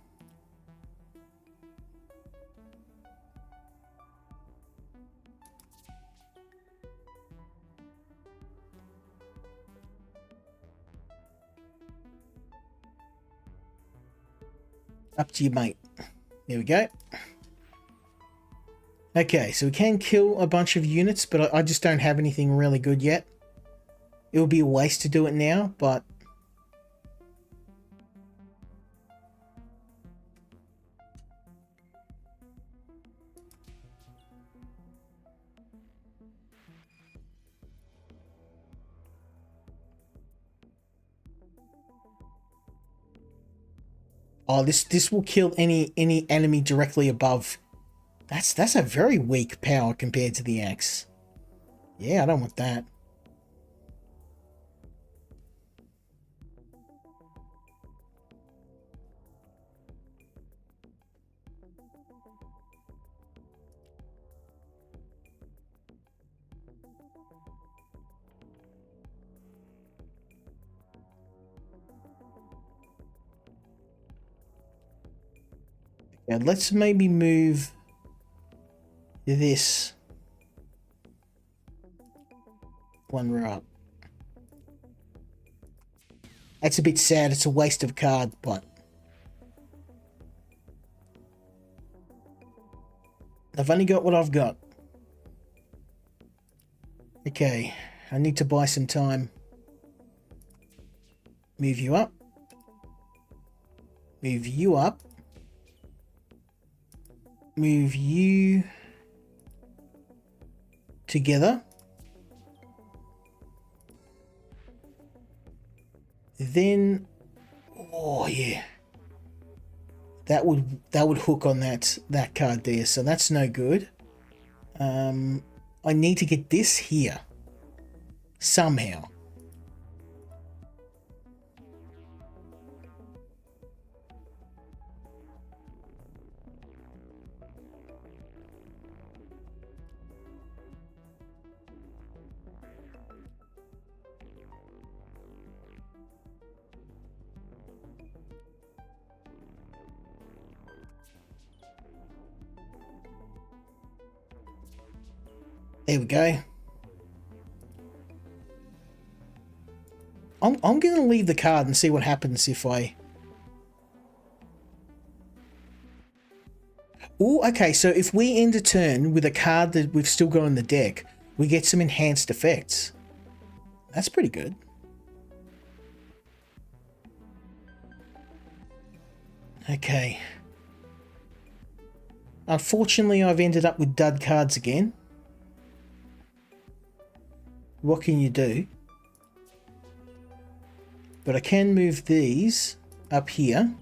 Up to you, mate. There we go. Okay, so we can kill a bunch of units, but I just don't have anything really good yet. It would be a waste to do it now, but... Oh, this will kill any enemy directly above. That's a very weak power compared to the axe. Yeah, I don't want that. Yeah, let's maybe move this one right. That's a bit sad. It's a waste of a card, but I've only got what I've got. Okay, I need to buy some time. Move you up. Move you up. Move you together. Then, oh yeah, that would hook on that card there. So that's no good. I need to get this here somehow. There we go. I'm going to leave the card and see what happens if I... Oh, okay, so if we end a turn with a card that we've still got in the deck, we get some enhanced effects. That's pretty good. Okay. Unfortunately, I've ended up with dud cards again. What can you do? But I can move these up here.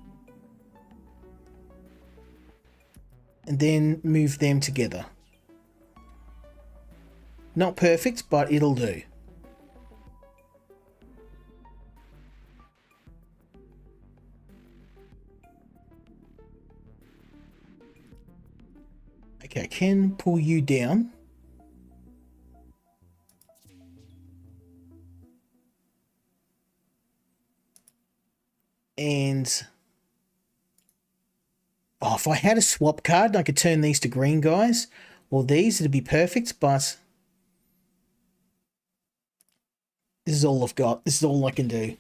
And then move them together. Not perfect, but it'll do. Okay, I can pull you down. And oh, if I had a swap card, I could turn these to green guys, or these, it'd be perfect, but this is all I've got. This is all I can do.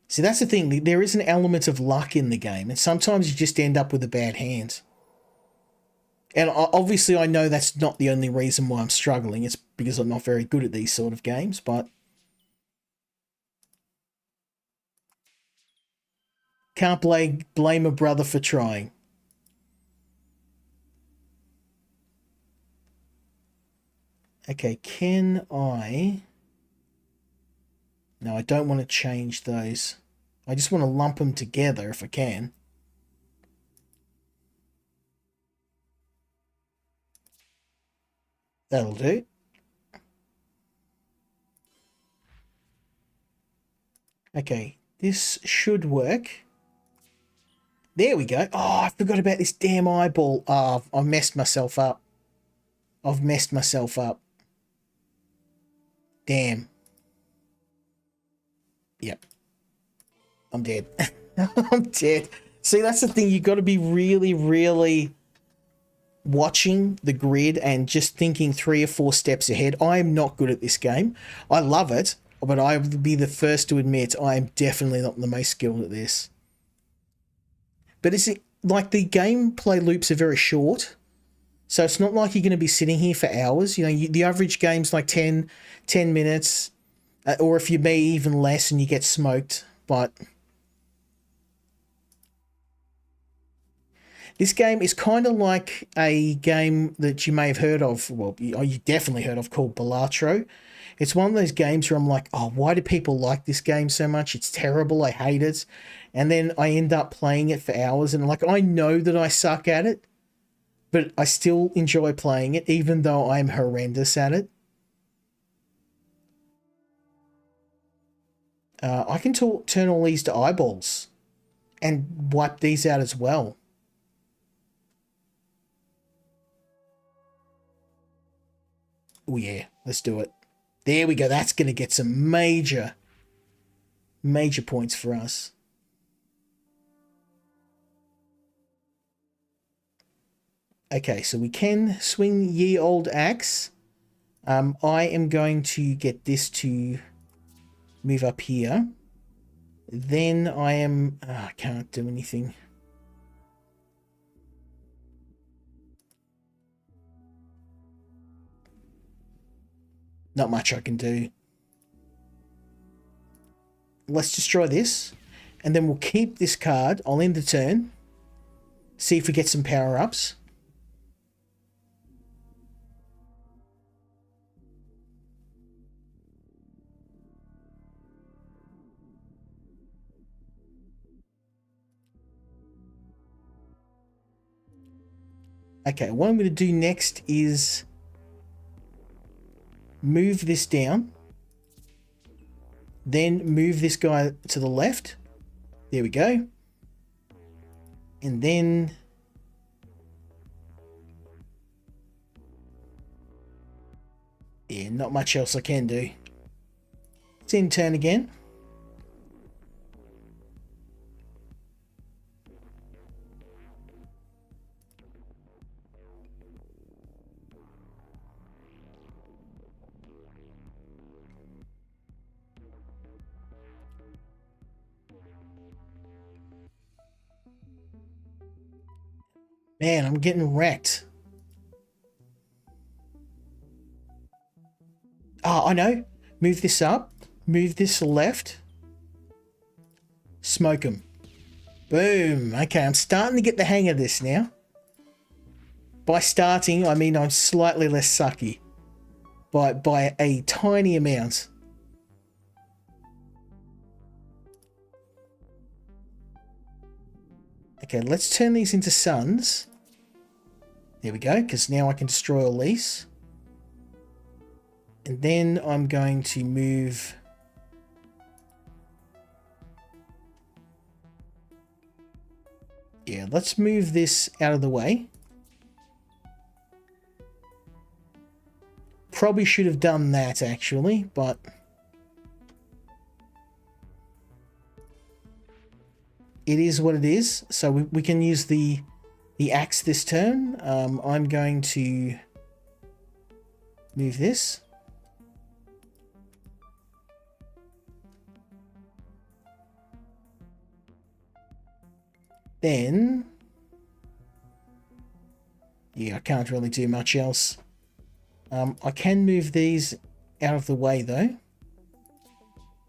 See, that's the thing. There is an element of luck in the game, and sometimes you just end up with a bad hand. And obviously I know that's not the only reason why I'm struggling. It's because I'm not very good at these sort of games, but... Can't blame a brother for trying. Okay, can I... No, I don't want to change those. I just want to lump them together if I can. That'll do. Okay, this should work. There we go. Oh, I forgot about this damn eyeball. Oh, I've messed myself up. I've messed myself up. Damn. Yep. I'm dead. I'm dead. See, that's the thing. You've got to be really, really watching the grid and just thinking 3 or 4 steps ahead. I am not good at this game. I love it, but I will be the first to admit I am definitely not the most skilled at this. But it's like the gameplay loops are very short. So it's not like you're going to be sitting here for hours. You know, the average game's like 10 minutes, or if you may even less and you get smoked. But this game is kind of like a game that you may have heard of. Well, you definitely heard of, called Balatro. It's one of those games where I'm like, oh, why do people like this game so much? It's terrible. I hate it. And then I end up playing it for hours. And like, I know that I suck at it, but I still enjoy playing it, even though I'm horrendous at it. I can turn all these to eyeballs and wipe these out as well. Oh yeah, let's do it. There we go. That's going to get some major points for us. Okay, so we can swing ye old axe. I am going to get this to move up here. Then I can't do anything. Not much I can do. Let's destroy this, and then we'll keep this card. I'll end the turn. See if we get some power-ups. Okay, what I'm going to do next is move this down. Then move this guy to the left. There we go. And then... yeah, not much else I can do. It's in turn again. Man, I'm getting wrecked. Oh, I know. Move this up. Move this left. Smoke him. Boom. Okay, I'm starting to get the hang of this now. By starting, I mean I'm slightly less sucky. By a tiny amount. Okay, let's turn these into suns. There we go, because now I can destroy all these. And then I'm going to move... yeah, let's move this out of the way. Probably should have done that, actually, but... it is what it is. So we can use the axe this turn. I'm going to move this. Then, yeah, I can't really do much else. I can move these out of the way though.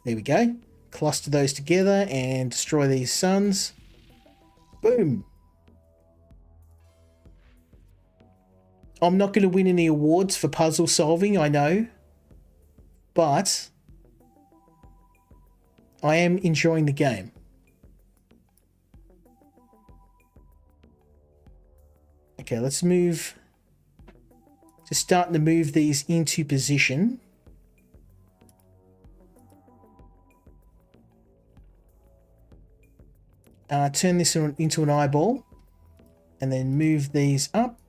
There we go. Cluster those together and destroy these suns. Boom. I'm not going to win any awards for puzzle solving, I know. But I am enjoying the game. Okay, let's move. Just starting to move these into position. Turn this into an eyeball. And then move these up.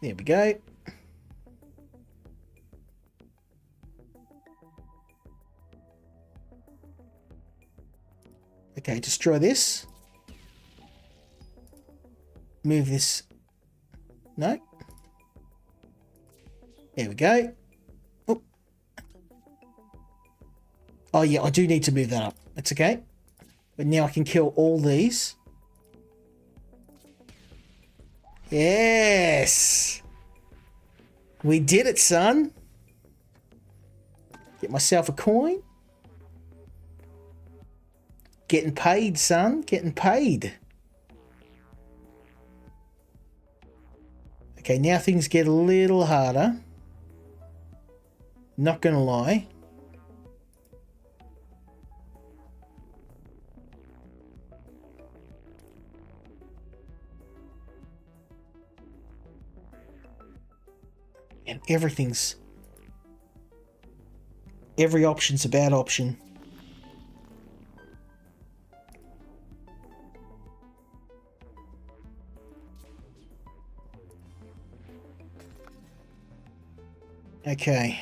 There we go. Okay, destroy this. Move this. No. There we go. Oh. Oh yeah, I do need to move that up. That's okay. But now I can kill all these. Yes! We did it, son. Get myself a coin. Getting paid, son. Getting paid. Okay, now things get a little harder. Not gonna lie. And every option's a bad option. Okay.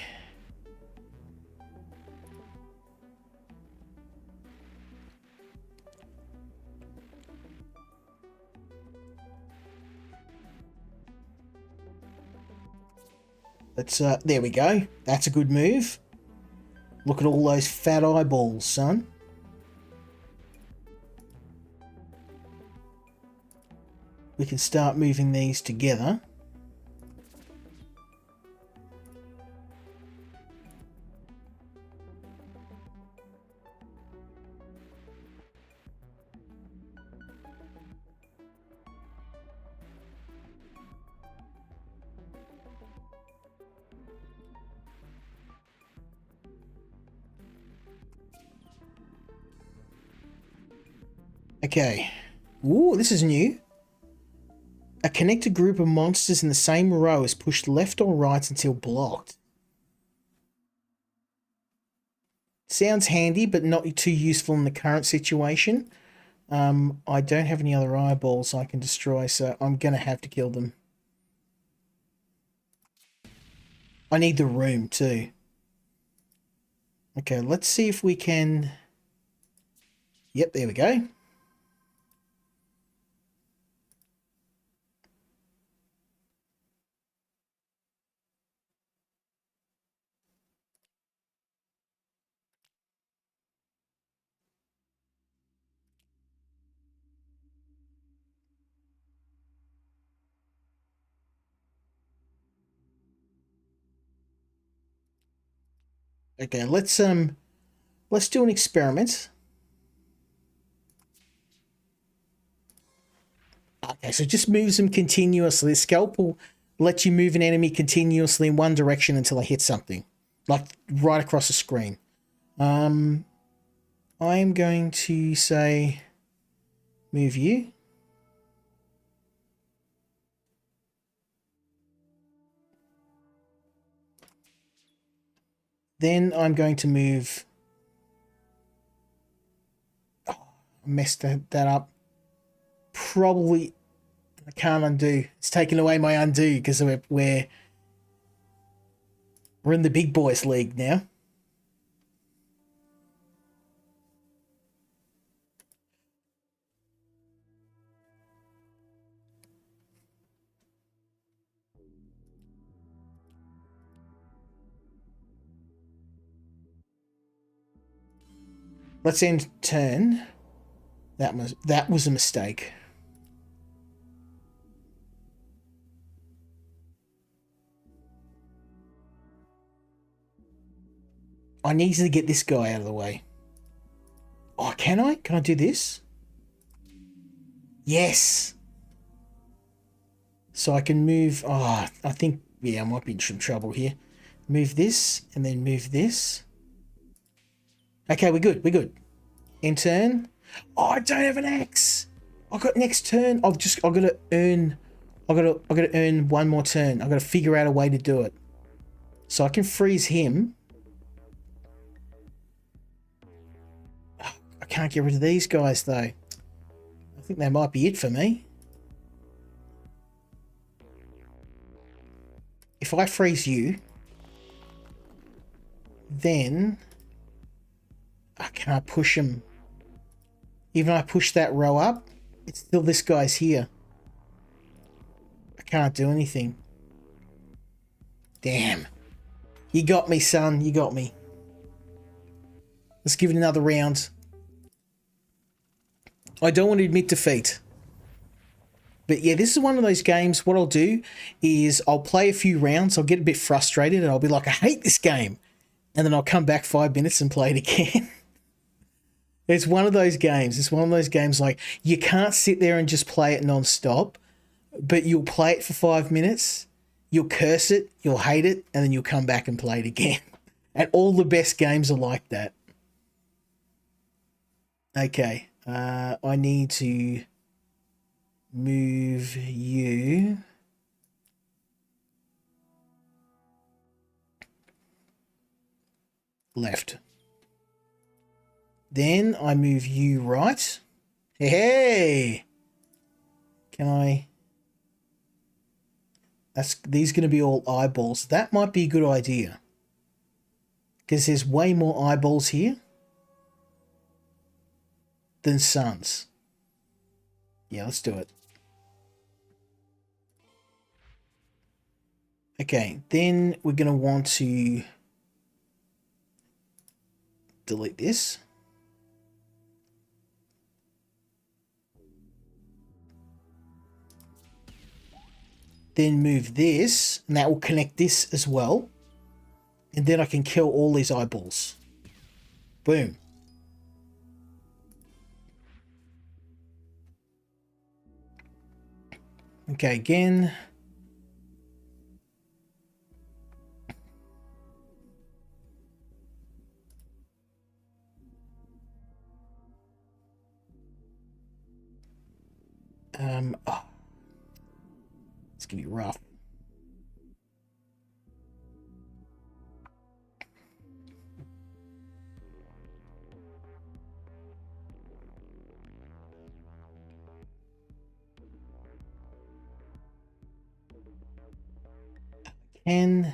Let's, there we go. That's a good move. Look at all those fat eyeballs, son. We can start moving these together. Okay. Ooh, this is new. A connected group of monsters in the same row is pushed left or right until blocked. Sounds handy, but not too useful in the current situation. I don't have any other eyeballs I can destroy, so I'm going to have to kill them. I need the room too. Okay, let's see if we can... Yep, there we go. Okay, let's do an experiment. Okay, so just moves them continuously. The scalpel lets you move an enemy continuously in one direction until they hit something, like right across the screen. I am going to say move you. Then I'm going to move... Oh, I messed that up. Probably... I can't undo. It's taken away my undo because we're in the big boys league now. Let's end turn. That was a mistake. I need to get this guy out of the way. Oh, can I? Can I do this? Yes. So I can move. Oh, I think, yeah, I might be in some trouble here. Move this and then move this. Okay, we're good. We're good. In turn. Oh, I don't have an axe. I got next turn. I've got to earn. I got to earn one more turn. I got to figure out a way to do it. So I can freeze him. I can't get rid of these guys though. I think that might be it for me. If I freeze you, then can I push him? Even if I push that row up, it's still this guy's here. I can't do anything. Damn. You got me, son. You got me. Let's give it another round. I don't want to admit defeat. But yeah, this is one of those games. What I'll do is I'll play a few rounds. I'll get a bit frustrated and I'll be like, I hate this game. And then I'll come back 5 minutes and play it again. It's one of those games. It's one of those games like you can't sit there and just play it non-stop, but you'll play it for 5 minutes, you'll curse it, you'll hate it, and then you'll come back and play it again. And all the best games are like that. Okay, I need to move you. Left. Then I move you right. Hey! Can I... These going to be all eyeballs. That might be a good idea. Because there's way more eyeballs here than suns. Yeah, let's do it. Okay, then we're going to want to delete this. Then move this, and that will connect this as well. And then I can kill all these eyeballs. Boom. Okay, again. Oh. It's gonna be rough. And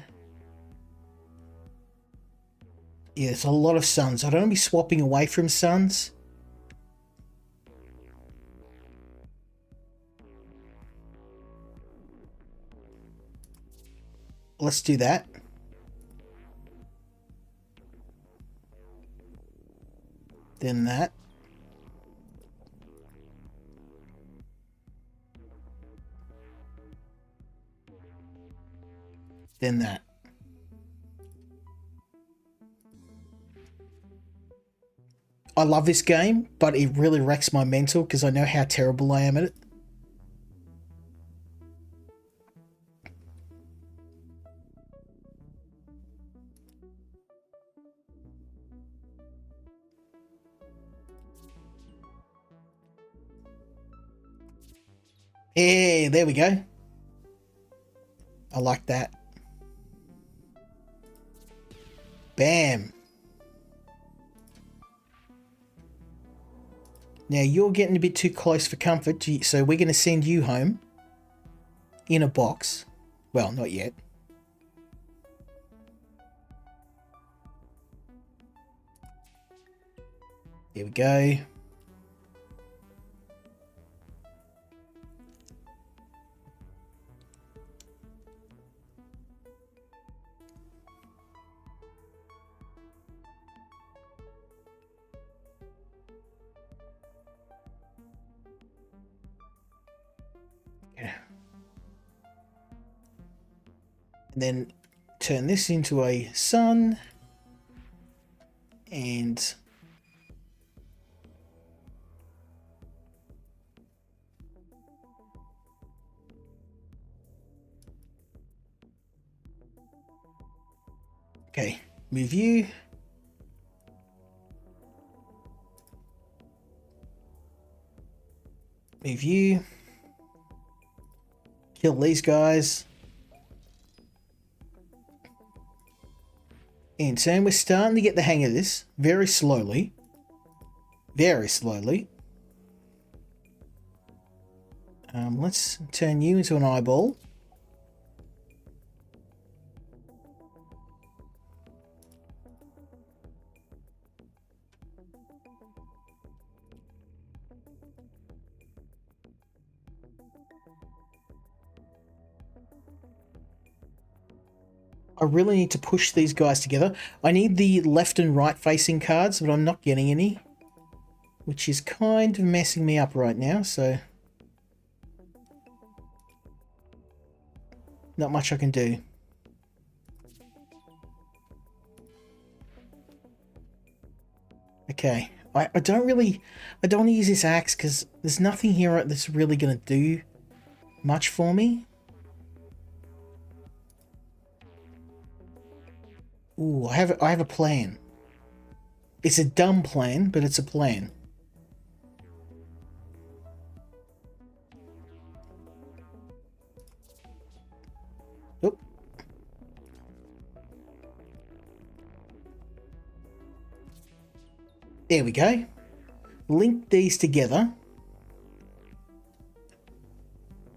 yeah, there's a lot of suns. I don't want to be swapping away from suns. Let's do that. Then that. Then that. I love this game, but it really wrecks my mental because I know how terrible I am at it. Yeah, there we go. I like that. Bam. Now you're getting a bit too close for comfort, so we're going to send you home in a box. Well, not yet. There we go. And then turn this into a sun. And Okay, move you. Move you. Kill these guys. And so we're starting to get the hang of this very slowly. Very slowly. Let's turn you into an eyeball. I really need to push these guys together. I need the left and right facing cards, but I'm not getting any, which is kind of messing me up right now, so not much I can do. Okay, I don't want to use this axe because there's nothing here that's really going to do much for me. Ooh, I have a plan. It's a dumb plan, but it's a plan. Oop. There we go. Link these together.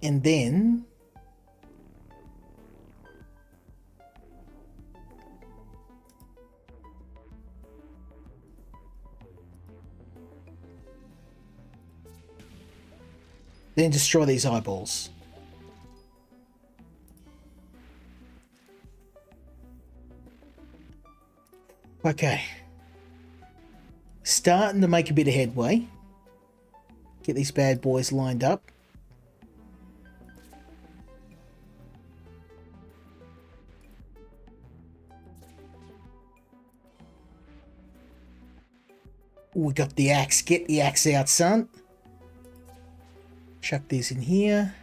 And then destroy these eyeballs. Okay. Starting to make a bit of headway. Get these bad boys lined up. Ooh, we got the axe. Get the axe out, son. Chuck these in here.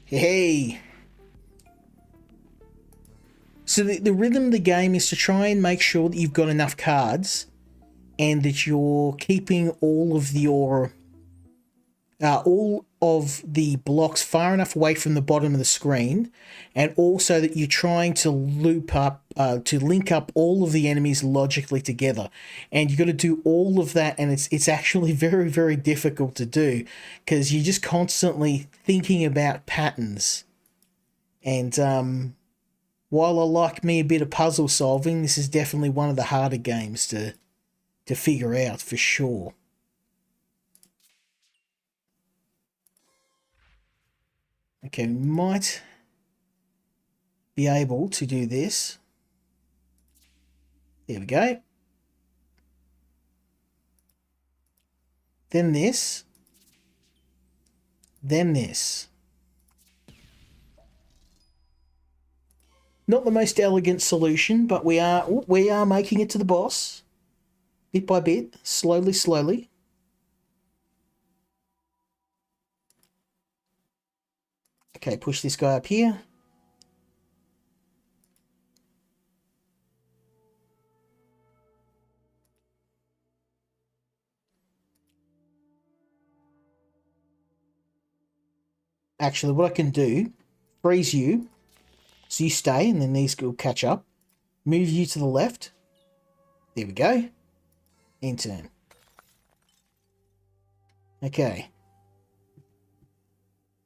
Hey. So the rhythm of the game is to try and make sure that you've got enough cards and that you're keeping all of the blocks far enough away from the bottom of the screen, and also that you're trying to link up all of the enemies logically together. And you've got to do all of that, and it's actually very, very difficult to do because you're just constantly thinking about patterns. And while I like me a bit of puzzle solving, this is definitely one of the harder games to figure out for sure. Okay, we might be able to do this. There we go. Then this. Then this. Not the most elegant solution, but we are making it to the boss. Bit by bit, slowly, slowly. Okay, push this guy up here. Actually, what I can do, freeze you, so you stay, and then these will catch up. Move you to the left. There we go. End turn. Okay.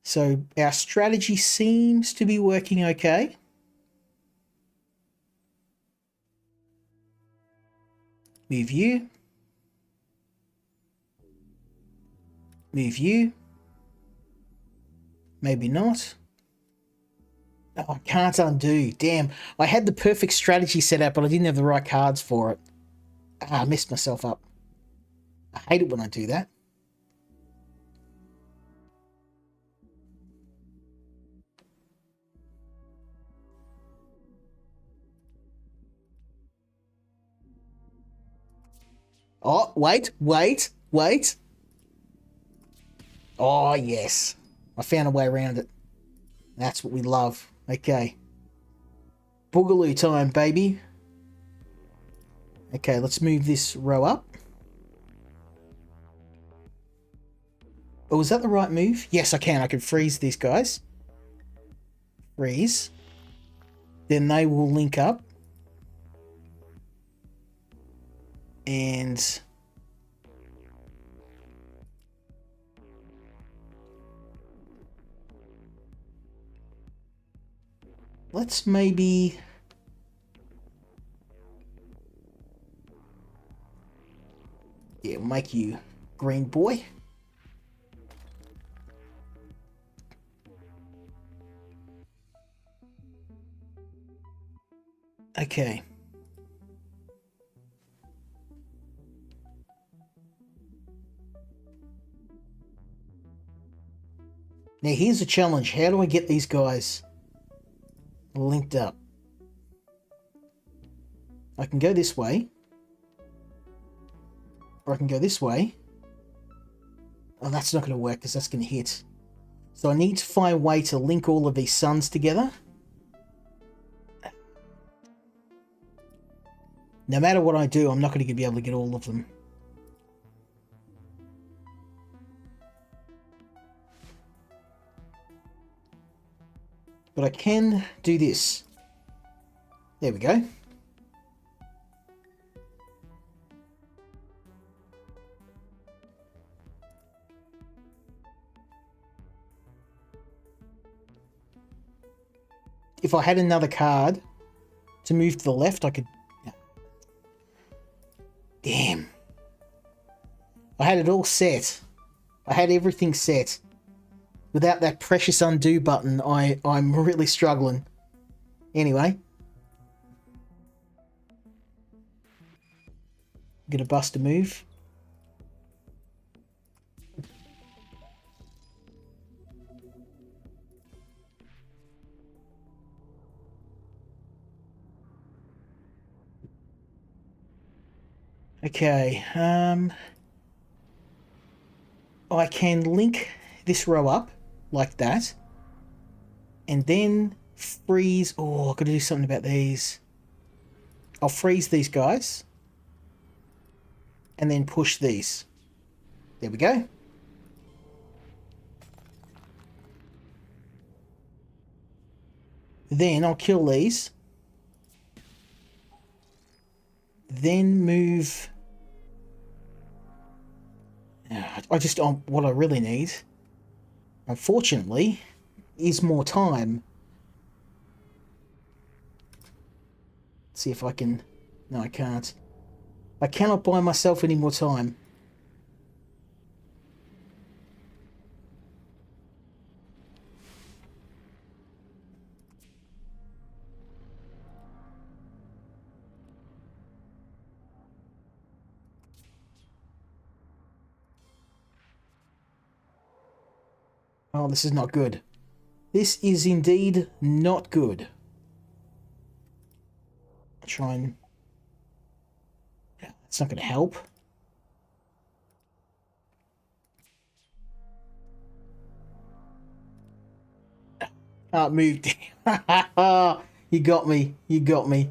So our strategy seems to be working okay. Move you. Move you. Maybe not. Oh, I can't undo. Damn. I had the perfect strategy set up, but I didn't have the right cards for it. I messed myself up. I hate it when I do that. Oh, wait. Oh, yes. I found a way around it. That's what we love. Okay. Boogaloo time, baby. Okay, let's move this row up. Oh, is that the right move? Yes, I can. I can freeze these guys. Freeze. Then they will link up. And let's maybe... Yeah, we'll make you green boy. Okay. Now here's a challenge. How do I get these guys linked up? I can go this way. Or I can go this way. Oh, that's not going to work because that's going to hit. So I need to find a way to link all of these suns together. No matter what I do, I'm not going to be able to get all of them. But I can do this. There we go. If I had another card to move to the left, I could... Damn. I had it all set. I had everything set. Without that precious undo button, I'm really struggling. Anyway. I'm gonna bust a move. Okay, I can link this row up like that. And then freeze... Oh, I've got to do something about these. I'll freeze these guys. And then push these. There we go. Then I'll kill these. Then move... I just... what I really need, unfortunately, is more time. Let's see if I can... No, I can't. I cannot buy myself any more time. Oh, this is not good. This is indeed not good. I'll try and... It's not going to help. Oh, moved. You got me. You got me.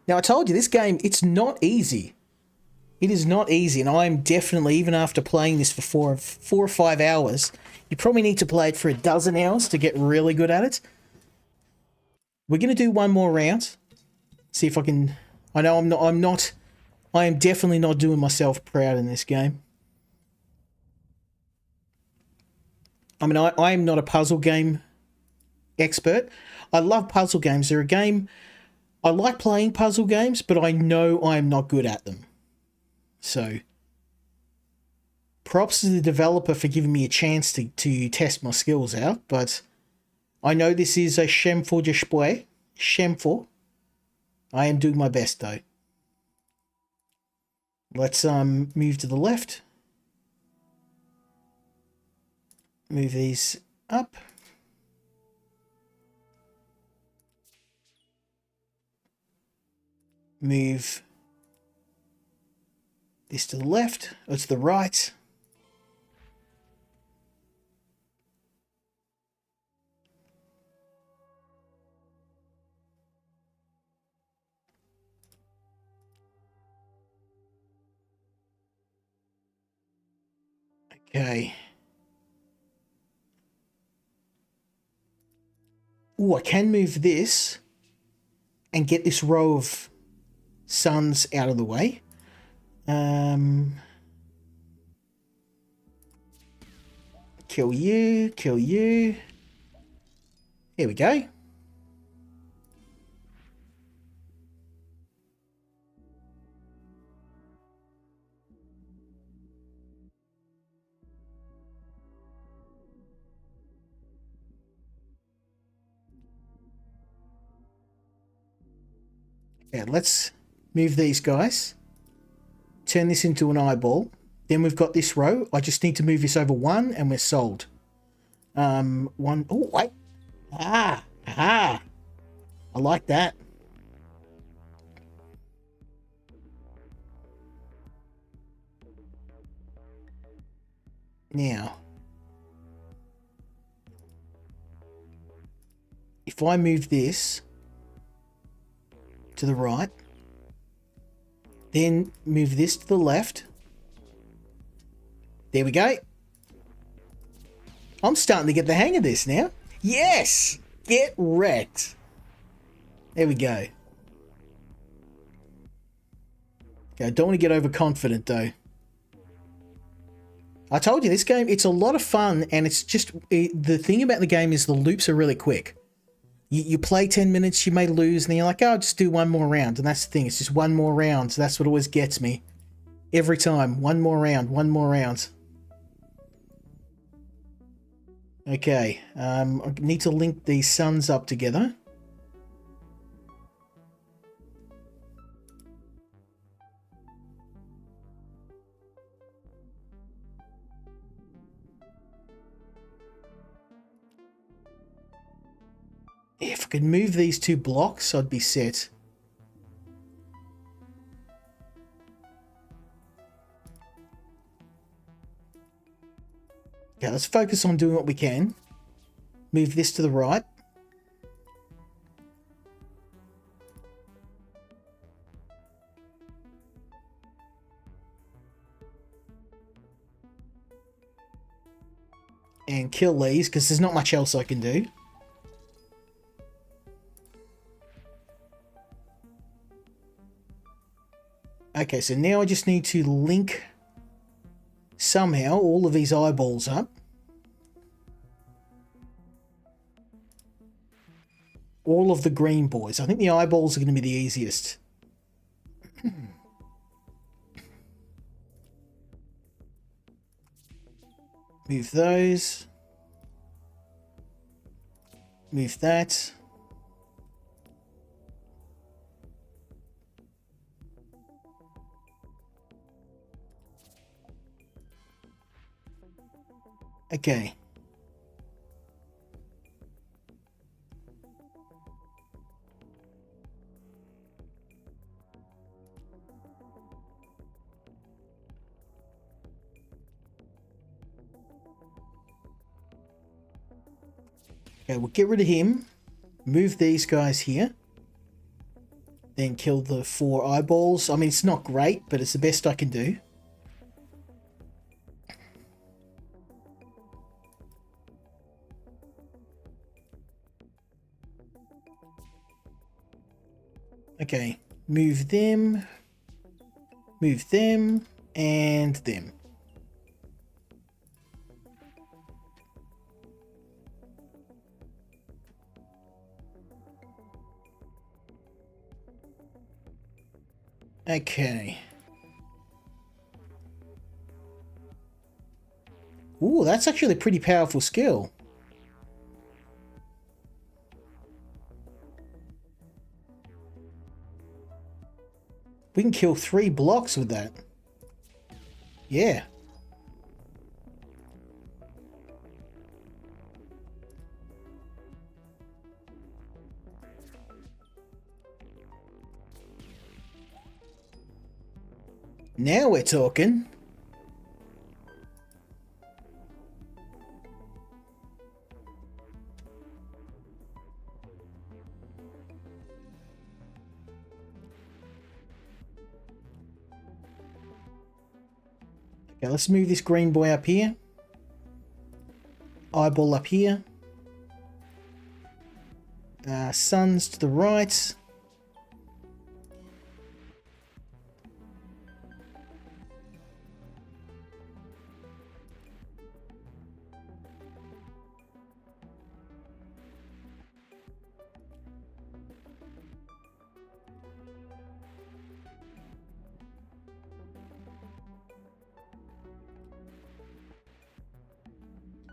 Now, I told you, this game, it's not easy. It is not easy, and I'm definitely, even after playing this for 4 or 5 hours, you probably need to play it for a dozen hours to get really good at it. We're going to do one more round. See if I can... I know I am definitely not doing myself proud in this game. I mean, I am not a puzzle game expert. I love puzzle games. They're a game... I like playing puzzle games, but I know I am not good at them. So, props to the developer for giving me a chance to test my skills out, but I know this is a shameful display. Shameful. I am doing my best, though. Let's move to the left. Move these up. Move This to the left, or to the right. Okay. Oh, I can move this and get this row of suns out of the way. Kill you, kill you. Here we go. Yeah, let's move these guys. Turn this into an eyeball. Then we've got this row. I just need to move this over one and we're sold. One. Oh, wait. Ah. I like that. Now, if I move this to the right, then move this to the left. There we go. I'm starting to get the hang of this now. Yes! Get wrecked. There we go. Okay, I don't want to get overconfident though. I told you, this game, it's a lot of fun, and it's just, the thing about the game is the loops are really quick. You play 10 minutes, you may lose, and then you're like, oh, I'll just do one more round. And that's the thing, it's just one more round. So that's what always gets me. Every time, one more round, one more round. Okay, I need to link these suns up together. If I could move these two blocks, I'd be set. Okay, let's focus on doing what we can. Move this to the right. And kill these, because there's not much else I can do. Okay, so now I just need to link somehow all of these eyeballs up. All of the green boys. I think the eyeballs are going to be the easiest. Move those. Move that. Okay. Okay, we'll get rid of him. Move these guys here. Then kill the 4 eyeballs. I mean, it's not great, but it's the best I can do. Okay, move them, and them. Okay. Ooh, that's actually a pretty powerful skill. We can kill 3 blocks with that. Yeah. Now we're talking. Okay, let's move this green boy up here. Eyeball up here. Suns to the right.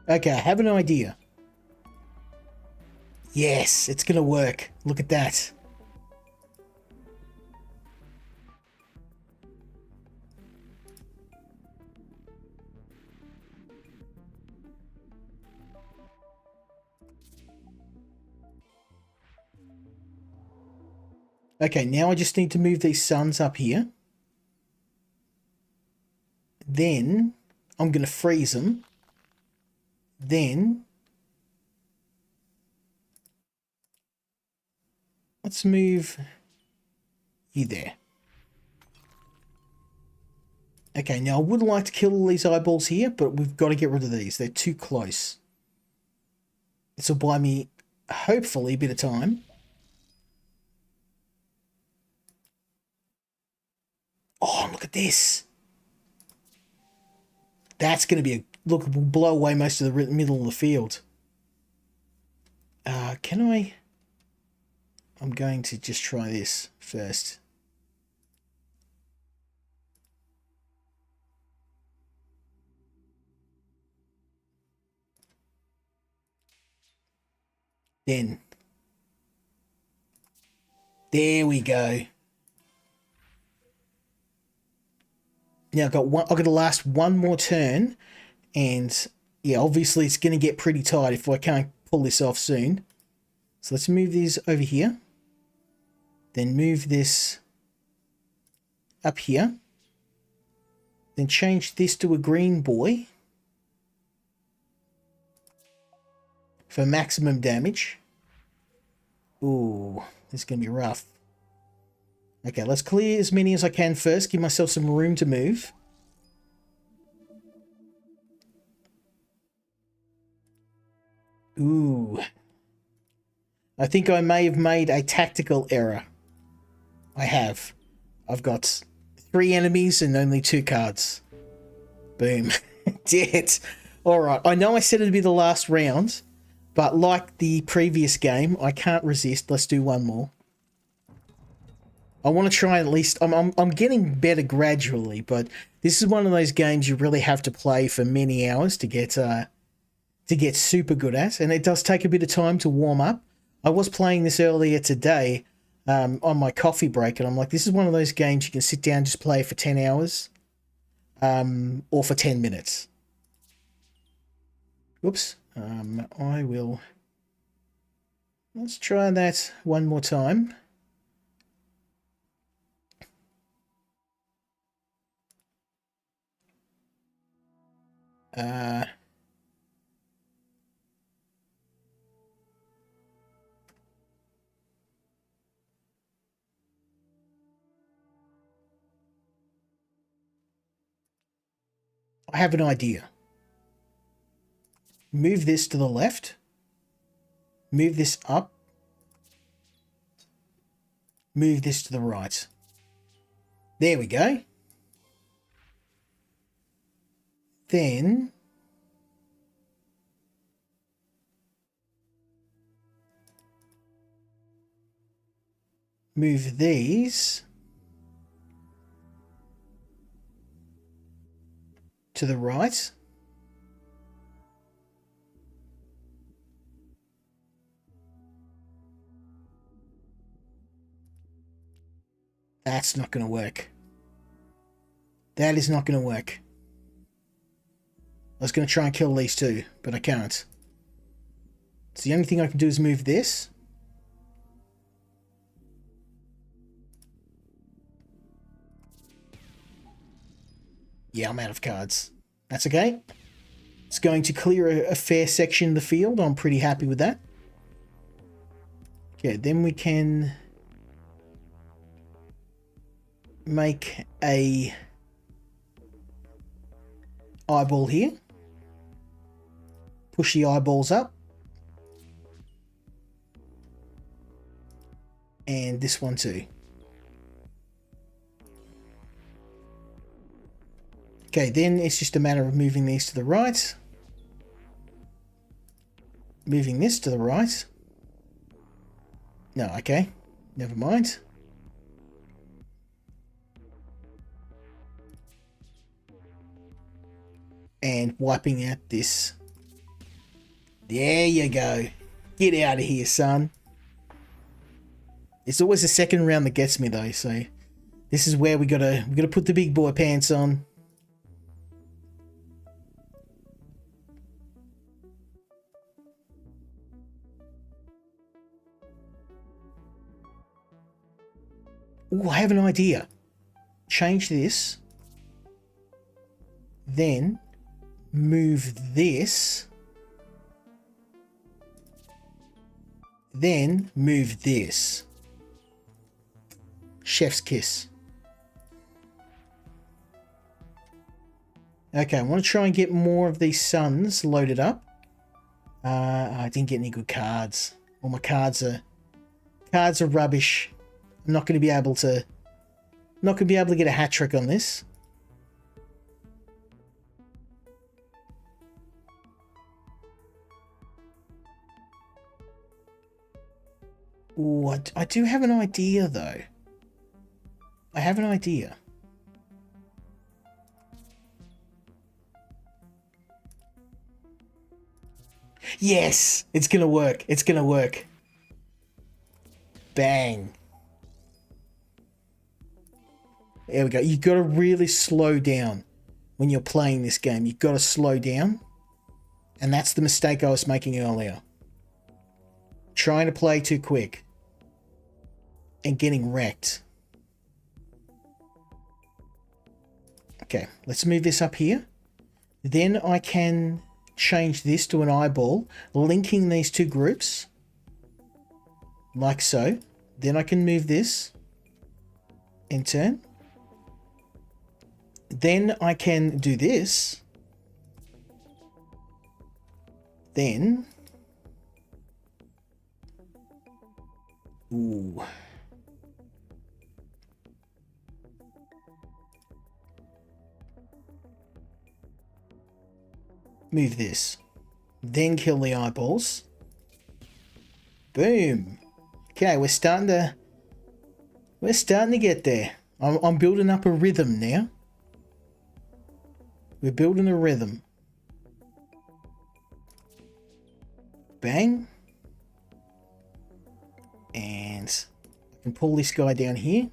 Okay, I have an idea. Yes, it's gonna work. Look at that. Okay, now I just need to move these suns up here. Then I'm gonna freeze them. Then let's move you there. Okay, now I would like to kill all these eyeballs here, but we've got to get rid of these. They're too close. This will buy me, hopefully, a bit of time. Oh, look at this. That's going to be a... Look, we'll blow away most of the middle of the field. Can I... I'm going to just try this first. Then. There we go. Now I've got to last one more turn, and yeah, obviously it's going to get pretty tight if I can't pull this off soon. So let's move these over here. Then move this up here. Then change this to a green boy for maximum damage. Ooh, this is going to be rough. Okay, let's clear as many as I can first. Give myself some room to move. Ooh. I think I may have made a tactical error. I have. I've got 3 enemies and only 2 cards. Boom. Dead. Alright, I know I said it'd be the last round, but like the previous game, I can't resist. Let's do one more. I want to try at least... I'm getting better gradually, but this is one of those games you really have to play for many hours to get super good at, and it does take a bit of time to warm up. I was playing this earlier today on my coffee break, and I'm like, this is one of those games you can sit down and just play for 10 hours or for 10 minutes. Whoops. I will... Let's try that one more time. I have an idea. Move this to the left. Move this up. Move this to the right. There we go. Then move these to the right. That's not going to work. That is not going to work. I was going to try and kill these two, but I can't. So the only thing I can do is move this. Yeah, I'm out of cards. That's okay. It's going to clear a fair section of the field. I'm pretty happy with that. Okay, then we can make a eyeball here. Push the eyeballs up. And this one too. Okay, then it's just a matter of moving these to the right. Moving this to the right. No, okay. Never mind. And wiping out this. There you go. Get out of here, son. It's always the second round that gets me though, so this is where we gotta put the big boy pants on. Ooh, I have an idea. Change this. Then move this. Then move this. Chef's kiss. Okay, I want to try and get more of these suns loaded up. I didn't get any good cards. All my cards are rubbish. I'm not going to be able to get a hat trick on this. Ooh, I do have an idea though. I have an idea. Yes! It's gonna work. It's gonna work. Bang. There we go. You've got to really slow down when you're playing this game. You've got to slow down. And that's the mistake I was making earlier. Trying to play too quick. And getting wrecked. Okay, let's move this up here. Then I can change this to an eyeball, linking these two groups. Like so. Then I can move this and turn. Then I can do this. Then... Ooh... Move this. Then kill the eyeballs. Boom. Okay, we're starting to get there. I'm building up a rhythm now. We're building a rhythm. Bang. And I can pull this guy down here.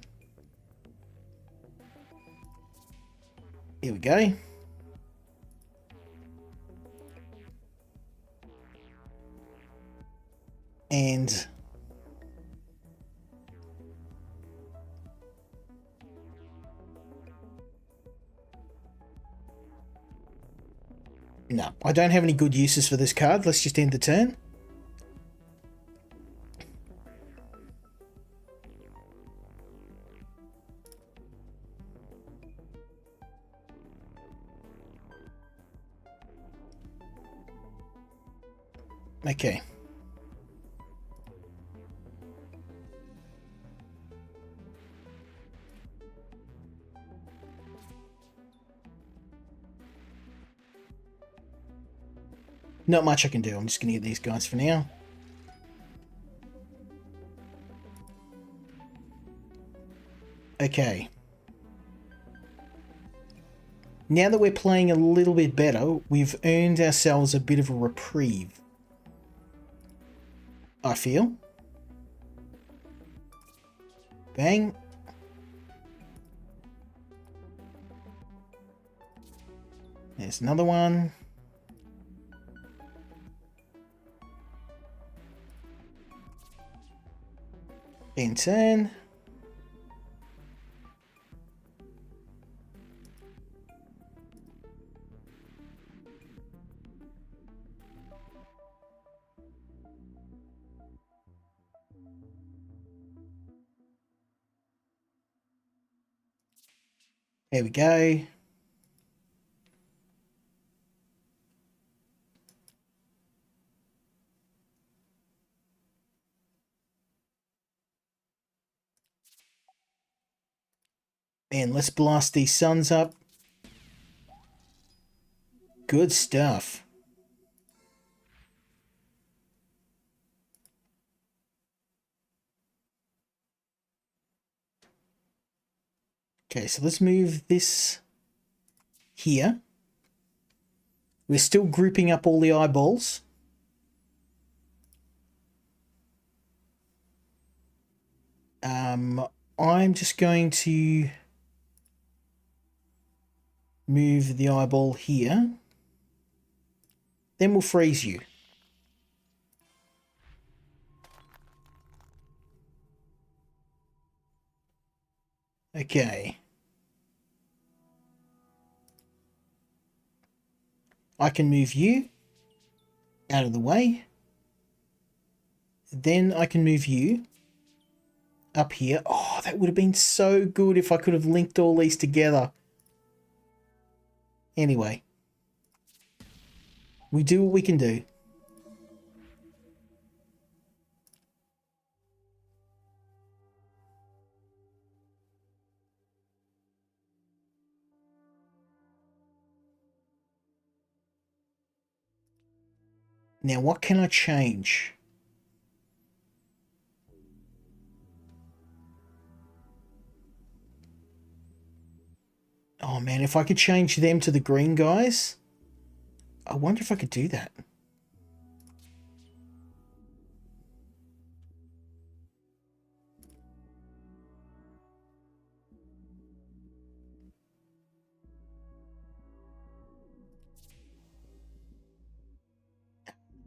Here we go. And no, I don't have any good uses for this card. Let's just end the turn. Okay. Not much I can do. I'm just going to get these guys for now. Okay. Now that we're playing a little bit better, we've earned ourselves a bit of a reprieve. I feel. Bang. There's another one. In turn. There we go. And let's blast these suns up. Good stuff. Okay, so let's move this here. We're still grouping up all the eyeballs. I'm just going to move the eyeball here. Then we'll freeze you. Okay. I can move you out of the way. Then I can move you up here. Oh, that would have been so good if I could have linked all these together. Anyway. We do what we can do. Now, what can I change? Oh man, if I could change them to the green guys, I wonder if I could do that.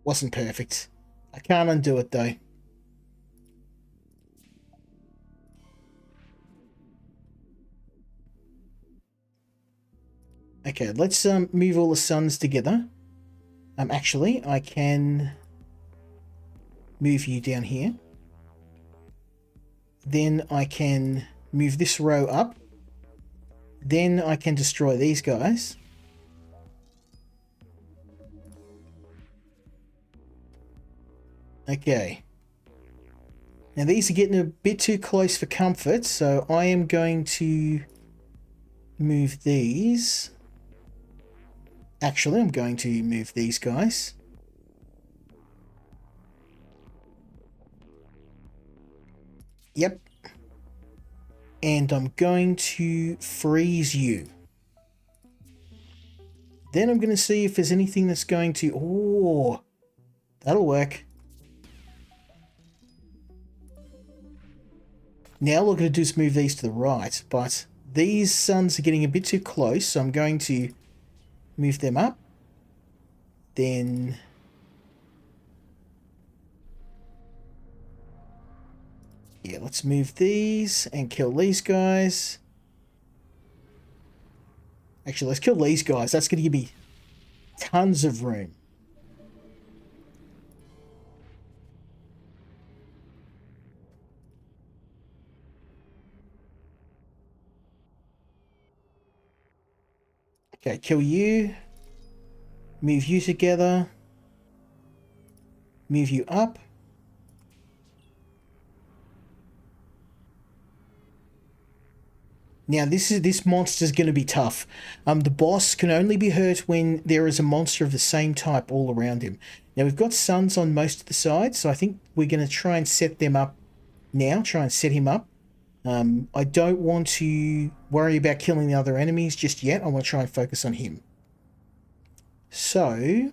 Wasn't perfect. I can't undo it though. Okay, let's move all the suns together. Actually, I can move you down here. Then I can move this row up. Then I can destroy these guys. Okay. Now these are getting a bit too close for comfort, so I am going to move these. Actually, I'm going to move these guys. Yep. And I'm going to freeze you. Then I'm going to see if there's anything that's going to... Oh, that'll work. Now all I'm going to do is move these to the right, but these suns are getting a bit too close, so I'm going to move them up. Then... yeah, let's move these and kill these guys. Actually, let's kill these guys. That's going to give me tons of room. Okay, kill you. Move you together. Move you up. Now this monster's going to be tough. The boss can only be hurt when there is a monster of the same type all around him. Now we've got suns on most of the sides, so I think we're going to try and set them up now. Try and set him up. I don't want to worry about killing the other enemies just yet. I want to try and focus on him. So...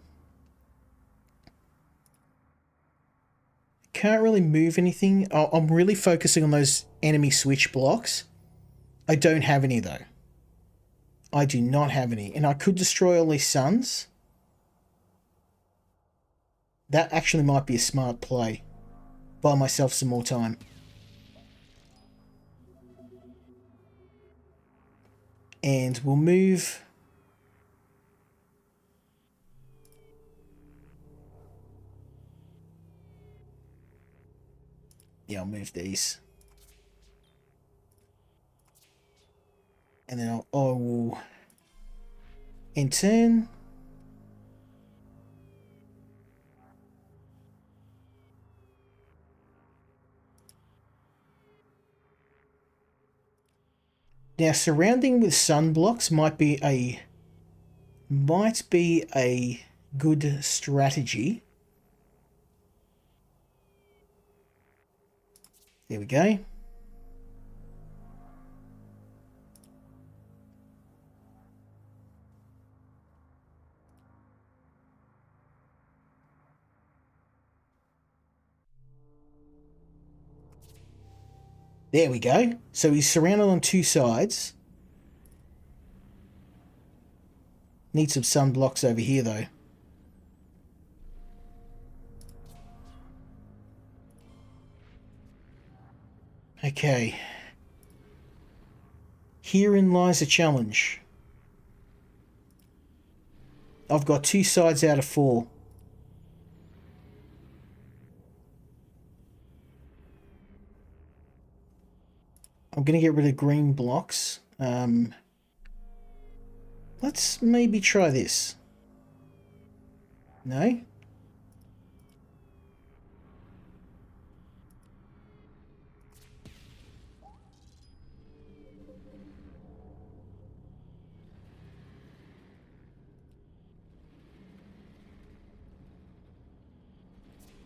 can't really move anything. I'm really focusing on those enemy switch blocks. I don't have any though. I do not have any. And I could destroy all these suns. That actually might be a smart play. Buy myself some more time. And we'll move... yeah, I'll move these. And then I will end turn. Now, surrounding with sun blocks might be a good strategy. There we go. There we go. So he's surrounded on two sides. Need some sun blocks over here, though. Okay. Herein lies a challenge. I've got two sides out of 4. I'm going to get rid of green blocks. Let's maybe try this. No?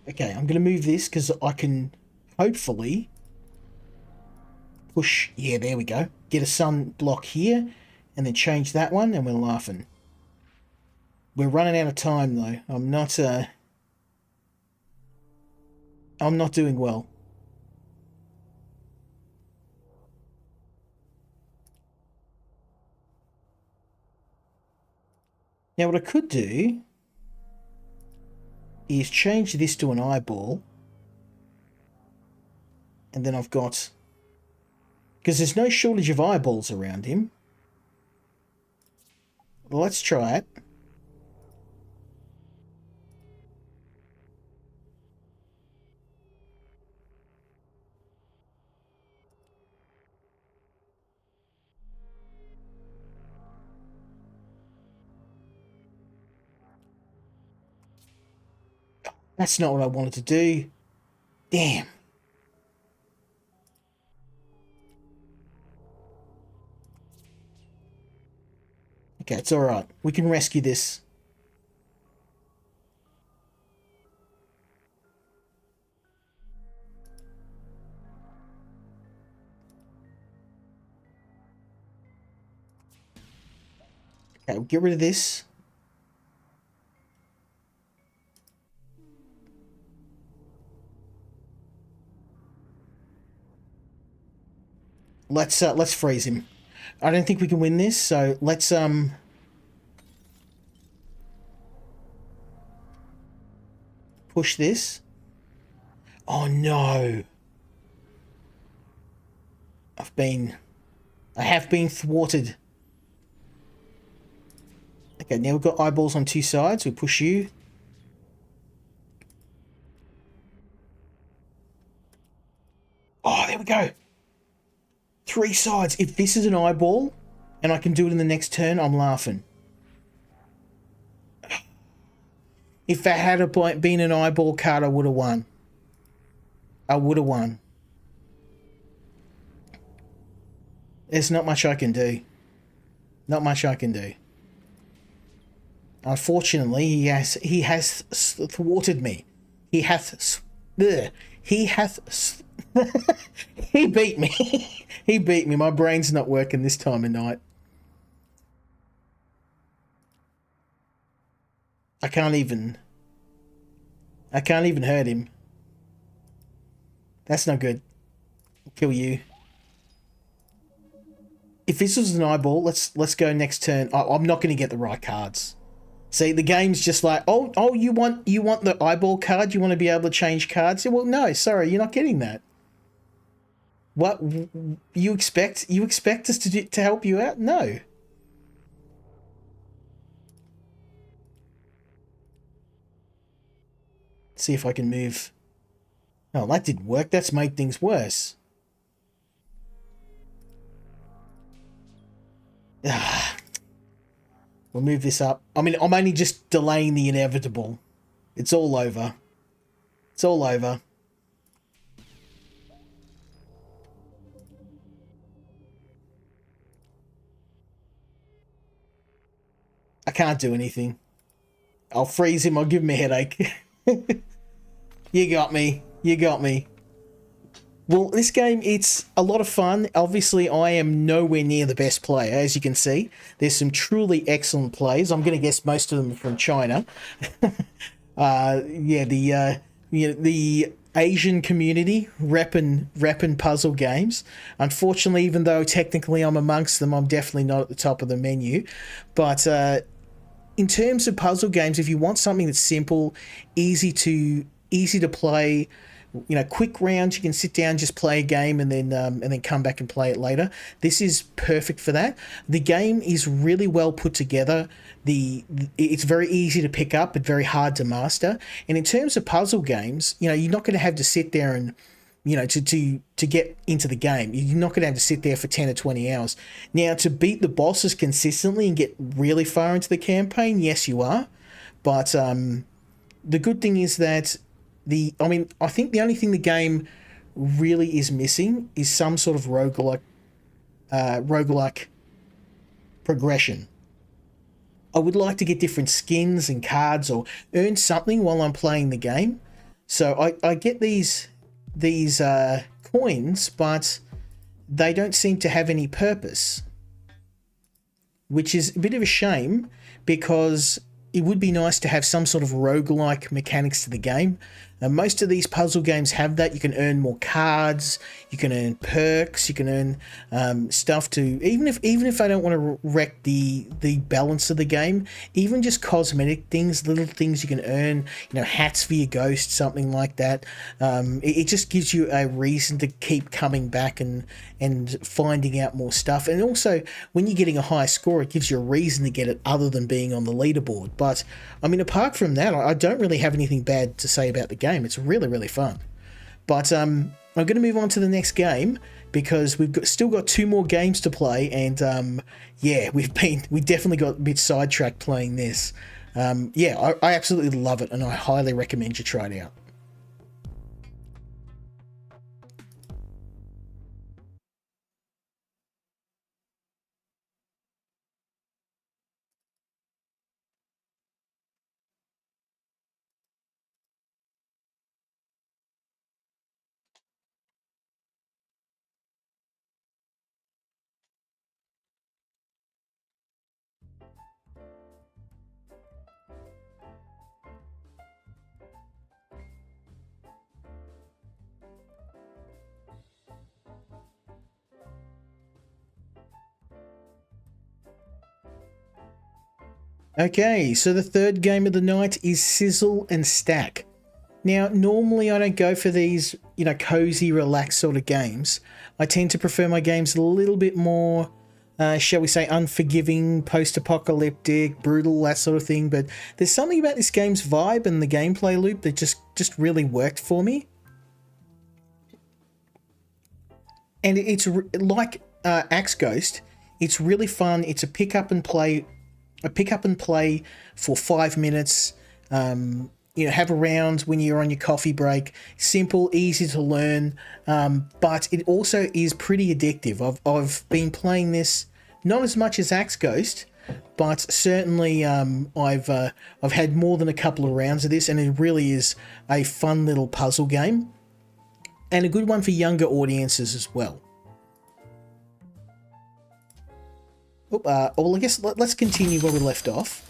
Okay, I'm going to move this because I can hopefully push. Yeah, there we go. Get a sun block here and then change that one and we're laughing. We're running out of time though. I'm not doing well. Now what I could do is change this to an eyeball. And then I've got... because there's no shortage of eyeballs around him. Well, let's try it. That's not what I wanted to do. Damn. Okay, it's alright. We can rescue this. Okay, we'll get rid of this. Let's freeze him. I don't think we can win this, so let's push this. Oh no. I have been thwarted. Okay, now we've got eyeballs on two sides. We push you. Oh, there we go. 3 sides. If this is an eyeball and I can do it in the next turn, I'm laughing. If that had been an eyeball card, I would have won. I would have won. There's not much I can do. Not much I can do. Unfortunately, he has thwarted me. He hath he beat me. He beat me. My brain's not working this time of night. I can't even hurt him. That's not good. I'll kill you. If this was an eyeball, let's go next turn. I'm not going to get the right cards. See, the game's just like, oh, you want the eyeball card? You want to be able to change cards? Well, no, sorry, you're not getting that. What you expect us to help you out? No. See if I can move. Oh, that didn't work. That's made things worse. We'll move this up. I mean, I'm only just delaying the inevitable. It's all over. It's all over. I can't do anything. I'll freeze him. I'll give him a headache. You got me. You got me. Well, this game, it's a lot of fun. Obviously, I am nowhere near the best player, as you can see. There's some truly excellent players. I'm going to guess most of them are from China. Yeah, the Asian community repping puzzle games. Unfortunately, even though technically I'm amongst them, I'm definitely not at the top of the menu. But in terms of puzzle games, if you want something that's simple, easy to play, quick rounds, you can sit down, just play a game, and then come back and play it later. This is perfect for that. The game is really well put together. It's very easy to pick up, but very hard to master. And in terms of puzzle games, you're not going to have to sit there and to get into the game. You're not going to have to sit there for 10 or 20 hours. Now, to beat the bosses consistently and get really far into the campaign, yes, you are. But the good thing is that I think the only thing the game really is missing is some sort of roguelike progression. I would like to get different skins and cards or earn something while I'm playing the game. So I get these coins, but they don't seem to have any purpose, which is a bit of a shame because it would be nice to have some sort of roguelike mechanics to the game. Most of these puzzle games have that. You can earn more cards, you can earn perks, you can earn stuff to even if I don't want to wreck the balance of the game, even just cosmetic things, little things you can earn, hats for your ghost, something like that. It just gives you a reason to keep coming back and finding out more stuff. And also, when you're getting a high score, it gives you a reason to get it other than being on the leaderboard. But I mean, apart from that, I don't really have anything bad to say about the game. It's really, really fun. But I'm going to move on to the next game because still got two more games to play, and yeah, we definitely got a bit sidetracked playing this. Yeah, I absolutely love it, and I highly recommend you try it out. Okay, so the third game of the night is Sizzle and Stack. Now, normally I don't go for these, cozy, relaxed sort of games. I tend to prefer my games a little bit more, shall we say, unforgiving, post-apocalyptic, brutal, that sort of thing. But there's something about this game's vibe and the gameplay loop that just really worked for me. And it's like Axe Ghost. It's really fun. It's a pick up and play for 5 minutes. Have a round when you're on your coffee break. Simple, easy to learn, but it also is pretty addictive. I've been playing this not as much as Axe Ghost, but certainly I've had more than a couple of rounds of this, and it really is a fun little puzzle game, and a good one for younger audiences as well. Well, I guess let's continue where we left off.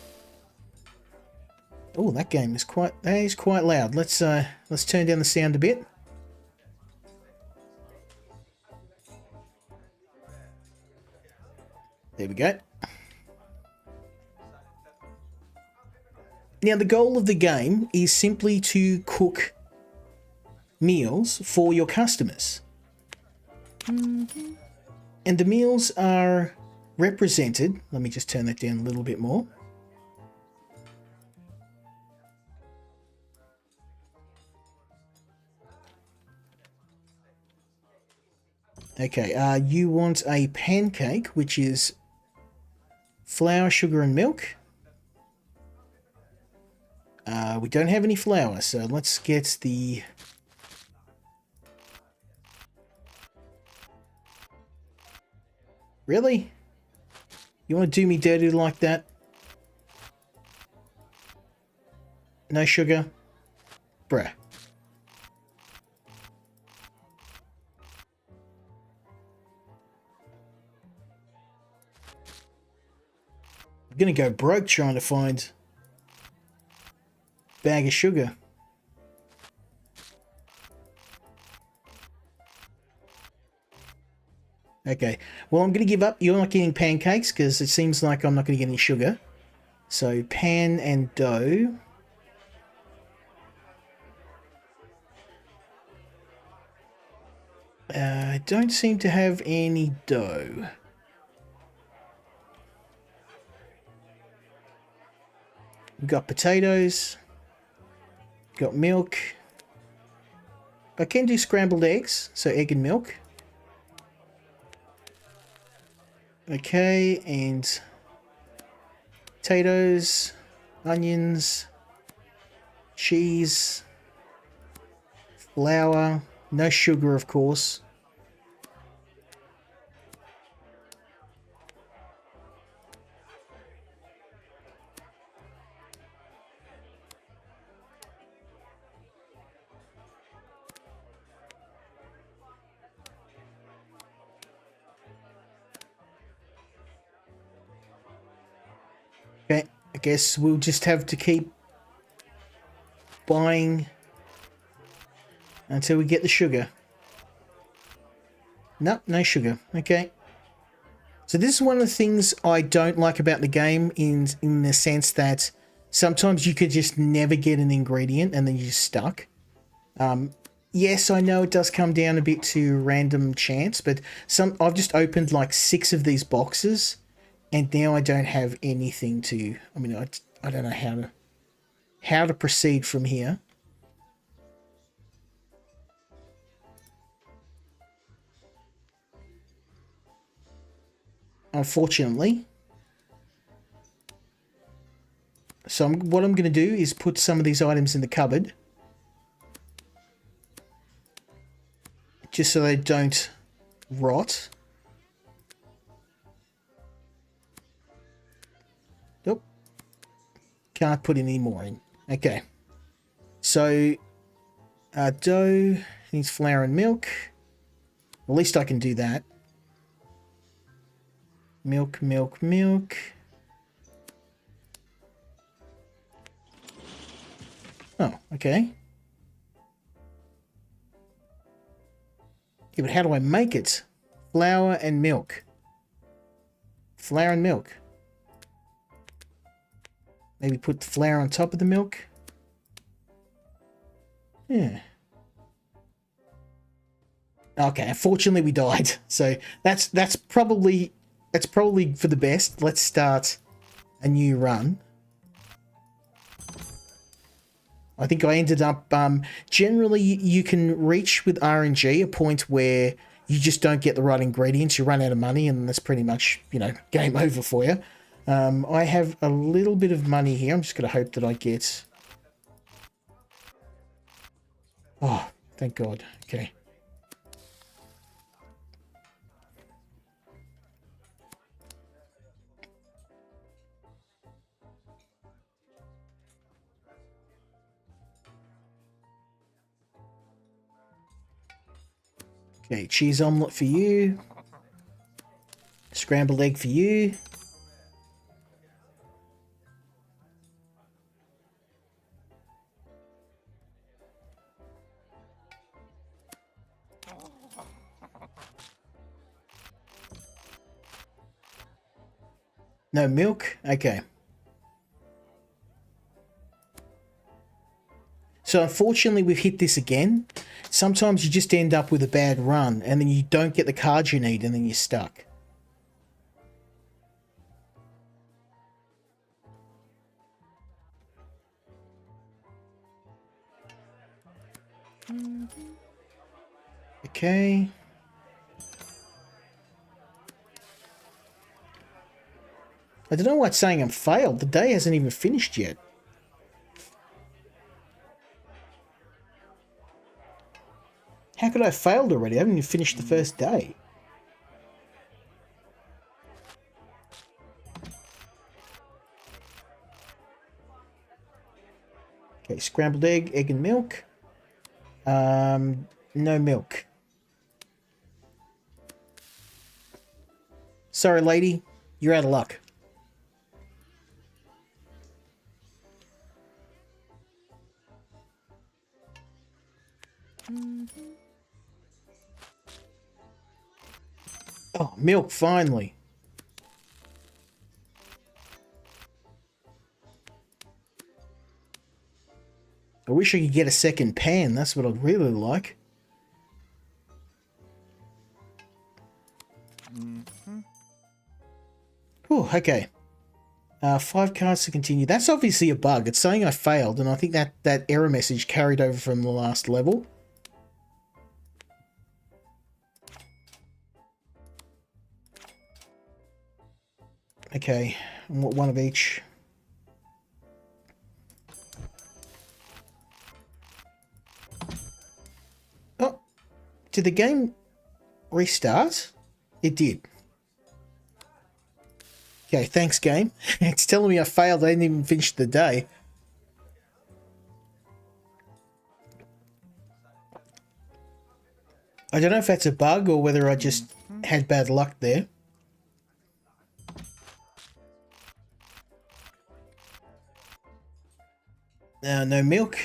Oh, that is quite loud. Let's turn down the sound a bit. There we go. Now, the goal of the game is simply to cook meals for your customers. And the meals are represented. Let me just turn that down a little bit more. Okay, you want a pancake, which is Flour, sugar, and milk. We don't have any flour, so let's get the... Really? You want to do me dirty like that? No sugar? Bruh. I'm gonna go broke trying to find a bag of sugar. Okay, well, I'm going to give up. You're not getting pancakes because it seems like I'm not going to get any sugar. So pan and dough. I don't seem to have any dough. We've got potatoes. Got milk. I can do scrambled eggs, so egg and milk. Okay, and potatoes, onions, cheese, flour, no sugar, of course. Okay, I guess we'll just have to keep buying until we get the sugar. Nope, no sugar. Okay. So this is one of the things I don't like about the game in the sense that sometimes you could just never get an ingredient and then you're stuck. Yes, I know it does come down a bit to random chance, but I've just opened like 6 of these boxes and now I don't have anything to... I mean, I don't know how to proceed from here. Unfortunately. So what I'm going to do is put some of these items in the cupboard. Just so they don't rot. Nope. Can't put any more in. Okay. So, dough needs flour and milk. At least I can do that. Milk, milk, milk. Oh, okay. Yeah, but how do I make it? Flour and milk. Flour and milk. Maybe put the flour on top of the milk. Yeah. Okay, unfortunately we died. So that's probably for the best. Let's start a new run. I think I ended up, generally you can reach with RNG a point where you just don't get the right ingredients, you run out of money, and that's pretty much, you know, game over for you. I have a little bit of money here. I'm just going to hope that I get... Oh, thank God. Okay. Okay, cheese omelette for you. Scrambled egg for you. No milk? Okay. So unfortunately we've hit this again. Sometimes you just end up with a bad run and then you don't get the cards you need and then you're stuck. Okay. I don't know why it's saying I'm failed. The day hasn't even finished yet. How could I have failed already? I haven't even finished the first day. Okay, scrambled egg and milk. No milk. Sorry, lady. You're out of luck. Oh, milk, finally. I wish I could get a second pan. That's what I'd really like. Oh, okay. 5 cards to continue. That's obviously a bug. It's saying I failed, and I think that error message carried over from the last level. Okay, one of each. Oh, did the game restart? It did. Okay, thanks, game. It's telling me I failed. I didn't even finish the day. I don't know if that's a bug or whether I just had bad luck there. No milk.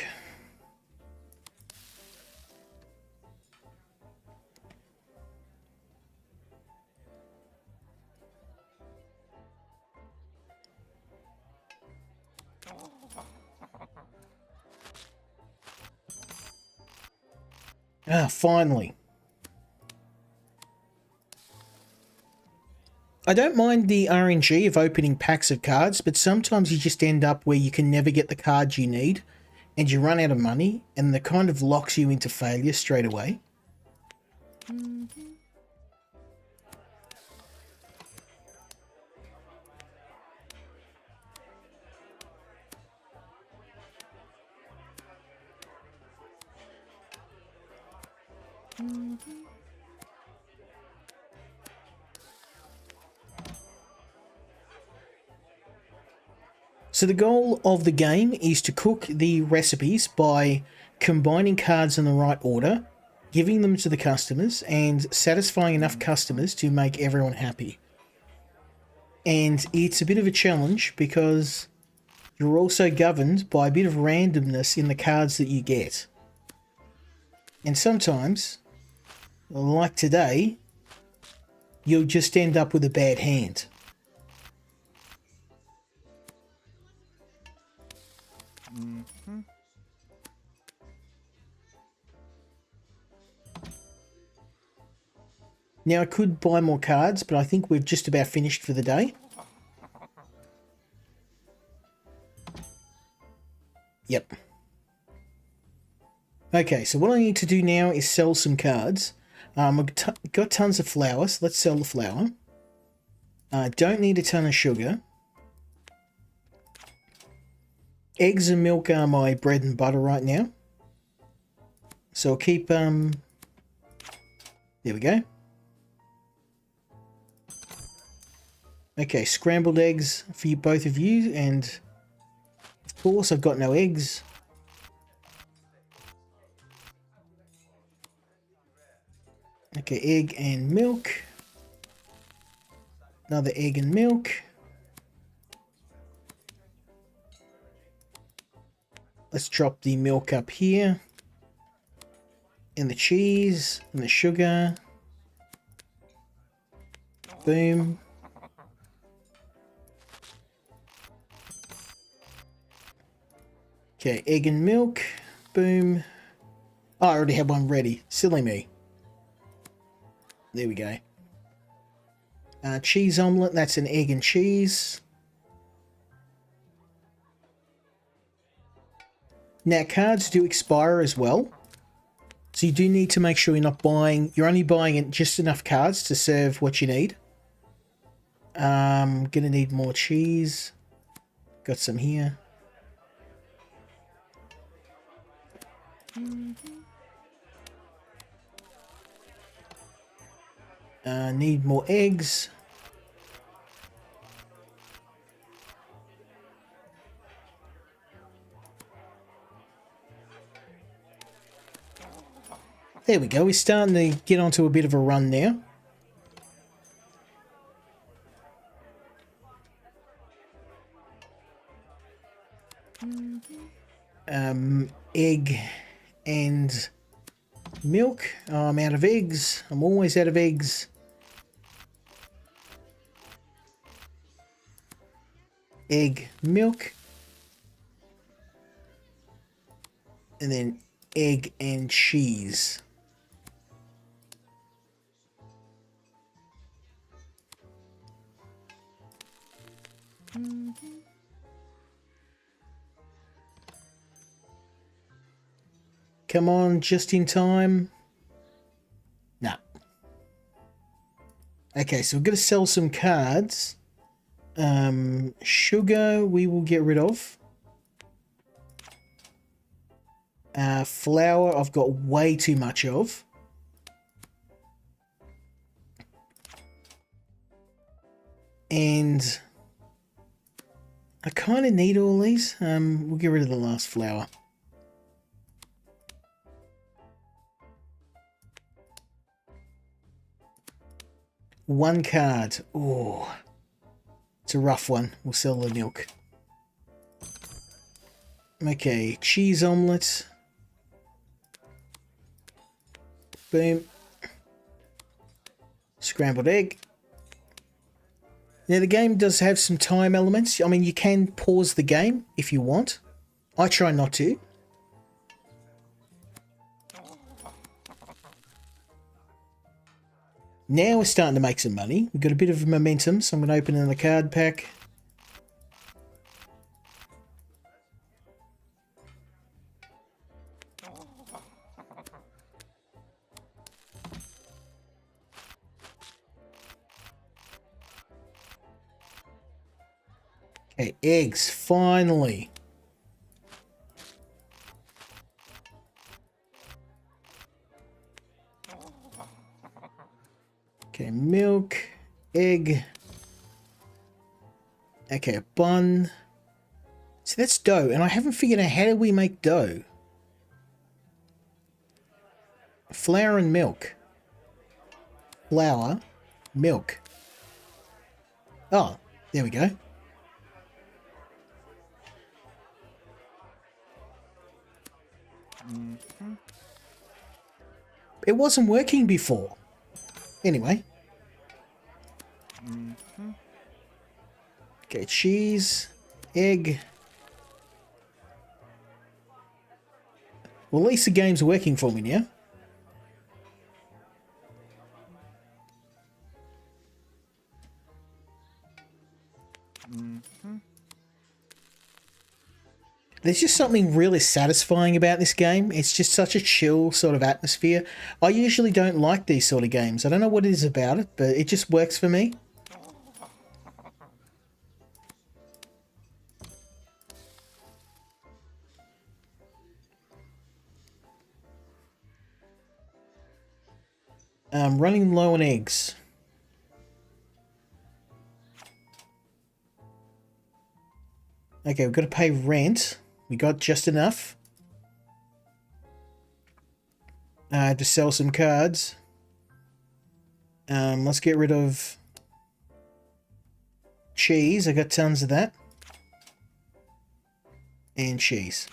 Ah, finally. I don't mind the RNG of opening packs of cards, but sometimes you just end up where you can never get the cards you need, and you run out of money, and that kind of locks you into failure straight away. So the goal of the game is to cook the recipes by combining cards in the right order, giving them to the customers, and satisfying enough customers to make everyone happy. And it's a bit of a challenge because you're also governed by a bit of randomness in the cards that you get. And sometimes, like today, you'll just end up with a bad hand. Now, I could buy more cards, but I think we've just about finished for the day. Yep. Okay, so what I need to do now is sell some cards. I've got tons of flour, so let's sell the flour. Don't need a ton of sugar. Eggs and milk are my bread and butter right now. So I'll keep, there we go. Okay, scrambled eggs for you, both of you, and of course I've got no eggs. Okay, egg and milk. Another egg and milk. Let's drop the milk up here. And the cheese and the sugar. Boom. Okay, egg and milk. Boom. Oh, I already have one ready. Silly me. There we go. Cheese omelette. That's an egg and cheese. Now, cards do expire as well. So you do need to make sure you're not buying... You're only buying just enough cards to serve what you need. Gonna need more cheese. Got some here. Need more eggs. There we go. We're starting to get onto a bit of a run now. Egg and milk. Oh, I'm out of eggs. I'm always out of eggs. Egg, milk. And then egg and cheese. Come on, just in time. Nah. Okay, so we're going to sell some cards. Sugar we will get rid of. Flour I've got way too much of. And I kind of need all these. We'll get rid of the last flour. One card. Oh, it's a rough one. We'll sell the milk. Okay, cheese omelette. Boom. Scrambled egg. Now the game does have some time elements. I mean, you can pause the game if you want. I try not to. Now we're starting to make some money. We've got a bit of momentum, so I'm going to open another card pack. Okay, eggs, finally. Okay, milk, egg. Okay, a bun. So that's dough, and I haven't figured out how do we make dough. Flour and milk. Flour, milk. Oh, there we go. It wasn't working before. Anyway. Okay, cheese, egg. Well, at least the game's working for me now. There's just something really satisfying about this game. It's just such a chill sort of atmosphere. I usually don't like these sort of games. I don't know what it is about it, but it just works for me. I'm running low on eggs. Okay, we've got to pay rent. We got just enough to sell some cards. Let's get rid of cheese. I got tons of that. And cheese.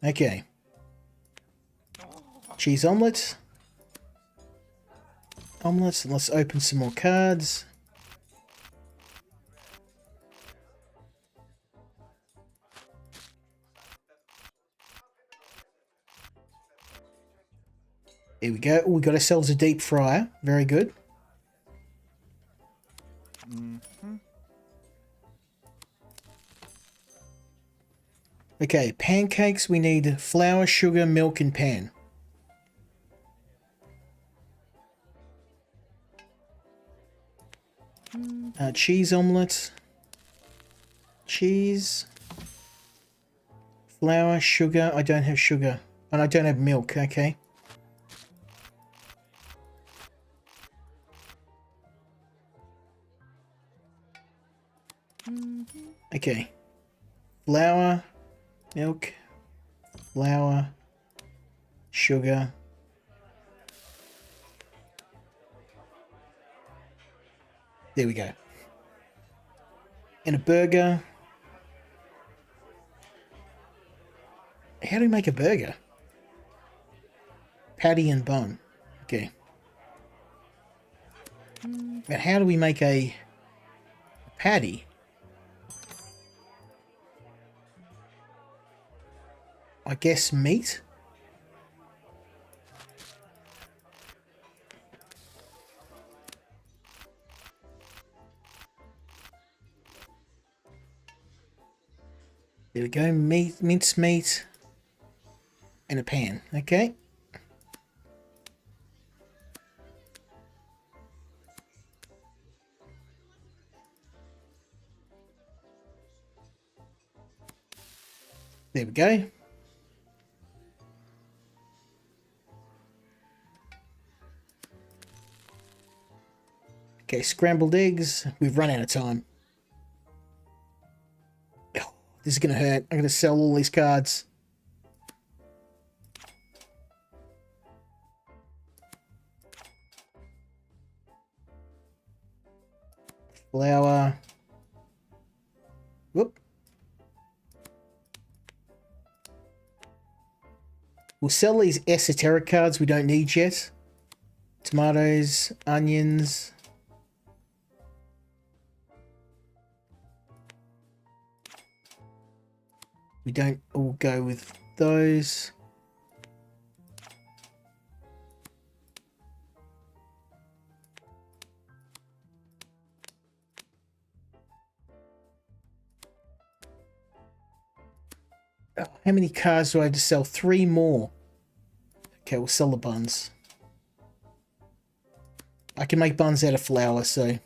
Okay. Cheese omelette. Omelets. And let's open some more cards. Here we go. We got ourselves a deep fryer. Very good. Okay, pancakes. We need flour, sugar, milk, and pan. Cheese omelette. Cheese. Flour, sugar. I don't have sugar. And I don't have milk, okay. Okay. Flour, milk, flour, sugar. There we go. And a burger. How do we make a burger? Patty and bun. Okay. But how do we make a patty? I guess meat? There we go. Meat, mince meat, and a pan. Okay. There we go. Okay, scrambled eggs. We've run out of time. Oh, this is going to hurt. I'm going to sell all these cards. Flour. Whoop. We'll sell these esoteric cards we don't need yet. Tomatoes, onions. We don't all go with those. Oh, how many cards do I have to sell? 3 more. Okay, we'll sell the buns. I can make buns out of flour, so...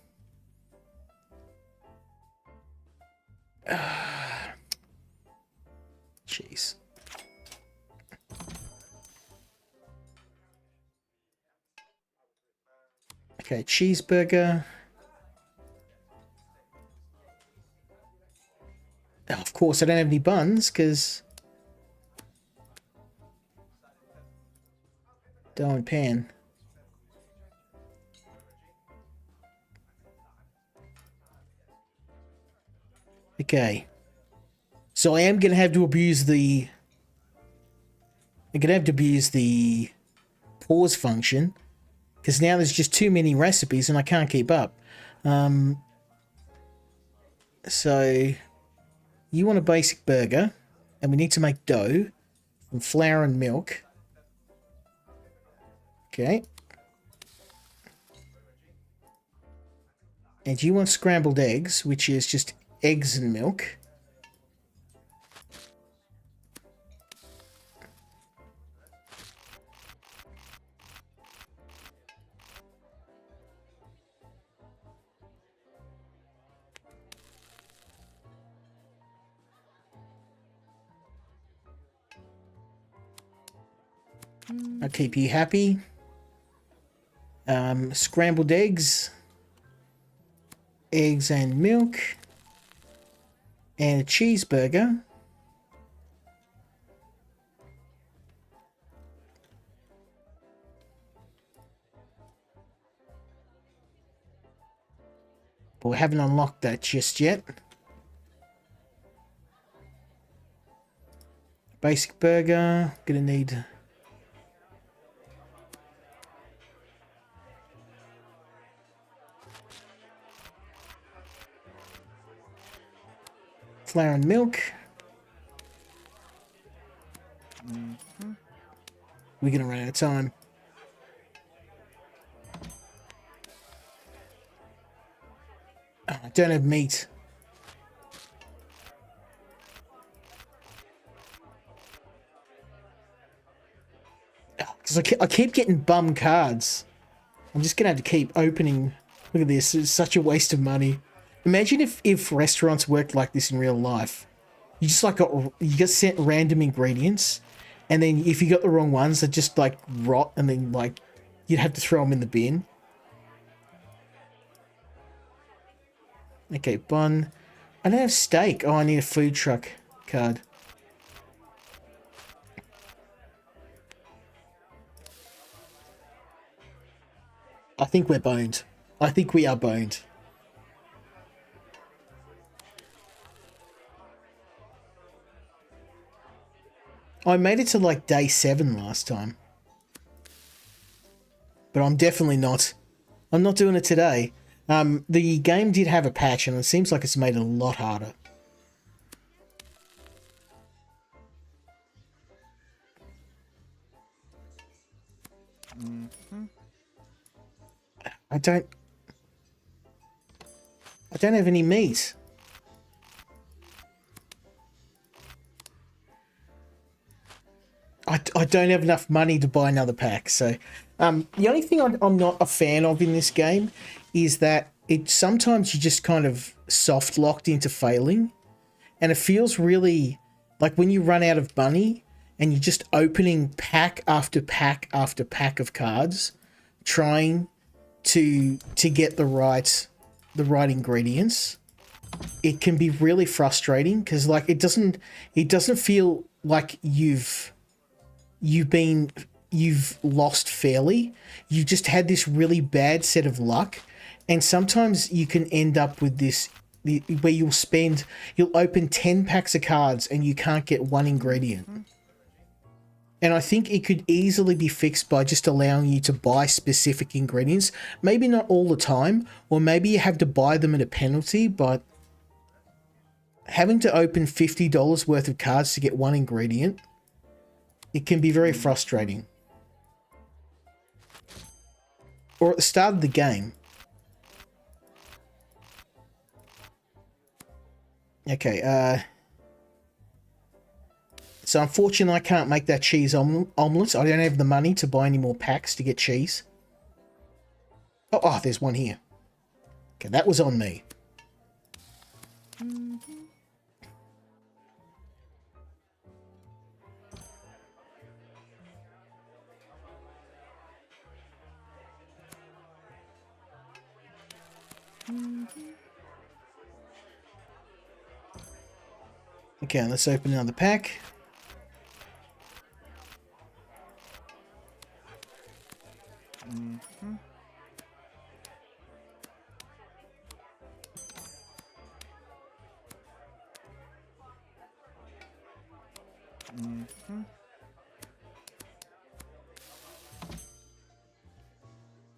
Jeez. Okay, cheeseburger. Oh, of course, I don't have any buns, because... Dough and pan. Okay. So I am going to have to abuse the... I'm going to have to abuse the pause function, because now there's just too many recipes and I can't keep up. So you want a basic burger, and we need to make dough from flour and milk. Okay. And you want scrambled eggs, which is just eggs and milk. I'll keep you happy. Scrambled eggs. Eggs and milk. And a cheeseburger. But we haven't unlocked that just yet. Basic burger. Gonna need... flour and milk. We're gonna run out of time. Oh, I don't have meat. Because I keep getting bum cards. I'm just gonna have to keep opening Look at this. It's such a waste of money. Imagine if restaurants worked like this in real life. You just like you get sent random ingredients, and then if you got the wrong ones, they just like rot, and then like you'd have to throw them in the bin. Okay, bun. I don't have steak. Oh, I need a food truck card. I think we're boned. I think we are boned. I made it to like day 7 last time. But I'm definitely not. I'm not doing it today. The game did have a patch, and it seems like it's made it a lot harder. I don't have any meat. I don't have enough money to buy another pack. So the only thing I'm not a fan of in this game is that sometimes you just kind of soft locked into failing, and it feels really like when you run out of money and you're just opening pack after pack after pack of cards, trying to get the right ingredients. It can be really frustrating because like it doesn't feel like you've lost fairly. You've just had this really bad set of luck, and sometimes you can end up with this where you'll open 10 packs of cards and you can't get one ingredient. And I think it could easily be fixed by just allowing you to buy specific ingredients. Maybe not all the time, or maybe you have to buy them at a penalty, but having to open $50 worth of cards to get one ingredient, it can be very frustrating. Or at the start of the game. Okay, so unfortunately I can't make that cheese omelette. I don't have the money to buy any more packs to get cheese. Oh, there's one here. Okay, that was on me. Okay, let's open another pack.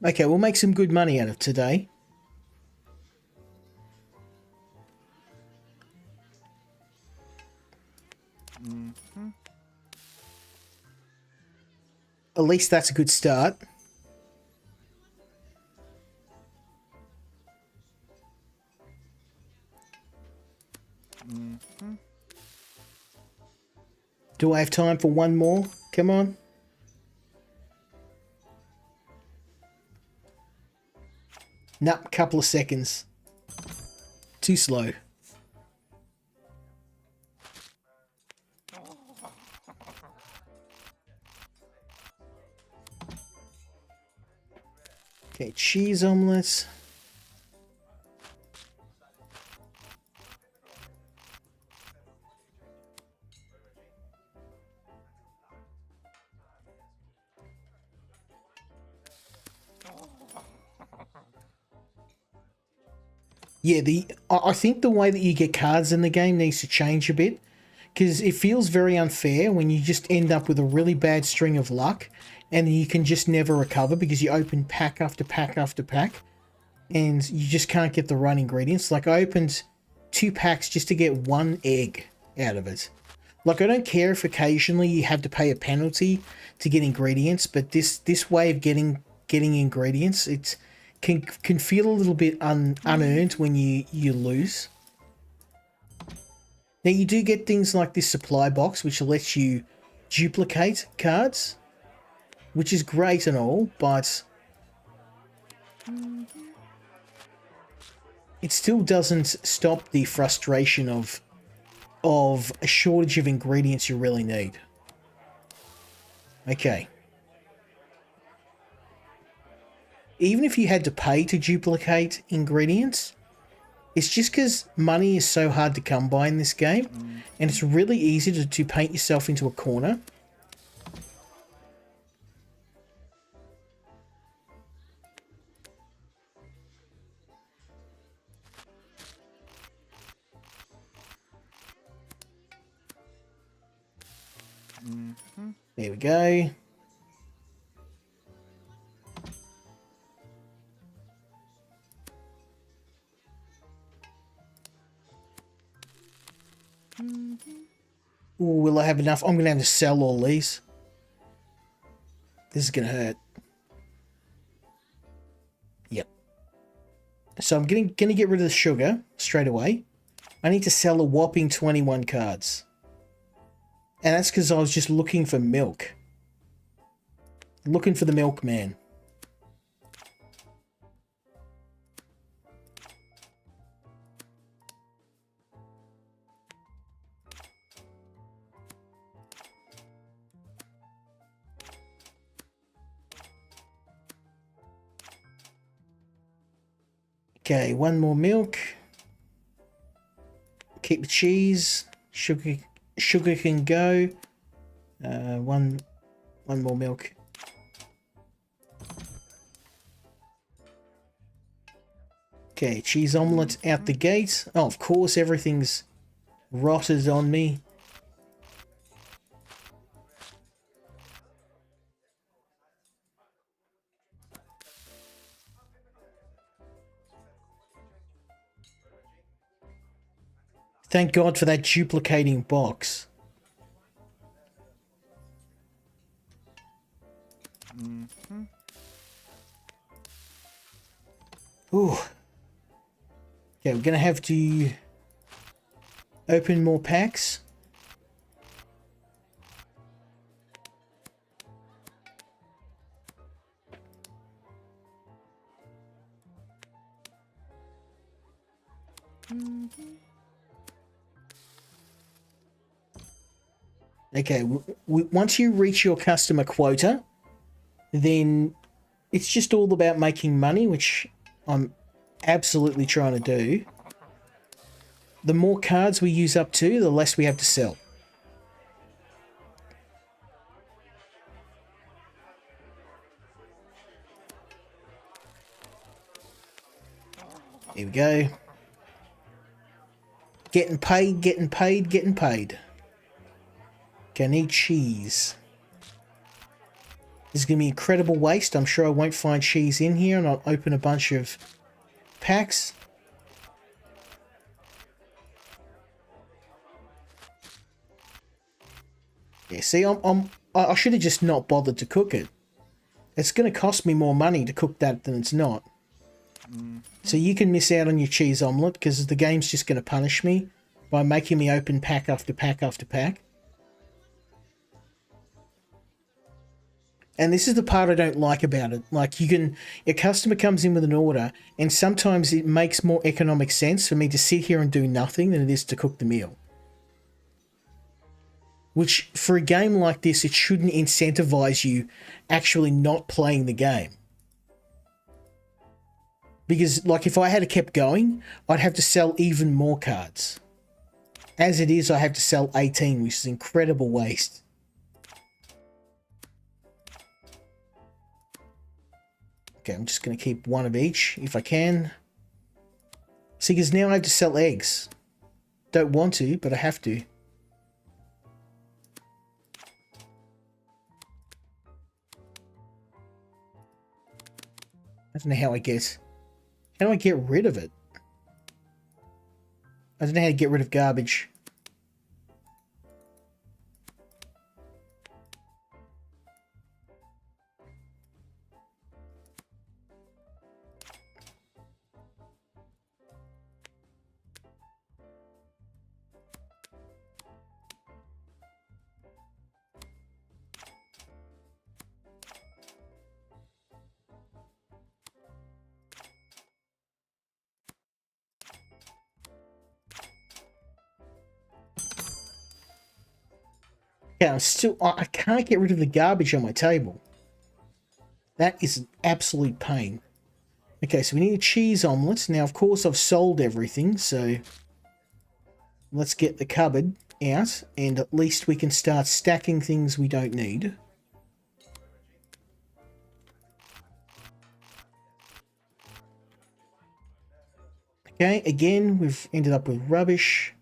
Okay, we'll make some good money out of today. At least that's a good start. Do I have time for one more? Come on. Nah, couple of seconds. Too slow. Okay, cheese omelets. Yeah, I think the way that you get cards in the game needs to change a bit, because it feels very unfair when you just end up with a really bad string of luck and you can just never recover because you open pack after pack after pack and you just can't get the right ingredients. Like I opened 2 packs just to get 1 egg out of it. Like I don't care if occasionally you have to pay a penalty to get ingredients, but this way of getting ingredients, it's can feel a little bit unearned when you lose. Now you do get things like this supply box, which lets you duplicate cards, which is great and all, but it still doesn't stop the frustration of a shortage of ingredients you really need. Okay. Even if you had to pay to duplicate ingredients, it's just because money is so hard to come by in this game, and it's really easy to paint yourself into a corner. There we go. Ooh, will I have enough? I'm going to have to sell all these. This is going to hurt. Yep. So I'm going to get rid of the sugar straight away. I need to sell a whopping 21 cards. And that's because I was just looking for milk. Looking for the milkman. Okay, one more milk. Keep the cheese. Sugar can go. One more milk. Okay, cheese omelette out the gate. Oh, of course, everything's rotted on me. Thank God for that duplicating box. Ooh. Okay, we're going to have to open more packs. Okay, once you reach your customer quota, then it's just all about making money, which I'm absolutely trying to do. The more cards we use up to, the less we have to sell. Here we go. Getting paid, getting paid, getting paid. Okay, I need cheese. This is going to be incredible waste. I'm sure I won't find cheese in here, and I'll open a bunch of packs. Yeah, see, I should have just not bothered to cook it. It's going to cost me more money to cook that than it's not. So you can miss out on your cheese omelette because the game's just going to punish me by making me open pack after pack after pack. And this is the part I don't like about it. Like, a customer comes in with an order, and sometimes it makes more economic sense for me to sit here and do nothing than it is to cook the meal. Which, for a game like this, it shouldn't incentivize you actually not playing the game. Because, like, if I had kept going, I'd have to sell even more cards. As it is, I have to sell 18, which is incredible waste. Okay, I'm just going to keep one of each, if I can. See, because now I have to sell eggs. Don't want to, but I have to. I don't know how I get... How do I get rid of it? I don't know how to get rid of garbage. Yeah, I can't get rid of the garbage on my table. That is an absolute pain. Okay, so we need a cheese omelette. Now, of course, I've sold everything, so let's get the cupboard out, and at least we can start stacking things we don't need. Okay, again, we've ended up with rubbish.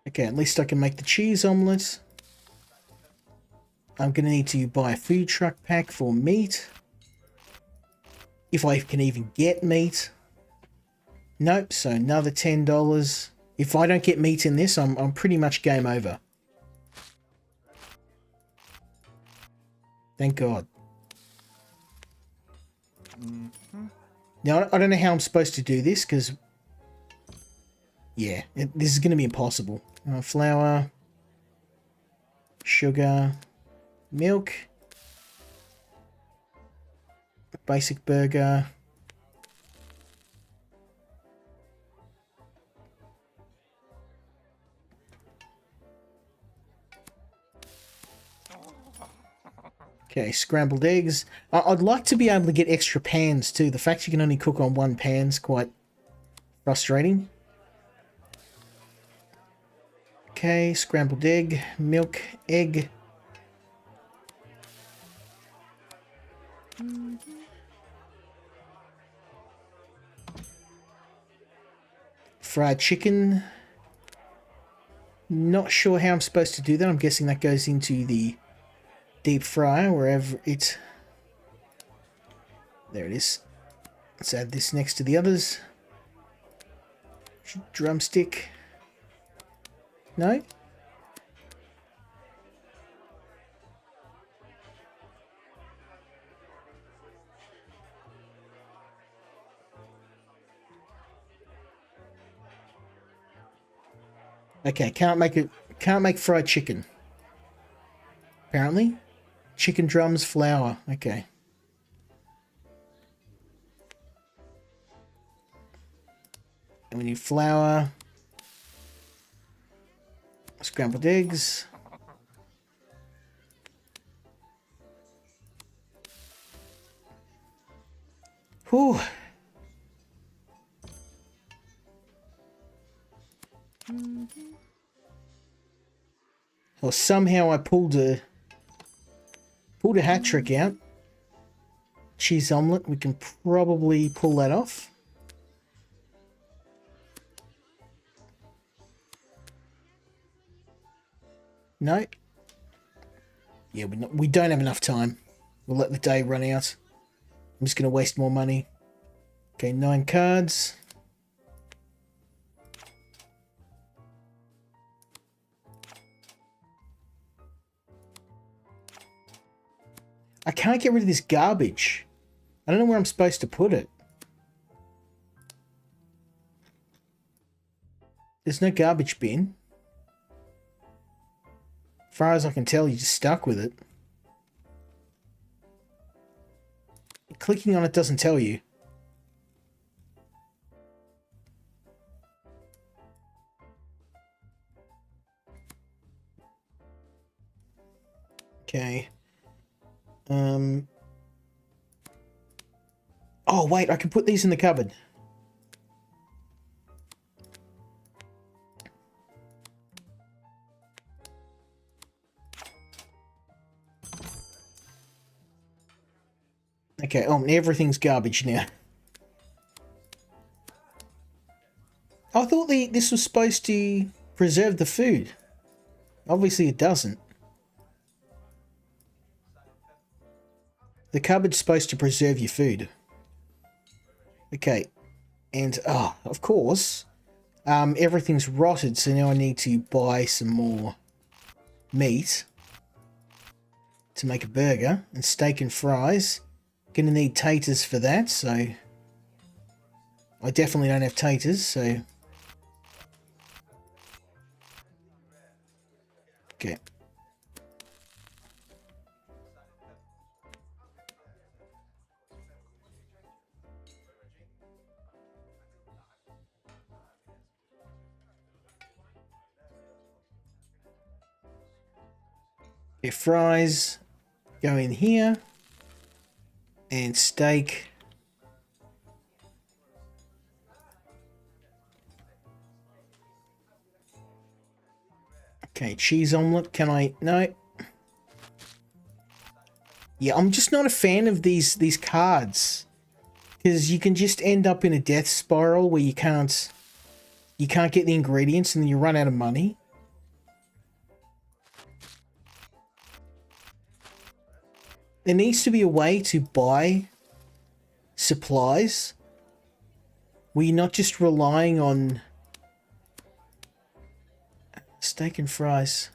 Okay, at least I can make the cheese omelette. I'm going to need to buy a food truck pack for meat. If I can even get meat. Nope, so another $10. If I don't get meat in this, I'm pretty much game over. Thank God. Now, I don't know how I'm supposed to do this, because... yeah, this is going to be impossible. Flour, sugar, milk, basic burger. Okay, scrambled eggs. I'd like to be able to get extra pans too. The fact you can only cook on one pan's quite frustrating. Okay, scrambled egg, milk, egg. Fried chicken. Not sure how I'm supposed to do that. I'm guessing that goes into the deep fryer, wherever it... there it is. Let's add this next to the others. Drumstick. No? Okay, can't make fried chicken. Apparently. Chicken drums, flour. Okay. And we need flour. Scrambled eggs. Whew. Well, somehow I pulled a hat trick out. Cheese omelette. We can probably pull that off. No. Yeah, we don't have enough time. We'll let the day run out. I'm just going to waste more money. Okay, 9 cards. I can't get rid of this garbage. I don't know where I'm supposed to put it. There's no garbage bin. As far as I can tell, you're just stuck with it. Clicking on it doesn't tell you. Okay. Oh, wait, I can put these in the cupboard. Okay, everything's garbage now. I thought this was supposed to preserve the food. Obviously it doesn't. The cupboard's supposed to preserve your food. Okay, and of course, everything's rotted, so now I need to buy some more meat to make a burger, and steak and fries. Gonna need taters for that, so I definitely don't have taters, so okay. Your fries go in here. And steak. Okay, cheese omelet. Can I? No. Yeah, I'm just not a fan of these cards. Because you can just end up in a death spiral where you can't get the ingredients and then you run out of money. There needs to be a way to buy supplies where you're not just relying on steak and fries.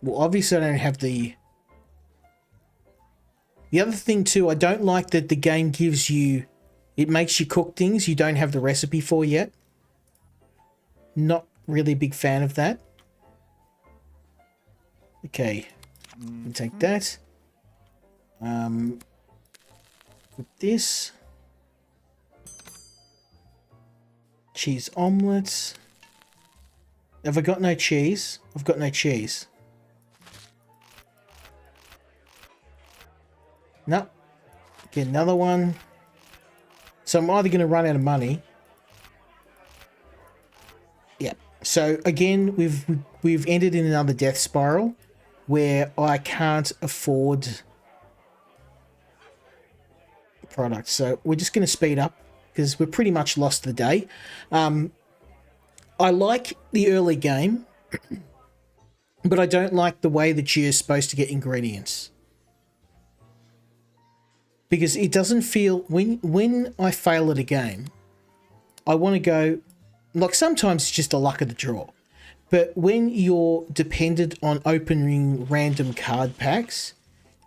Well, obviously I don't have the... The other thing too, I don't like that the game gives you... It makes you cook things you don't have the recipe for yet. Not really a big fan of that. Okay, we'll take that. With this. Cheese omelets. Have I got no cheese? I've got no cheese. No. Get another one. So I'm either going to run out of money. Yeah. So again, we've ended in another death spiral where I can't afford product. So we're just going to speed up because we're pretty much lost the day. I like the early game, but I don't like the way that you're supposed to get ingredients. Because it doesn't feel... When I fail at a game, I want to go... Like, sometimes it's just the luck of the draw. But when you're dependent on opening random card packs,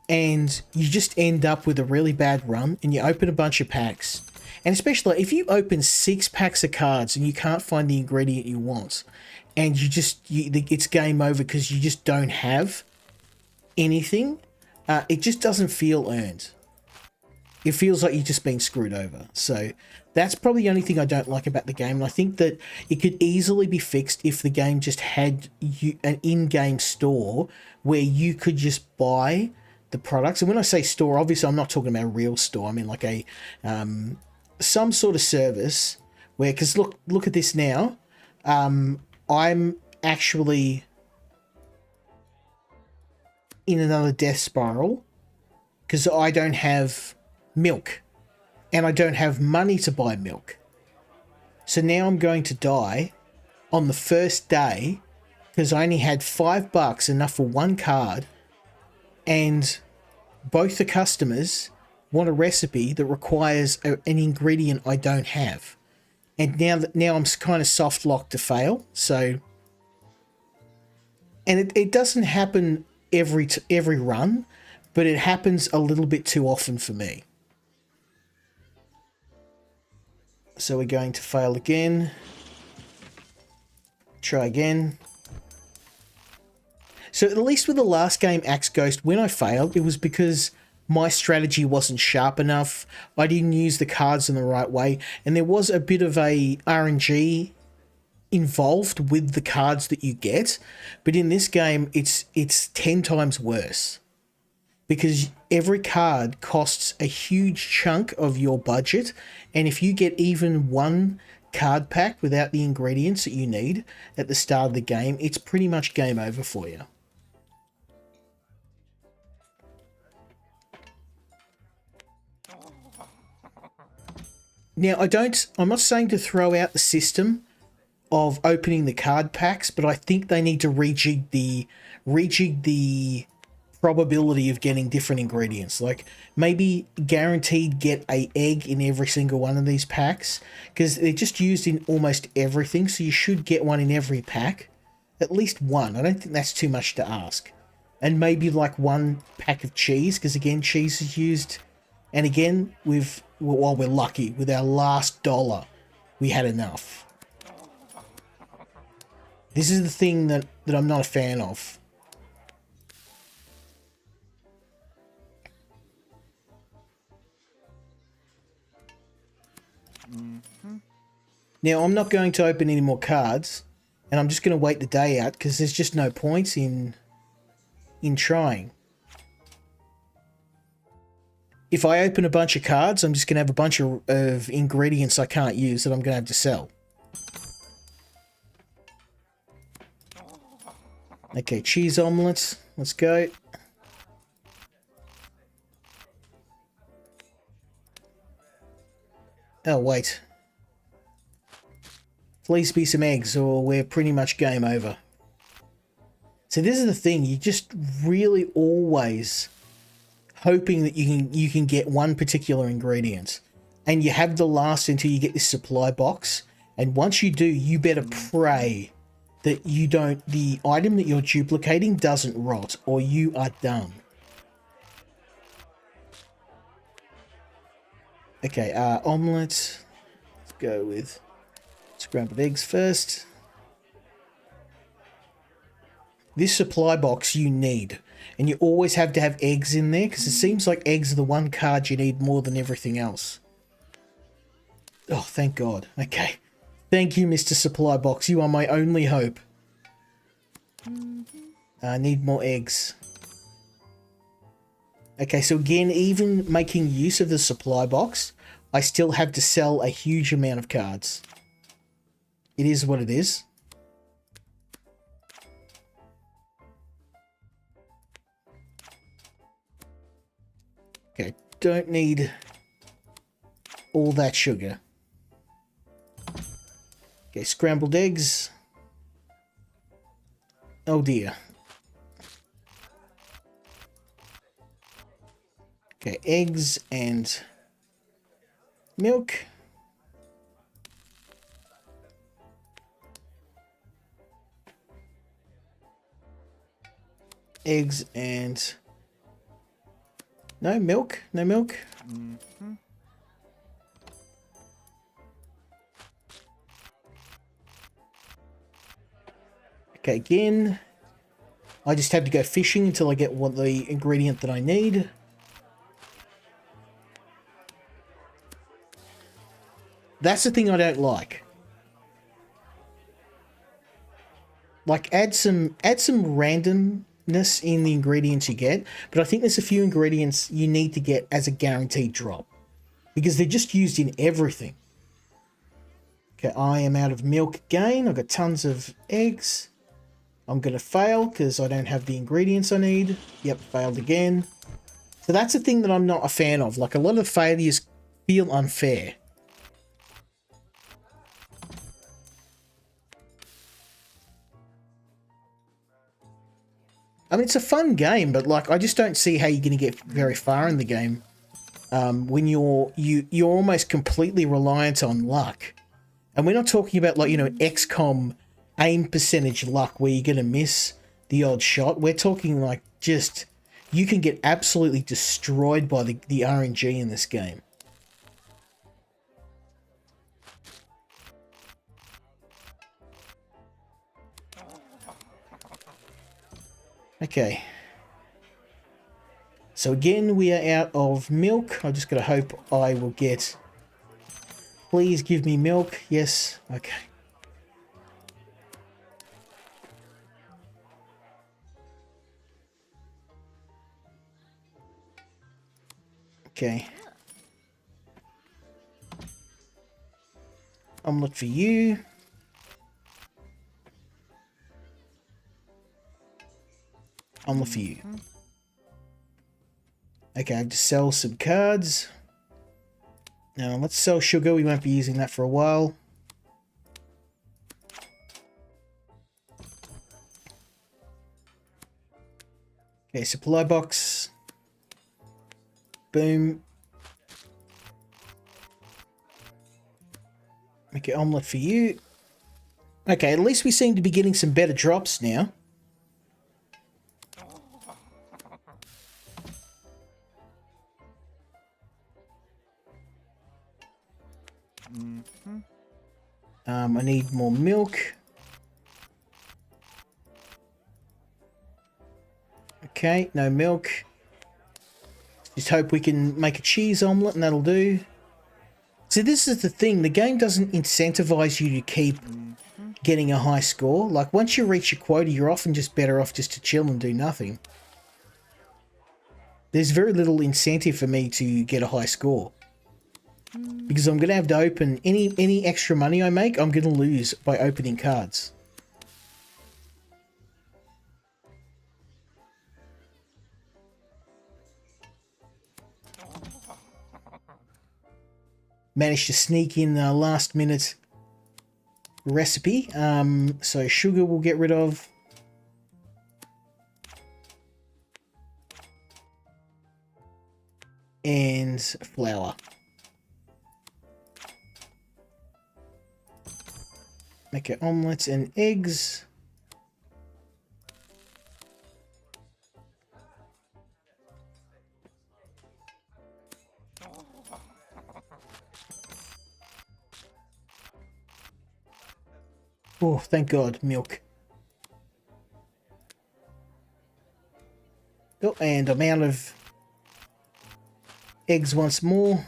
and you just end up with a really bad run, and you open a bunch of packs, and especially if you open 6 packs of cards and you can't find the ingredient you want, and it's game over because you just don't have anything, it just doesn't feel earned. It feels like you've just been screwed over. So that's probably the only thing I don't like about the game. And I think that it could easily be fixed if the game just had an in-game store where you could just buy the products. And when I say store, obviously I'm not talking about a real store. I mean like a some sort of service where, because look at this now. I'm actually in another death spiral because I don't have milk and I don't have money to buy milk. So now I'm going to die on the first day because I only had $5, enough for one card, and both the customers want a recipe that requires an ingredient I don't have. And now I'm kind of soft locked to fail. So, and it doesn't happen every run, but it happens a little bit too often for me. So we're going to fail again. Try again. So at least with the last game, Axe Ghost, when I failed, it was because my strategy wasn't sharp enough. I didn't use the cards in the right way. And there was a bit of a RNG involved with the cards that you get. But in this game, it's 10 times worse. Because every card costs a huge chunk of your budget, and if you get even one card pack without the ingredients that you need at the start of the game, it's pretty much game over for you. Now, I'm not saying to throw out the system of opening the card packs, but I think they need to rejig the probability of getting different ingredients. Like maybe guaranteed get a egg in every single one of these packs, because they're just used in almost everything, so you should get one in every pack, at least one. I don't think that's too much to ask. And maybe like one pack of cheese, because again, cheese is used. And again, we're lucky, with our last dollar we had enough. This is the thing that I'm not a fan of. Now, I'm not going to open any more cards, and I'm just going to wait the day out because there's just no point in trying. If I open a bunch of cards, I'm just going to have a bunch of ingredients I can't use that I'm going to have to sell. Okay, cheese omelets. Let's go. Oh, wait. Please be some eggs or we're pretty much game over. So this is the thing. You just really always hoping that you can get one particular ingredient. And you have the last until you get this supply box. And once you do, you better pray that the item that you're duplicating doesn't rot or you are done. Okay, omelette. Let's go with scrambled eggs first. This supply box you need. And you always have to have eggs in there because it seems like eggs are the one card you need more than everything else. Oh, thank God. Okay. Thank you, Mr. Supply Box. You are my only hope. I need more eggs. Okay, so again, even making use of the supply box, I still have to sell a huge amount of cards. It is what it is. Okay, don't need all that sugar. Okay, scrambled eggs. Oh dear. Okay, eggs and milk. Eggs and... No milk? No milk? Mm-hmm. Okay, again, I just have to go fishing until I get what the ingredient that I need. That's the thing I don't like. Like, add some randomness in the ingredients you get, but I think there's a few ingredients you need to get as a guaranteed drop because they're just used in everything. Okay, I am out of milk again. I've got tons of eggs. I'm going to fail because I don't have the ingredients I need. Yep, failed again. So that's the thing that I'm not a fan of. Like, a lot of failures feel unfair. I mean, it's a fun game, but like, I just don't see how you're going to get very far in the game when you're almost completely reliant on luck. And we're not talking about, like, you know, XCOM aim percentage luck where you're going to miss the odd shot. We're talking like just, you can get absolutely destroyed by the RNG in this game. Okay. So again, we are out of milk. I just got to hope I will get... Please give me milk. Yes. Okay. Okay. Omelette for you. Omelette for you. Okay, I have to sell some cards. Now, let's sell sugar. We won't be using that for a while. Okay, supply box. Boom. Make an omelette for you. Okay, at least we seem to be getting some better drops now. I need more milk. Okay, no milk. Just hope we can make a cheese omelette and that'll do. So this is the thing. The game doesn't incentivize you to keep getting a high score. Like, once you reach your quota, you're often just better off just to chill and do nothing. There's very little incentive for me to get a high score. Because I'm going to have to open any extra money I make, I'm going to lose by opening cards. Managed to sneak in the last minute recipe. So sugar we'll get rid of. And flour. Make omelets and eggs. Oh, thank God, milk. Oh, and I'm out of eggs once more.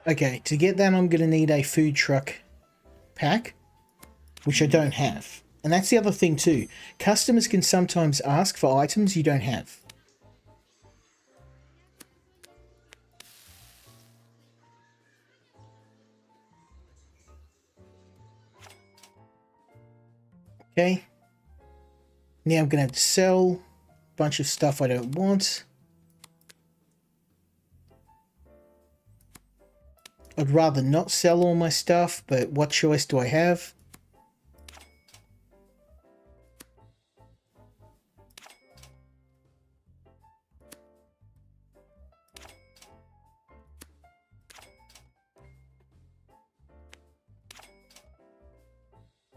Okay, to get that I'm going to need a food truck pack, which I don't have. And that's the other thing too. Customers can sometimes ask for items you don't have. Okay. Now I'm going to have to sell a bunch of stuff I don't want. I'd rather not sell all my stuff, but what choice do I have?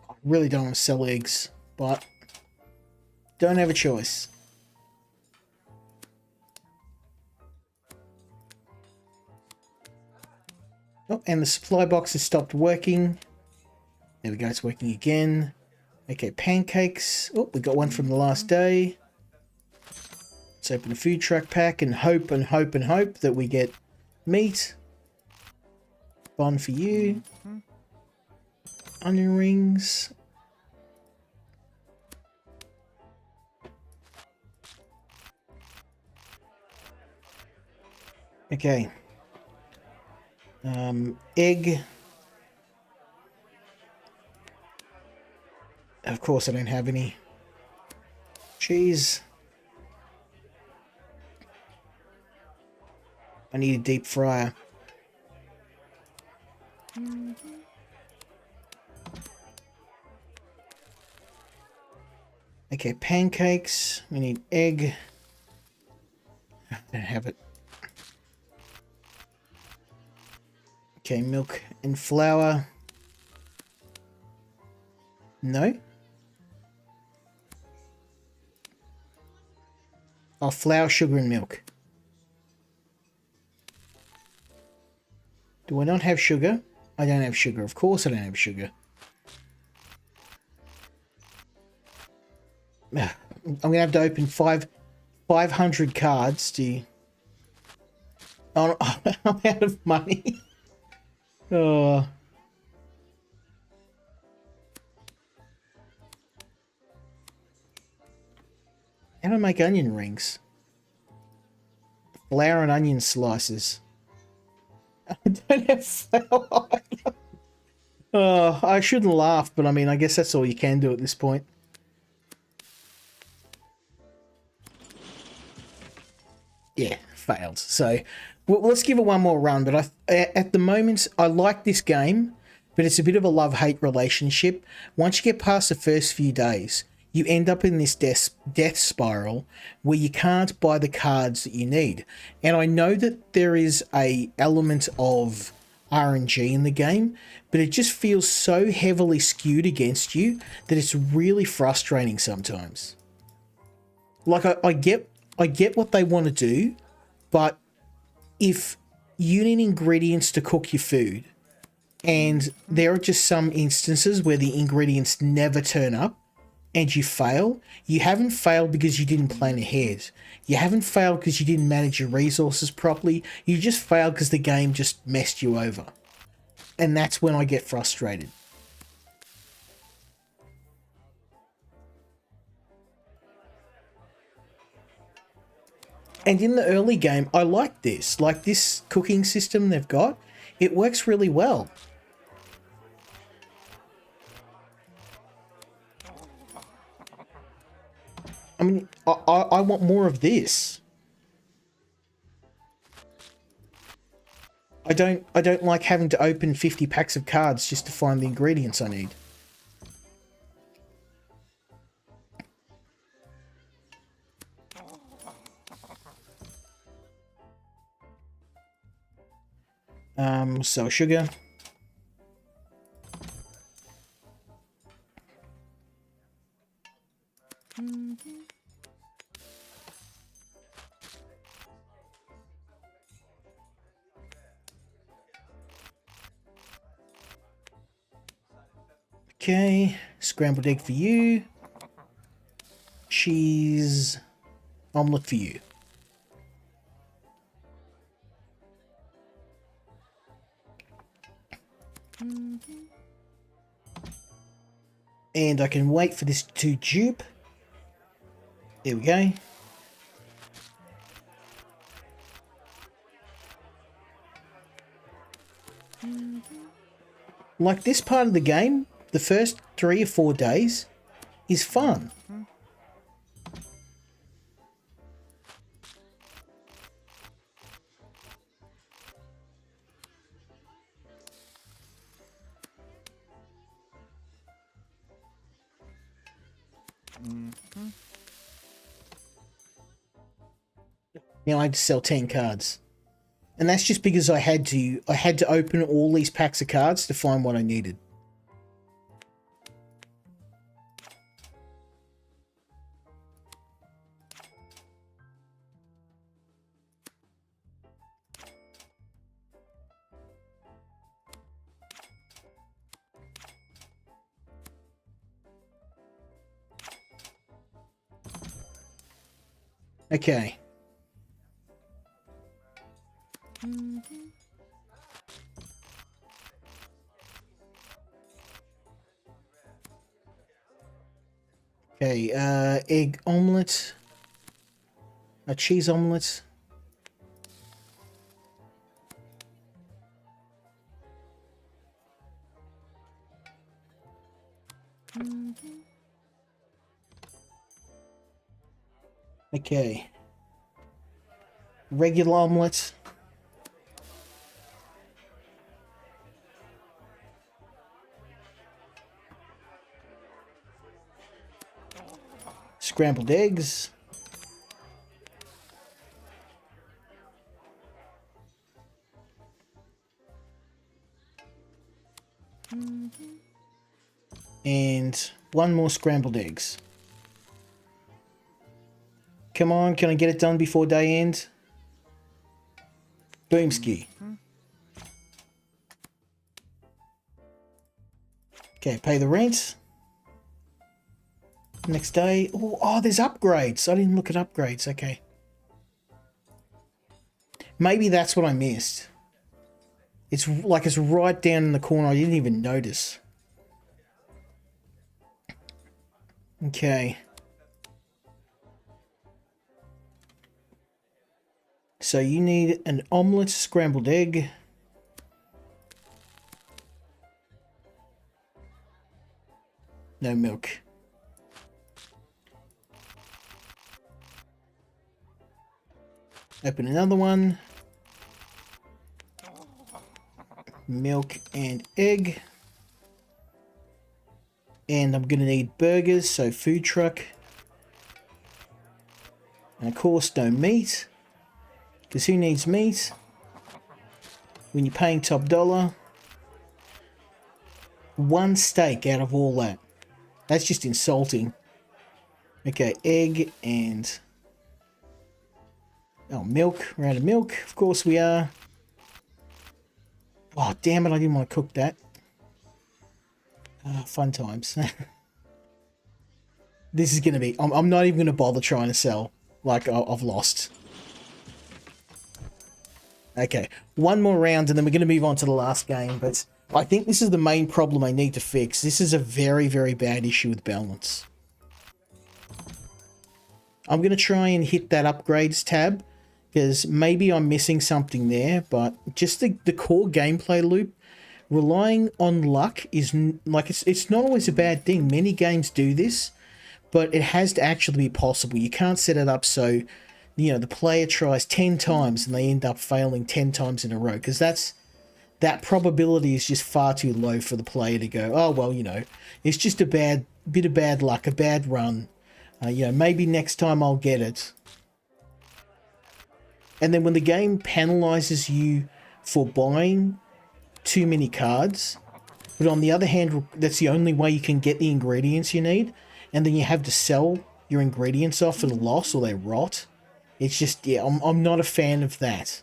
I really don't want to sell eggs, but don't have a choice. Oh, and the supply box has stopped working. There we go, it's working again. Okay, pancakes. Oh, we got one from the last day. Let's open a food truck pack and hope and hope and hope that we get meat. Bun for you. Onion rings. Okay. Egg. Of course I don't have any. Cheese. I need a deep fryer. Okay, pancakes. We need egg. I don't have it. Okay, milk and flour. No. Oh, flour, sugar, and milk. Do I not have sugar? I don't have sugar. Of course I don't have sugar. I'm going to have to open 500 cards to... Oh, I'm out of money. Oh. How do I make onion rings? Flour and onion slices. I don't have flour. Oh, I shouldn't laugh, but I mean, I guess that's all you can do at this point. Yeah, failed. So let's give it one more run. But at the moment, I like this game, but it's a bit of a love-hate relationship. Once you get past the first few days, you end up in this death spiral where you can't buy the cards that you need. And I know that there is a element of RNG in the game, but it just feels so heavily skewed against you that it's really frustrating sometimes. Like, I get what they want to do, but if you need ingredients to cook your food, and there are just some instances where the ingredients never turn up, and you fail, you haven't failed because you didn't plan ahead. You haven't failed because you didn't manage your resources properly. You just failed because the game just messed you over. And that's when I get frustrated. And in the early game, I like this. Like this cooking system they've got, it works really well. I mean, I want more of this. I don't like having to open 50 packs of cards just to find the ingredients I need. So sugar. Okay, scrambled egg for you. Cheese omelette for you. And I can wait for this to dupe. There we go. Like this part of the game, the first 3 or 4 days is fun. Now I had to sell 10 cards. And that's just because I had to open all these packs of cards to find what I needed. Okay. Okay, egg omelette. A cheese omelette. Okay. Regular omelette. Scrambled eggs. And one more scrambled eggs. Come on, can I get it done before day end? Boomski. Okay, pay the rent. Next day. Oh, there's upgrades. I didn't look at upgrades. Okay. Maybe that's what I missed. It's like it's right down in the corner. I didn't even notice. Okay. So you need an omelette, scrambled egg. No milk. Open another one. Milk and egg. And I'm going to need burgers, so food truck. And of course, no meat. Because who needs meat? When you're paying top dollar. One steak out of all that. That's just insulting. Okay, egg and... Oh, milk. We're out of milk. Of course we are. Oh, damn it. I didn't want to cook that. Fun times. This is going to be... I'm not even going to bother trying to sell. Like, I've lost. Okay, one more round and then we're going to move on to the last game. But I think this is the main problem I need to fix. This is a very, very bad issue with balance. I'm going to try and hit that upgrades tab, because maybe I'm missing something there, but just the core gameplay loop, relying on luck is like, it's not always a bad thing. Many games do this, but it has to actually be possible. You can't set it up so, you know, the player tries 10 times and they end up failing 10 times in a row, because that probability is just far too low for the player to go, oh, well, you know, it's just a bit of bad luck, a bad run. You know, maybe next time I'll get it. And then when the game penalizes you for buying too many cards, but on the other hand, that's the only way you can get the ingredients you need, and then you have to sell your ingredients off at a loss or they rot. It's just, yeah, I'm not a fan of that.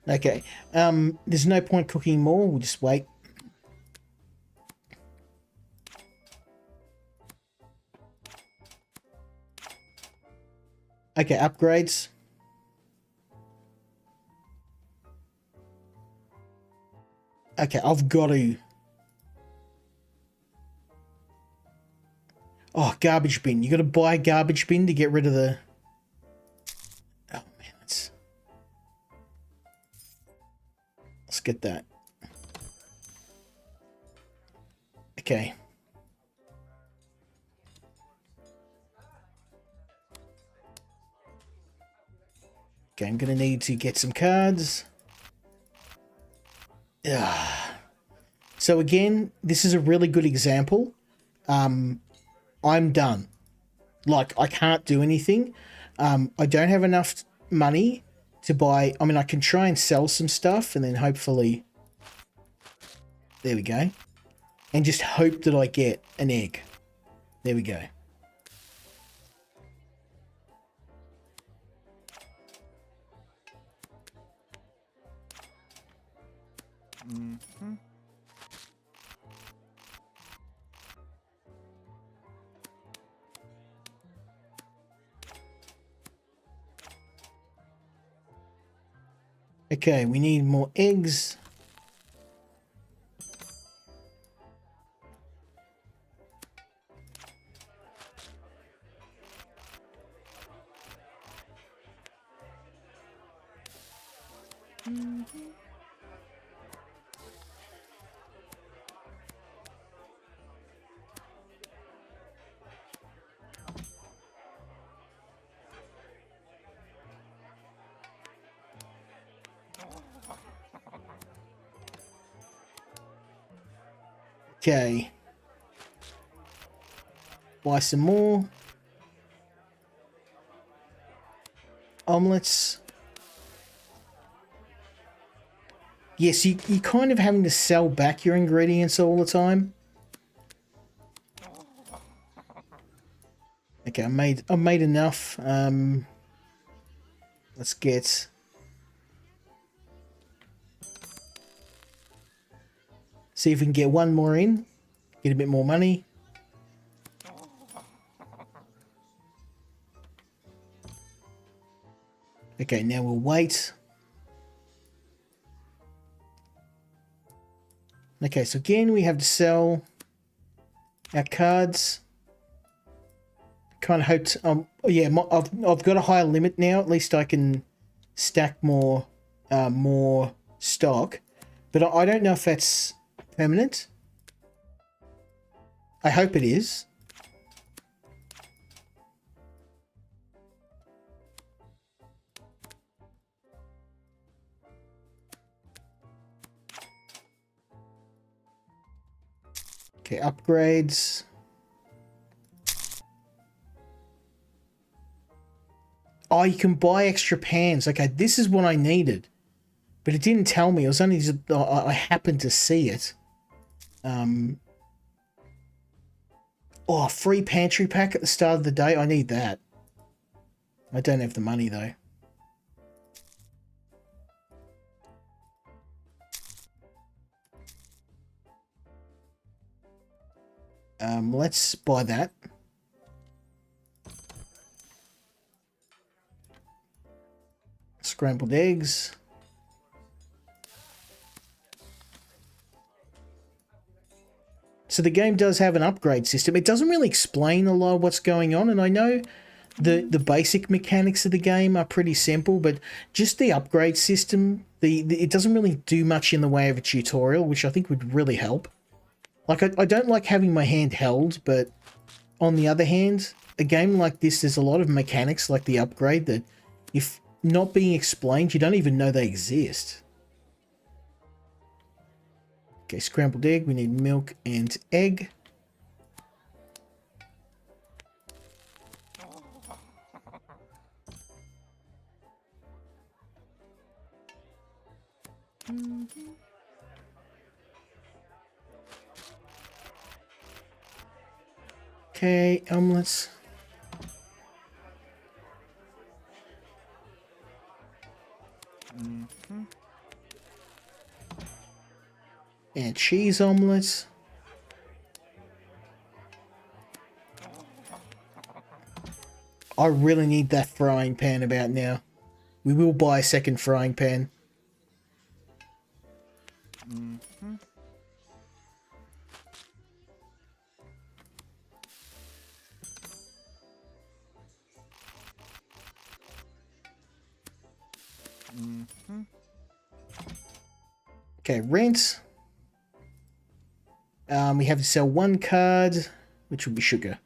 Okay, there's no point cooking more, we'll just wait. Okay, upgrades. Okay, I've got to... Oh, garbage bin. You got to buy a garbage bin to get rid of the... Oh, man, that's... Let's get that. Okay. Okay, I'm going to need to get some cards. So again, this is a really good example. I'm done. Like, I can't do anything. I don't have enough money to buy... I mean, I can try and sell some stuff and then hopefully... There we go. And just hope that I get an egg. There we go. Mm-hmm. Okay, we need more eggs. Mm-hmm. Okay. Buy some more. Omelets. Yes, you're kind of having to sell back your ingredients all the time. Okay, I made enough. Let's get... See if we can get one more in. Get a bit more money. Okay, now we'll wait. Okay, so again, we have to sell our cards. Kind of hoped... yeah, I've got a higher limit now. At least I can stack more stock. But I don't know if that's permanent. I hope it is. Okay, upgrades. Oh, you can buy extra pans. Okay, this is what I needed. But it didn't tell me. It was only just, I happened to see it. Oh, free pantry pack at the start of the day. I need that. I don't have the money, though. Let's buy that. Scrambled eggs. So the game does have an upgrade system. It doesn't really explain a lot of what's going on, and I know the basic mechanics of the game are pretty simple, but just the upgrade system, it doesn't really do much in the way of a tutorial, which I think would really help. Like, I don't like having my hand held, but on the other hand, a game like this, there's a lot of mechanics like the upgrade that, if not being explained, you don't even know they exist. Okay, scrambled egg, we need milk and egg. Okay, omelets. And cheese omelets. I really need that frying pan about now. We will buy a second frying pan. Okay, rent. We have to sell one card, which will be sugar.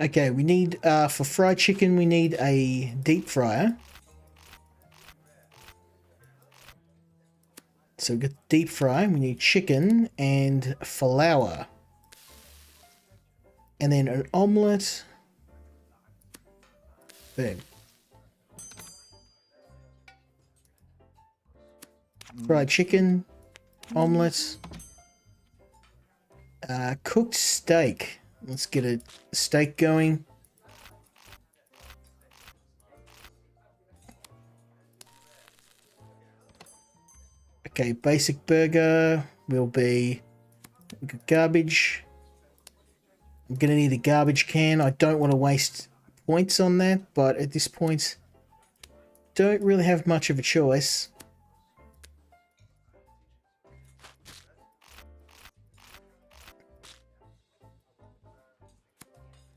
Okay, we need, for fried chicken, we need a deep fryer. So we got deep fry, we need chicken and flour. And then an omelette. Boom. Fried chicken, omelette. Cooked steak. Let's get a steak going. Okay, basic burger will be garbage. I'm going to need a garbage can. I don't want to waste points on that, but at this point, don't really have much of a choice.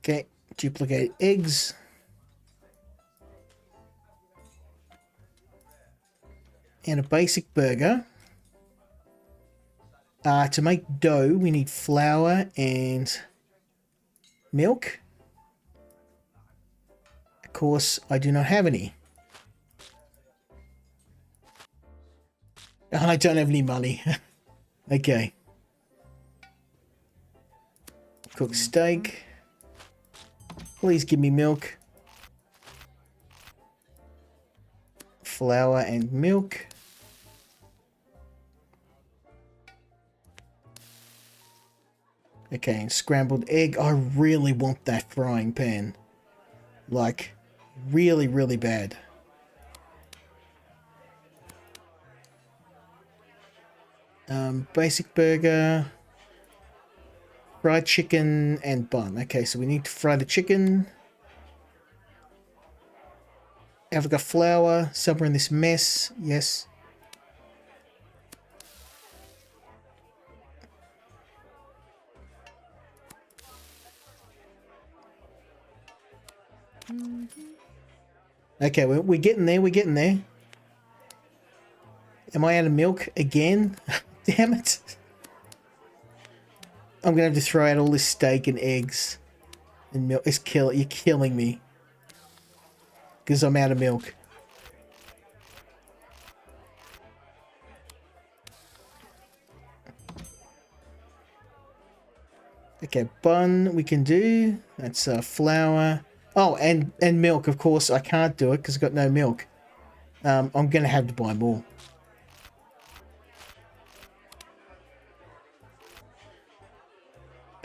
Okay, duplicate eggs. And a basic burger. To make dough, we need flour and milk. Of course, I do not have any. I don't have any money. Okay. Cooked steak. Please give me milk. Flour and milk. Okay, and scrambled egg. I really want that frying pan. Like, really, really bad. Basic burger. Fried chicken and bun. Okay, so we need to fry the chicken. Have I got flour somewhere in this mess? Yes. Okay, we're getting there, we're getting there. Am I out of milk again? Damn it. I'm gonna have to throw out all this steak and eggs and milk. You're killing me. Because I'm out of milk. Okay, bun we can do. That's flour. Oh, and milk, of course. I can't do it because I've got no milk. I'm going to have to buy more.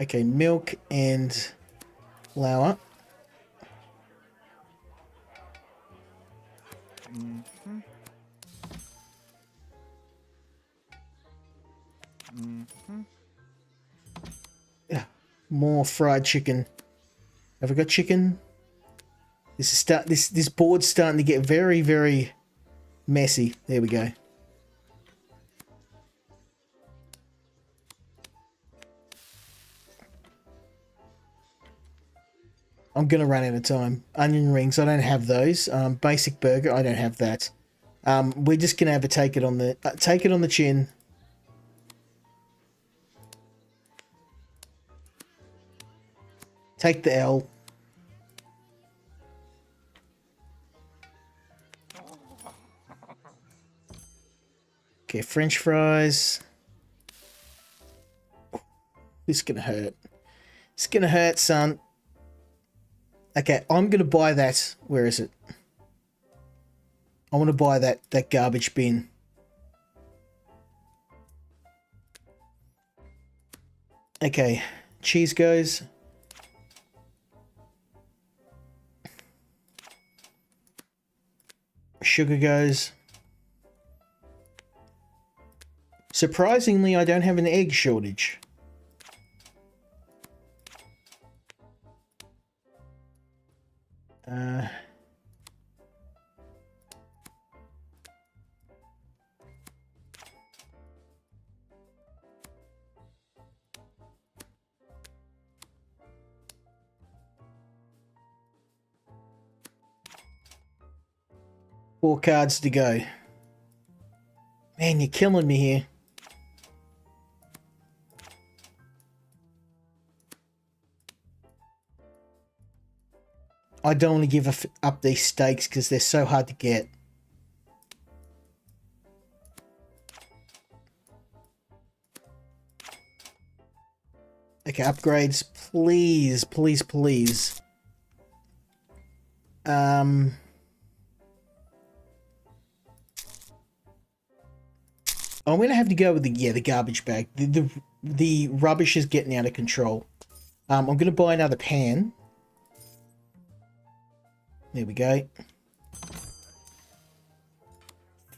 Okay, milk and flour. Mm-hmm. Mm-hmm. Yeah, more fried chicken. Have I got chicken? This board's starting to get very, very messy. There we go. I'm gonna run out of time. Onion rings, I don't have those. Basic burger, I don't have that. We're just gonna have to take it on the chin. Take the L. Okay, French fries. This is gonna hurt. It's gonna hurt, son. Okay, I'm gonna buy that. Where is it? I want to buy that garbage bin. Okay, cheese goes. Sugar goes. Surprisingly, I don't have an egg shortage. Four cards to go. Man, you're killing me here. I don't want to give up these steaks because they're so hard to get. Okay, upgrades, please, please, please. I'm gonna have to go with the garbage bag. The rubbish is getting out of control. I'm gonna buy another pan. There we go.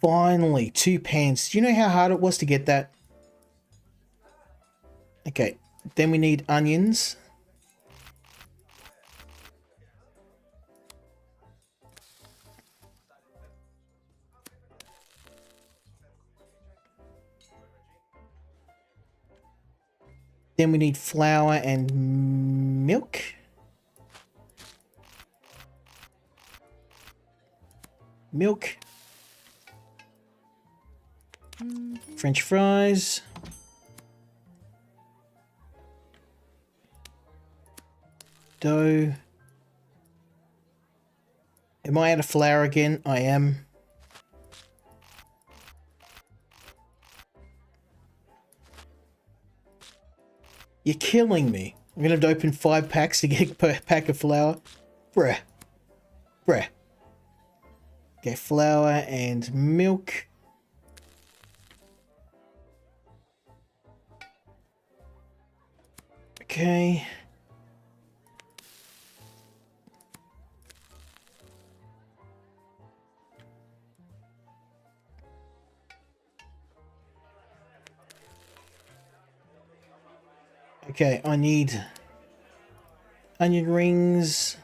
Finally, 2 pans. Do you know how hard it was to get that? Okay, then we need onions. Then we need flour and milk. Milk. French fries. Dough. Am I out of flour again? I am. You're killing me. I'm gonna have to open 5 packs to get per pack of flour. Bruh. Bruh. Okay, flour and milk. Okay. Okay, I need onion rings.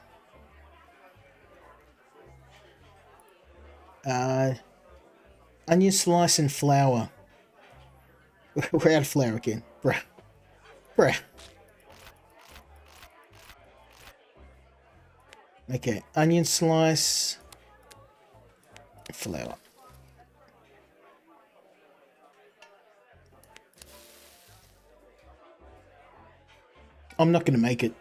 Onion slice and flour. We're out of flour again. Bruh. Bruh. Okay, onion slice. Flour. I'm not going to make it.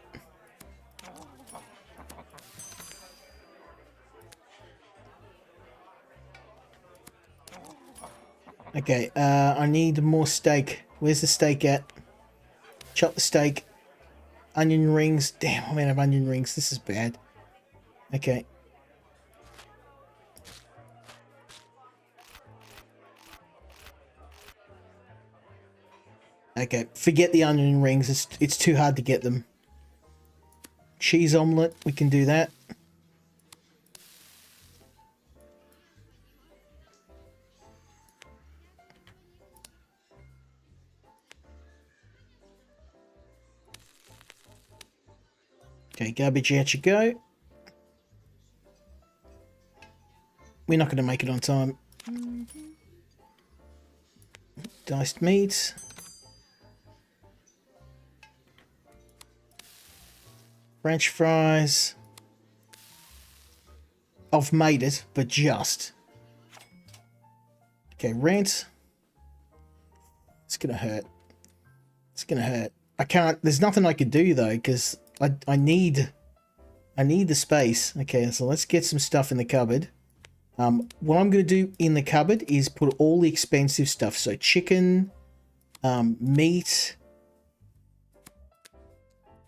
Okay, I need more steak. Where's the steak at? Chop the steak. Onion rings. Damn, I'm out of onion rings. This is bad. Okay. Okay, forget the onion rings. It's too hard to get them. Cheese omelette, we can do that. Okay, garbage out you go. We're not going to make it on time. Diced meat. French fries. I've made it, but just. Okay, rent. It's going to hurt. It's going to hurt. I can't... There's nothing I can do, though, because I need the space. Okay, so let's get some stuff in the cupboard. What I'm going to do in the cupboard is put all the expensive stuff. So chicken, meat,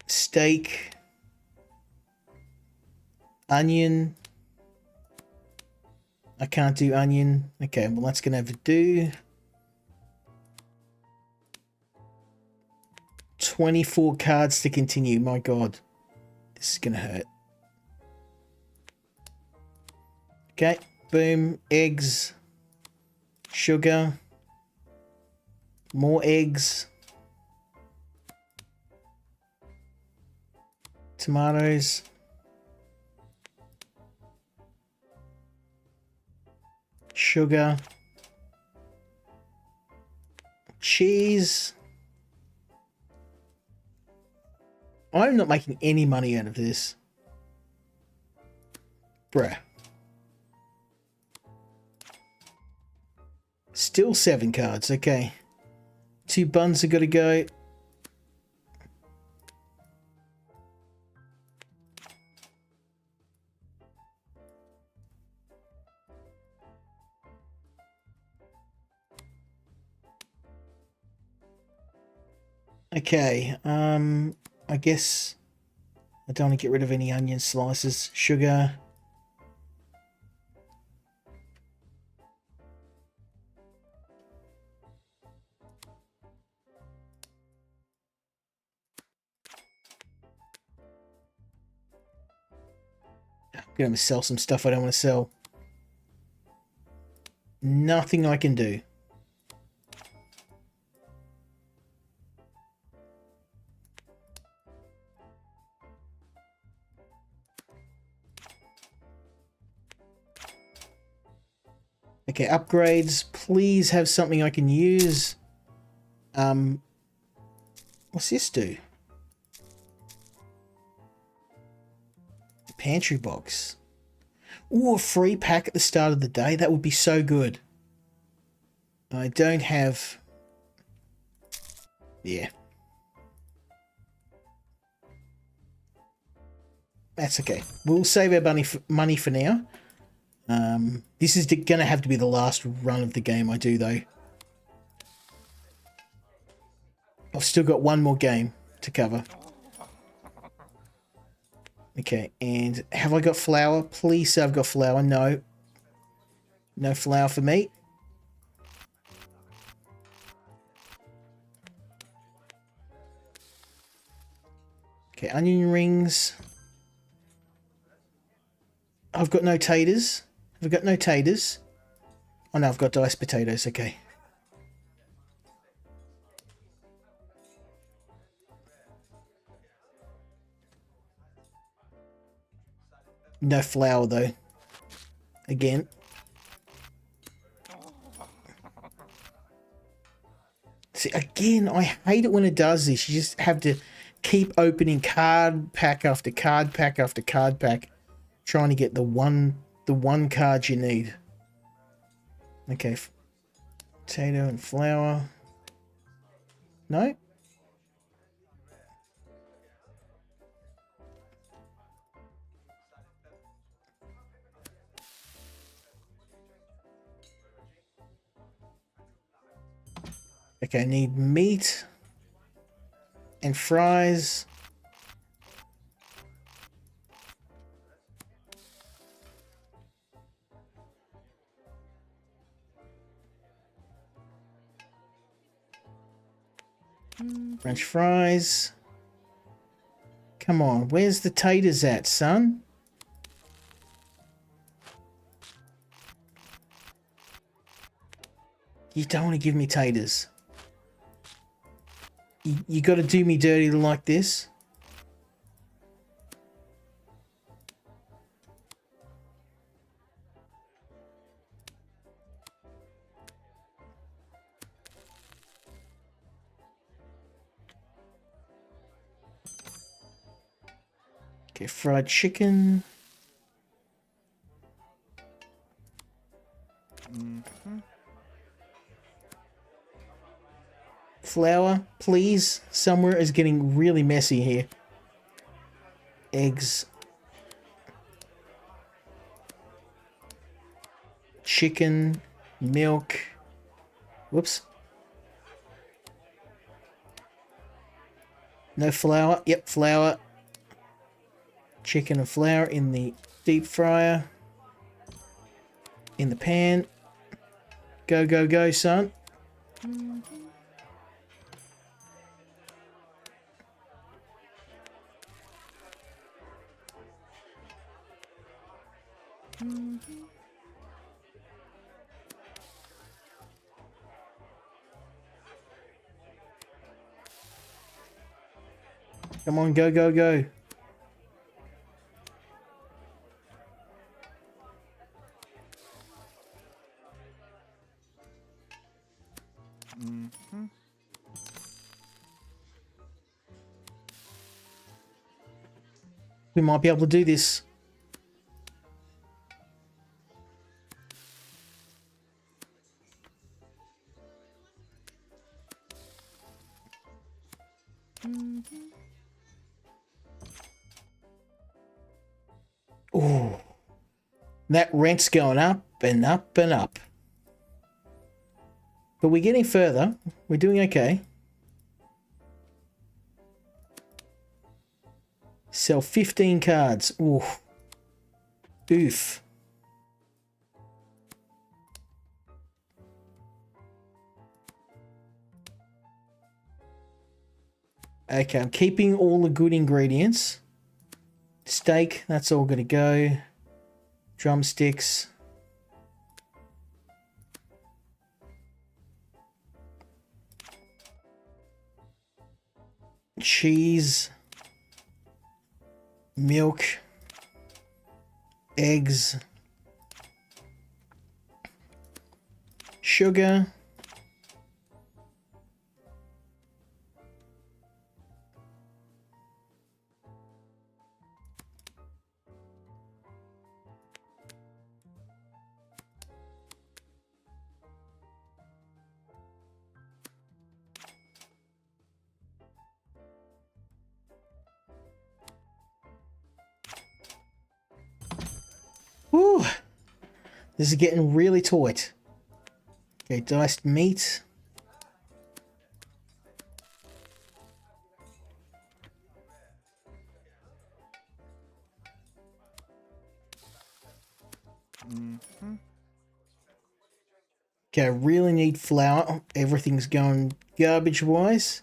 steak, onion. I can't do onion. Okay, well that's going to have to do. 24 cards to continue. My God. This is going to hurt. Okay. Boom. Eggs. Sugar. More eggs. Tomatoes. Sugar. Cheese. I'm not making any money out of this. Bruh. Still 7 cards, okay. 2 buns are gotta go. Okay, I guess I don't want to get rid of any onion slices. Sugar. I'm gonna sell some stuff I don't want to sell. Nothing I can do. Okay, upgrades. Please have something I can use. What's this do? Pantry box. Ooh, a free pack at the start of the day. That would be so good. I don't have... Yeah. That's okay. We'll save our money for now. This is going to have to be the last run of the game I do, though. I've still got one more game to cover. Okay, and have I got flour? Please say I've got flour. No. No flour for me. Okay, onion rings. I've got no taters. Have I got no taters? Oh no, I've got diced potatoes. Okay. No flour though. Again. See, again, I hate it when it does this. You just have to keep opening card pack after card pack after card pack, trying to get the one card you need. Okay. Potato and flour. No? Okay, I need meat and fries. French fries. Come on, where's the taters at, son? You don't want to give me taters. You got to do me dirty like this. Okay, fried chicken. Flour, please. Somewhere is getting really messy here. Eggs. Chicken. Milk. Whoops. No flour. Yep, flour. Chicken and flour in the deep fryer. In the pan. Go, go, go, son. Come on, go, go, go. We might be able to do this. Oh, that rent's going up and up and up. But we're getting further. We're doing okay. Sell 15 cards. Ooh. Oof. Okay, I'm keeping all the good ingredients. Steak, that's all going to go. Drumsticks. Cheese. Milk. Eggs. Sugar. Whew. This is getting really tight. Okay, diced meat. Okay, I really need flour. Everything's going garbage-wise.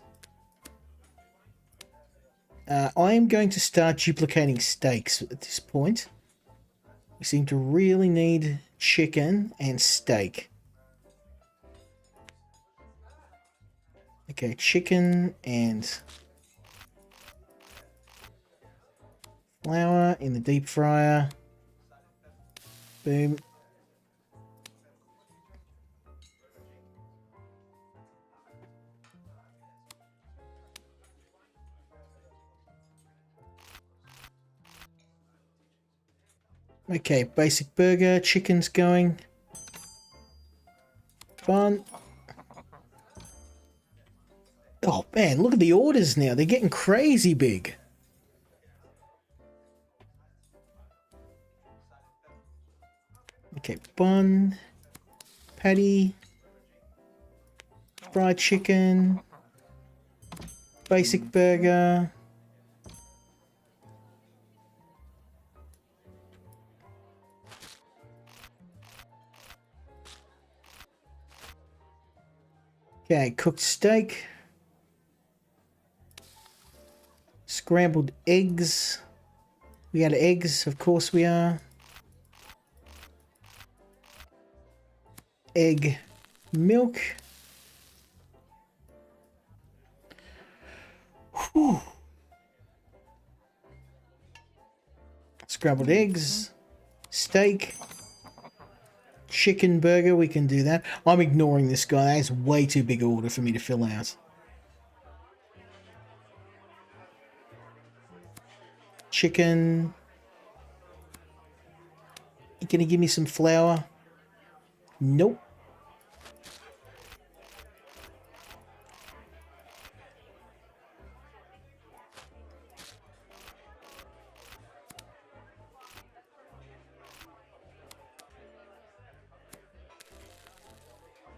I am going to start duplicating steaks at this point. We seem to really need chicken and steak. Okay, chicken and flour in the deep fryer. Boom. Okay, basic burger, chicken's going. Fun. Oh man, look at the orders now. They're getting crazy big. Okay, bun, patty, fried chicken, basic burger. Okay, cooked steak. Scrambled eggs. We out of eggs? Of course we are. Egg milk. Whew. Scrambled eggs. Steak. Chicken burger, we can do that. I'm ignoring this guy. That is way too big an order for me to fill out. Chicken. You gonna give me some flour? Nope.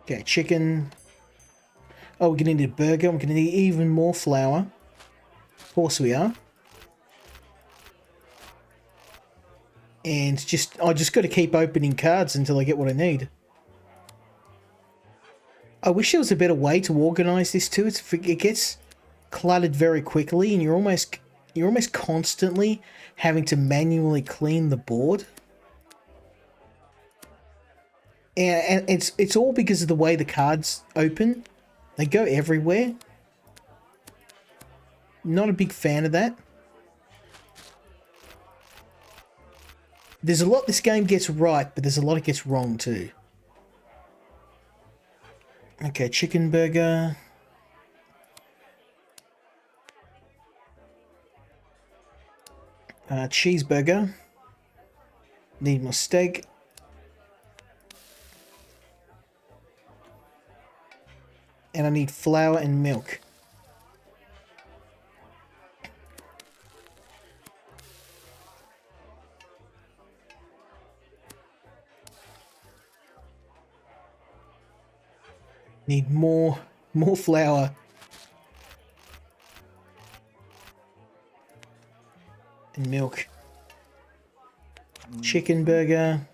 Okay, chicken. Oh, we're gonna need a burger. We're gonna need even more flour. Of course we are. And I just got to keep opening cards until I get what I need. I wish there was a better way to organize this too. It gets cluttered very quickly, and you're almost constantly having to manually clean the board. And it's all because of the way the cards open. They go everywhere. Not a big fan of that. There's a lot this game gets right, but there's a lot it gets wrong too. Okay, chicken burger. Cheeseburger. Need more steak. And I need flour and milk. Need more flour. And milk. Chicken burger.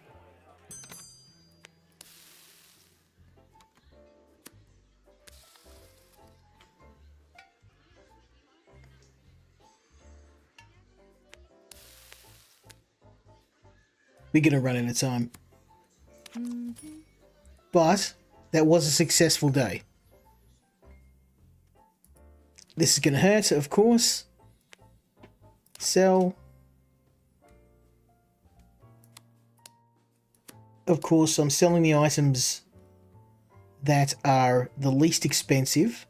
We're gonna run out of time. But that was a successful day. This is gonna hurt, of course. Sell. Of course, I'm selling the items that are the least expensive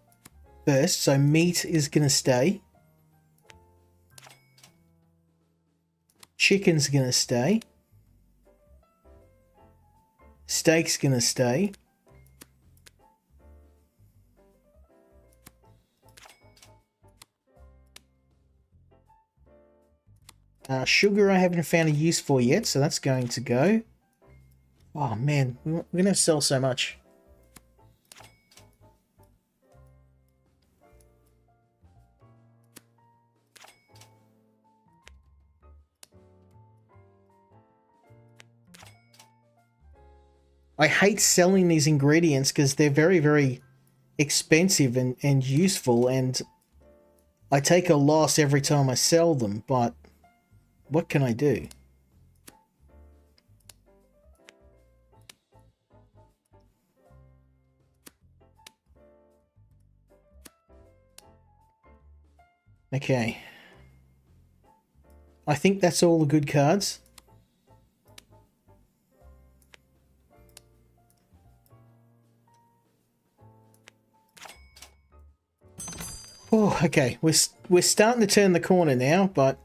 first. So meat is gonna stay. Chicken's gonna stay. Steak's gonna stay. Sugar I haven't found a use for yet, so that's going to go. Oh man, we're gonna sell so much. I hate selling these ingredients because they're very, very expensive and useful, and I take a loss every time I sell them, but what can I do? Okay. I think that's all the good cards. Oh, okay. We're starting to turn the corner now, but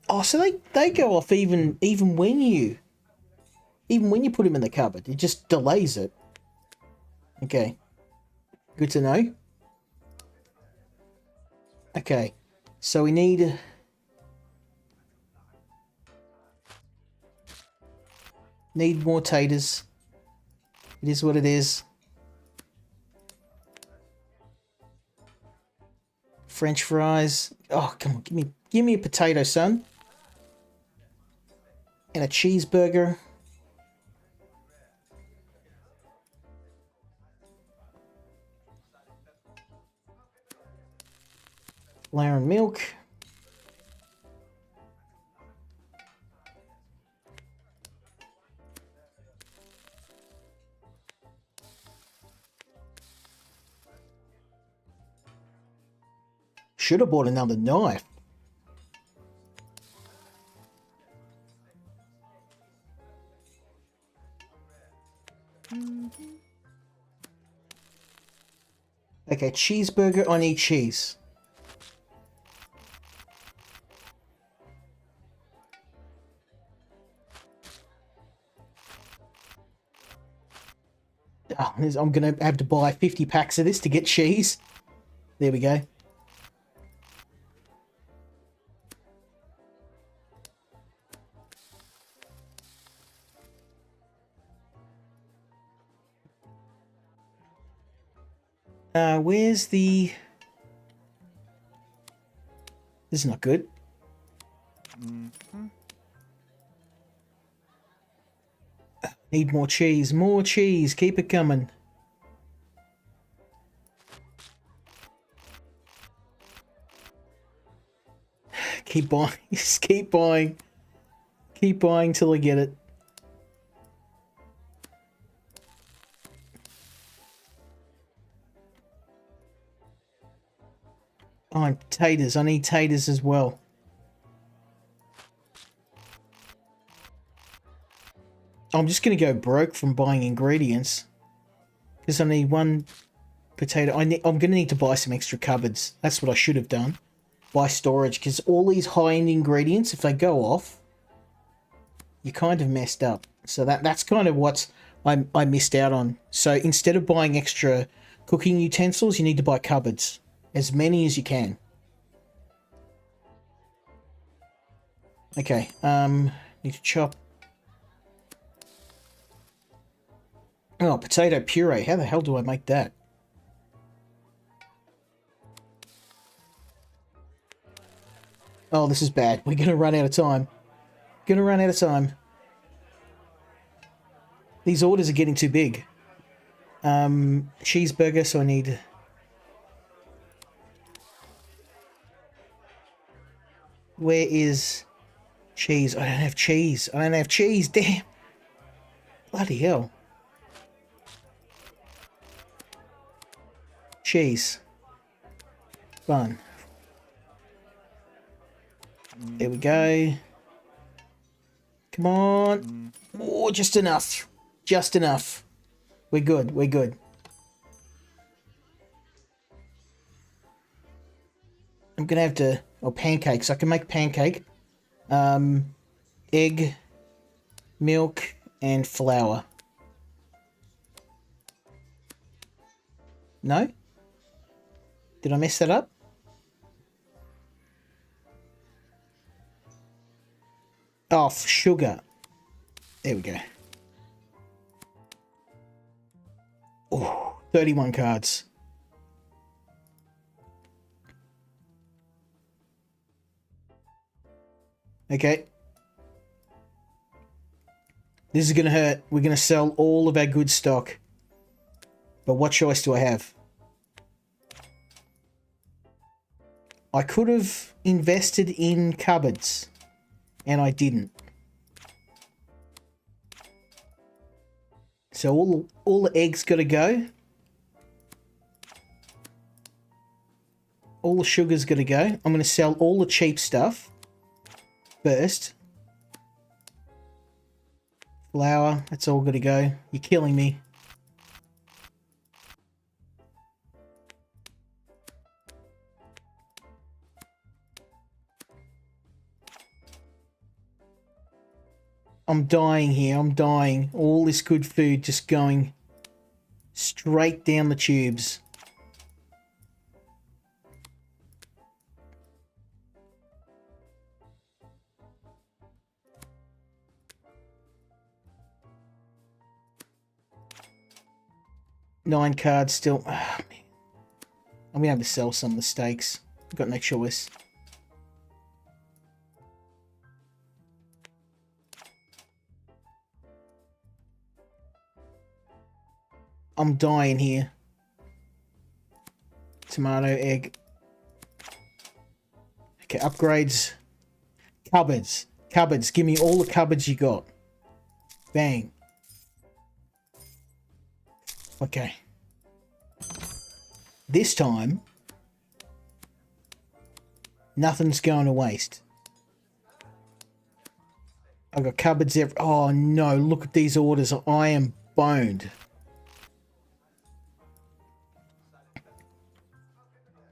oh, so they go off even when you put them in the cupboard. It just delays it. Okay. Good to know. Okay. So we need more taters. It is what it is. French fries. Oh, come on, give me a potato, son. And a cheeseburger. One milk. Should have bought another knife. Okay, cheeseburger. I need cheese. Oh, I'm going to have to buy 50 packs of this to get cheese. There we go. Where's the... This is not good. Need more cheese. More cheese. Keep it coming. Keep buying. Just keep buying. Keep buying till I get it. Oh, and taters. I need taters as well. I'm just going to go broke from buying ingredients. Because I need one potato. I'm going to need to buy some extra cupboards. That's what I should have done. Buy storage. Because all these high-end ingredients, if they go off, you kind of messed up. So that's kind of what I missed out on. So instead of buying extra cooking utensils, you need to buy cupboards. As many as you can. Okay, need to chop. Oh, potato puree. How the hell do I make that? Oh, this is bad. We're going to run out of time. Going to run out of time. These orders are getting too big. Cheeseburger, so I need... Where is cheese? I don't have cheese. I don't have cheese. Damn. Bloody hell. Cheese. Fun. There we go. Come on. Oh, just enough. Just enough. We're good. We're good. I'm going to have to... Oh, pancakes. I can make pancake. Egg, milk, and flour. No? Did I mess that up? Oh, sugar. There we go. Oh, 31 cards. Okay. This is going to hurt. We're going to sell all of our good stock. But what choice do I have? I could have invested in cupboards. And I didn't. So all the eggs got to go. All the sugar's got to go. I'm going to sell all the cheap stuff first. Flour, that's all got to go. You're killing me. I'm dying here. I'm dying. All this good food just going straight down the tubes. Nine cards still. Oh, man. I'm going to have to sell some of the steaks. I've got no choice. I'm dying here. Tomato, egg. Okay, upgrades. Cupboards. Cupboards. Give me all the cupboards you got. Bang. Okay. This time, nothing's going to waste. I've got cupboards every... Oh, no. Look at these orders. I am boned.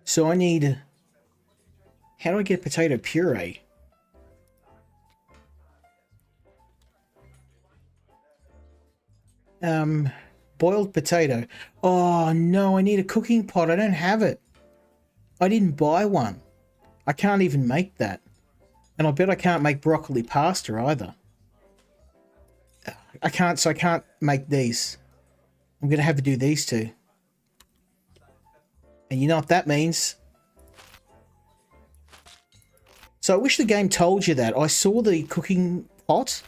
So I need... How do I get potato puree? Boiled potato. Oh, no. I need a cooking pot. I don't have it. I didn't buy one. I can't even make that. And I bet I can't make broccoli pasta either. I can't make these. I'm going to have to do these two. And you know what that means? So I wish the game told you that. I saw the cooking pot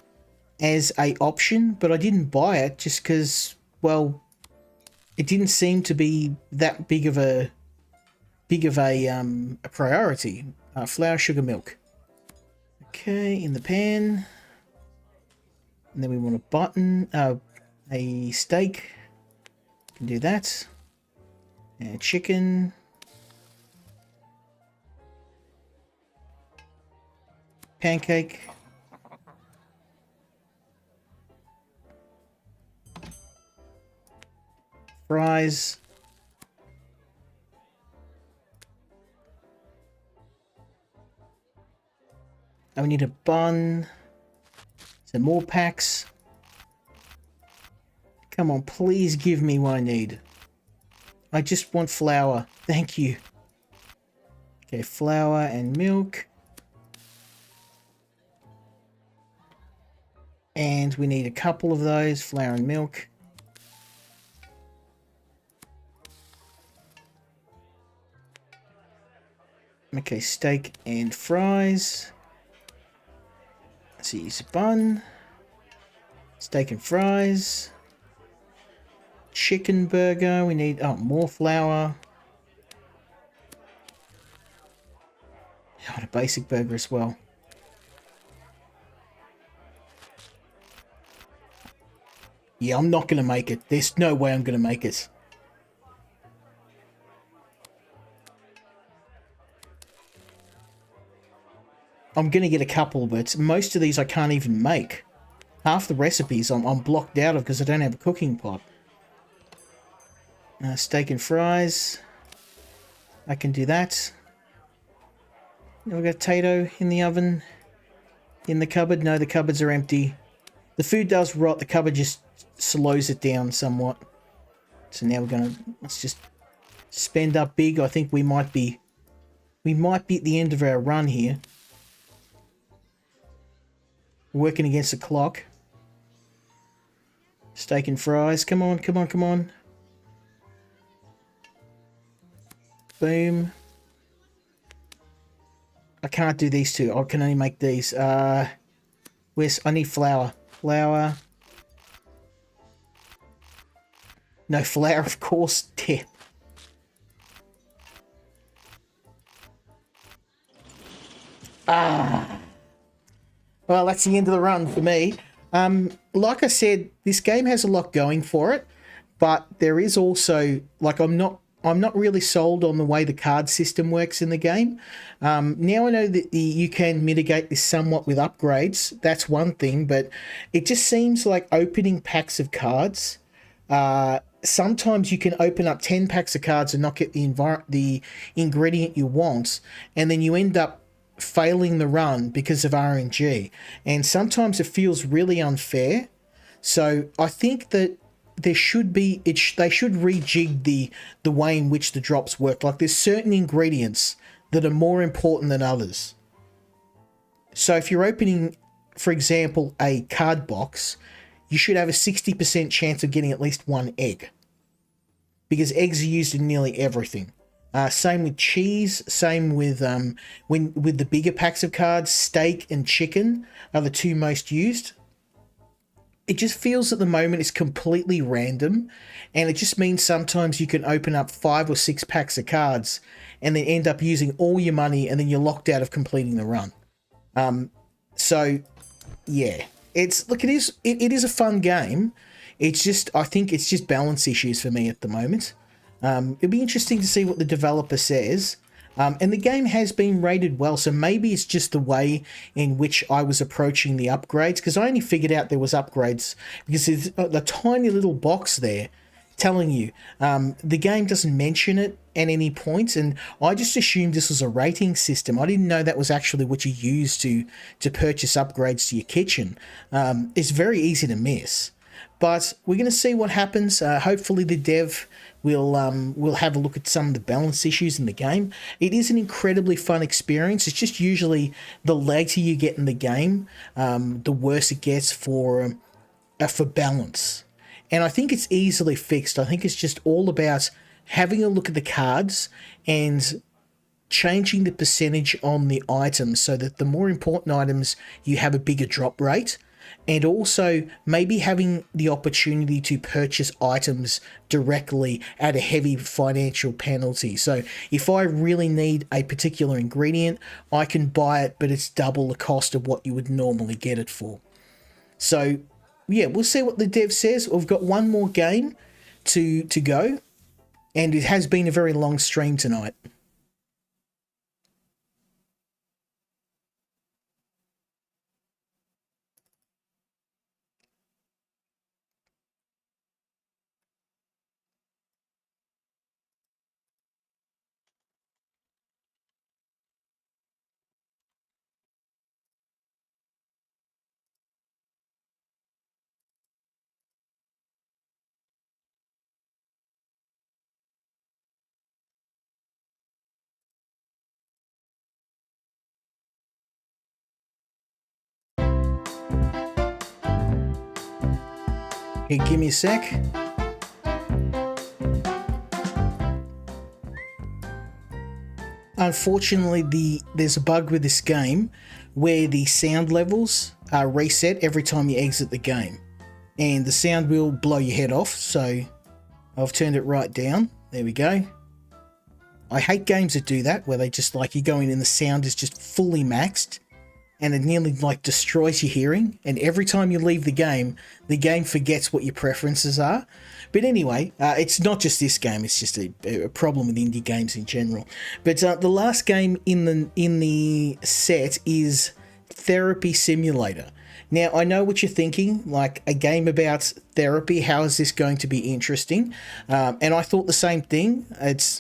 as a option, but I didn't buy it just because, well, it didn't seem to be that big of a priority. Flour, sugar, milk. Okay, in the pan. And then we want a steak. Can do that. And chicken. Pancake. Fries. And we need a bun. Some more packs. Come on, please give me what I need. I just want flour. Thank you. Okay, flour and milk. And we need a couple of those, flour and milk. Okay, steak and fries. Let's use a bun. Steak and fries. Chicken burger. We need more flour. A basic burger as well. Yeah, I'm not going to make it. There's no way I'm going to make it. I'm going to get a couple, but most of these I can't even make. Half the recipes I'm blocked out of because I don't have a cooking pot. Steak and fries. I can do that. Now we've got potato in the oven. In the cupboard. No, the cupboards are empty. The food does rot. The cupboard just slows it down somewhat. So now we're going to... Let's just spend up big. I think we might be at the end of our run here. Working against the clock. Steak and fries. Come on, come on, come on. Boom. I can't do these two. I can only make these. I need flour. Flour. No flour, of course. Yeah. Well, that's the end of the run for me. Like I said, this game has a lot going for it, but there is also, like, I'm not really sold on the way the card system works in the game. Now I know that you can mitigate this somewhat with upgrades. That's one thing, but it just seems like opening packs of cards. Sometimes you can open up 10 packs of cards and not get the ingredient you want, and then you end up failing the run because of RNG. And sometimes it feels really unfair. So I think that there should be they should rejig the way in which the drops work. Like, there's certain ingredients that are more important than others. So if you're opening, for example, a card box, you should have a 60% chance of getting at least one egg, because eggs are used in nearly everything. Same with cheese. Same with with the bigger packs of cards. Steak and chicken are the two most used. it just feels at the moment it's completely random, and it just means sometimes you can open up 5 or 6 packs of cards and then end up using all your money, and then you're locked out of completing the run. So yeah, it is a fun game. It's just, I think it's just balance issues for me at the moment. It'll be interesting to see what the developer says. And the game has been rated well, so maybe it's just the way in which I was approaching the upgrades, because I only figured out there was upgrades because there's a tiny little box there telling you. The game doesn't mention it at any point, and I just assumed this was a rating system. I didn't know that was actually what you use to purchase upgrades to your kitchen. It's very easy to miss. But we're going to see what happens. Hopefully the dev will have a look at some of the balance issues in the game. It is an incredibly fun experience. It's just usually the later you get in the game, the worse it gets for balance. And I think it's easily fixed. I think it's just all about having a look at the cards and changing the percentage on the items so that the more important items, you have a bigger drop rate. And also maybe having the opportunity to purchase items directly at a heavy financial penalty. So if I really need a particular ingredient, I can buy it, but it's double the cost of what you would normally get it for. So yeah, we'll see what the dev says. We've got one more game to go, and it has been a very long stream tonight. Okay, give me a sec. Unfortunately, there's a bug with this game where the sound levels are reset every time you exit the game, and the sound will blow your head off. So I've turned it right down. There we go. I hate games that do that, where they just like you go in and the sound is just fully maxed, and it nearly like destroys your hearing. And every time you leave the game forgets what your preferences are. But anyway, it's not just this game, it's just a problem with indie games in general. But the last game in the set is Therapy Simulator. Now, I know what you're thinking, like a game about therapy, how is this going to be interesting? And I thought the same thing.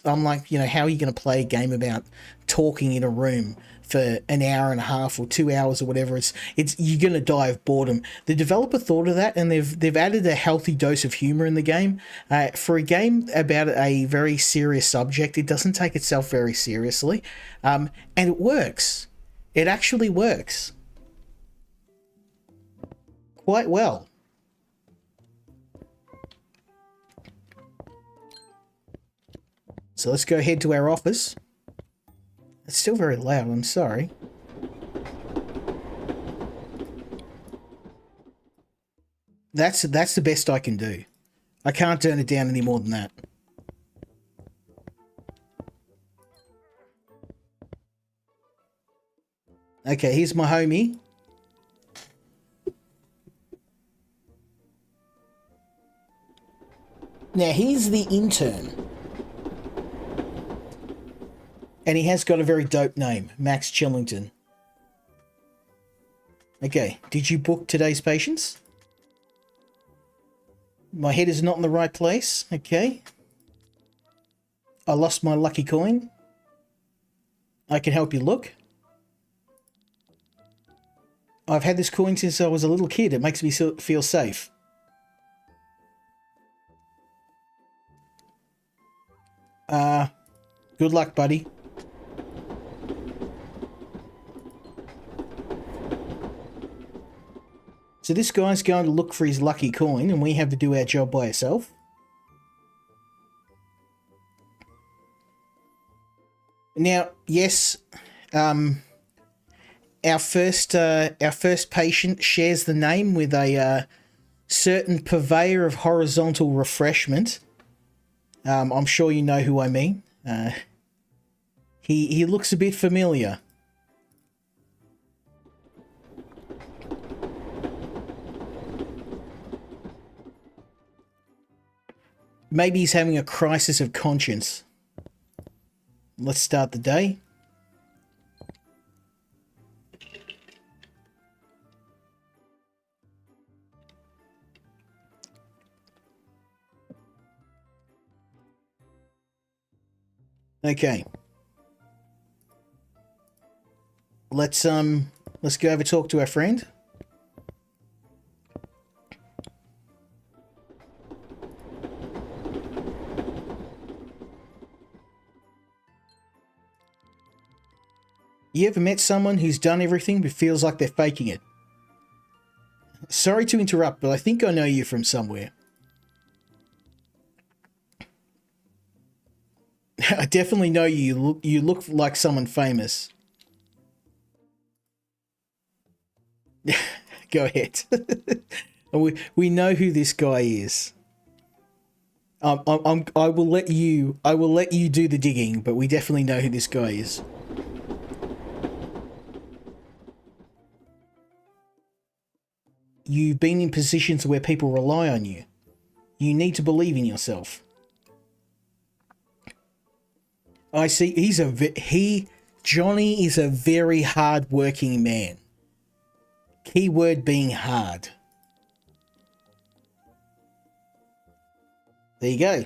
I'm like, how are you going to play a game about talking in a room for an hour and a half or 2 hours or whatever? It's you're going to die of boredom. The developer thought of that, and they've added a healthy dose of humor in the game. For a game about a very serious subject, it doesn't take itself very seriously, and it works. It actually works quite well. So let's go head to our office. It's still very loud, I'm sorry. That's the best I can do. I can't turn it down any more than that. Okay, here's my homie. Now, he's the intern. And he has got a very dope name, Max Chillington. Okay, did you book today's patients? My head is not in the right place. Okay. I lost my lucky coin. I can help you look. I've had this coin since I was a little kid. It makes me feel safe. Good luck, buddy. So this guy's going to look for his lucky coin, and we have to do our job by ourselves. Now, yes, our first patient shares the name with a certain purveyor of horizontal refreshment. I'm sure you know who I mean. He looks a bit familiar. Maybe he's having a crisis of conscience. Let's start the day. Okay. Let's go over talk to our friend. You ever met someone who's done everything but feels like they're faking it? Sorry to interrupt, but I think I know you from somewhere. I definitely know you. You look like someone famous. Go ahead. We know who this guy is. I will let you do the digging, but we definitely know who this guy is. You've been in positions where people rely on you. You need to believe in yourself. I see. Johnny is a very hard-working man. Keyword being hard. There you go.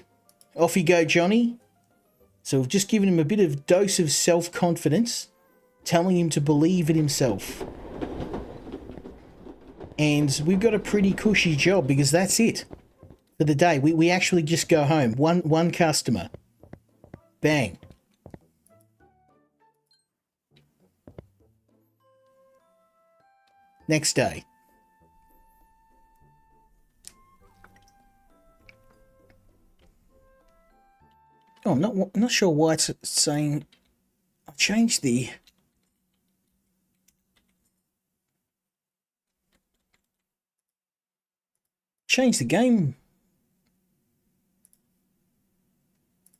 Off you go, Johnny. So we've just given him a bit of dose of self-confidence, telling him to believe in himself. And we've got a pretty cushy job because that's it for the day. We actually just go home. One customer. Bang. Next day. Oh, I'm not sure why it's saying I've changed the game